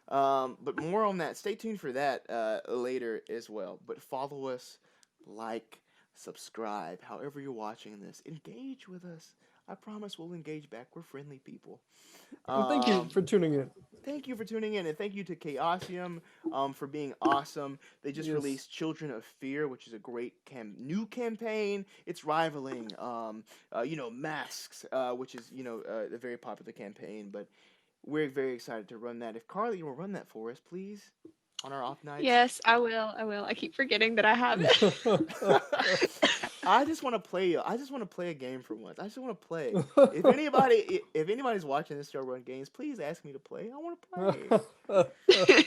But more on that. Stay tuned for that later as well. But follow us, like, subscribe. However you're watching this, engage with us. I promise we'll engage back. We're friendly people. And thank you for tuning in. Thank you for tuning in, and thank you to Chaosium for being awesome. They just Yes. released Children of Fear, which is a great new campaign. It's rivaling, Masks, which is, a very popular campaign, but we're very excited to run that. If Carly, you will run that for us, please, on our off nights. Yes, I will. I keep forgetting that I have it. I just want to play. I just want to play a game for once. I just want to play. If anybody's watching this show run games, please ask me to play. I want to play.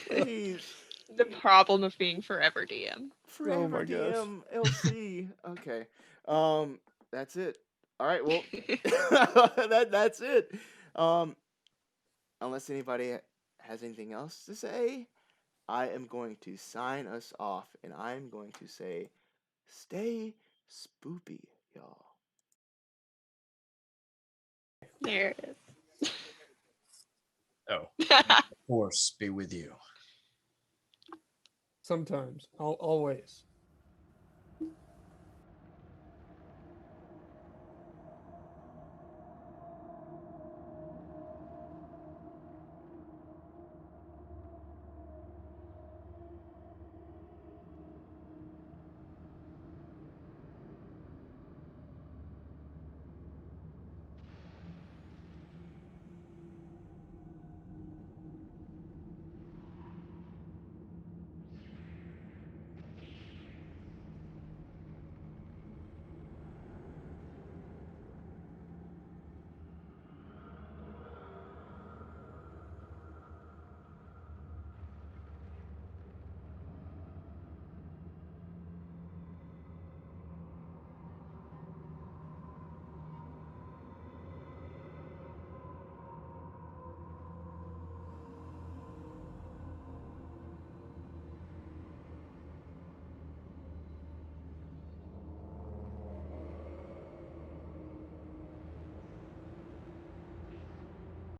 Please. The problem of being forever DM. Forever my gosh. DM LC. Okay. That's it. All right. Well, that's it. Unless anybody has anything else to say, I am going to sign us off, and I'm going to say, stay spoopy, y'all. There it is. Oh, force be with you. Sometimes. Always.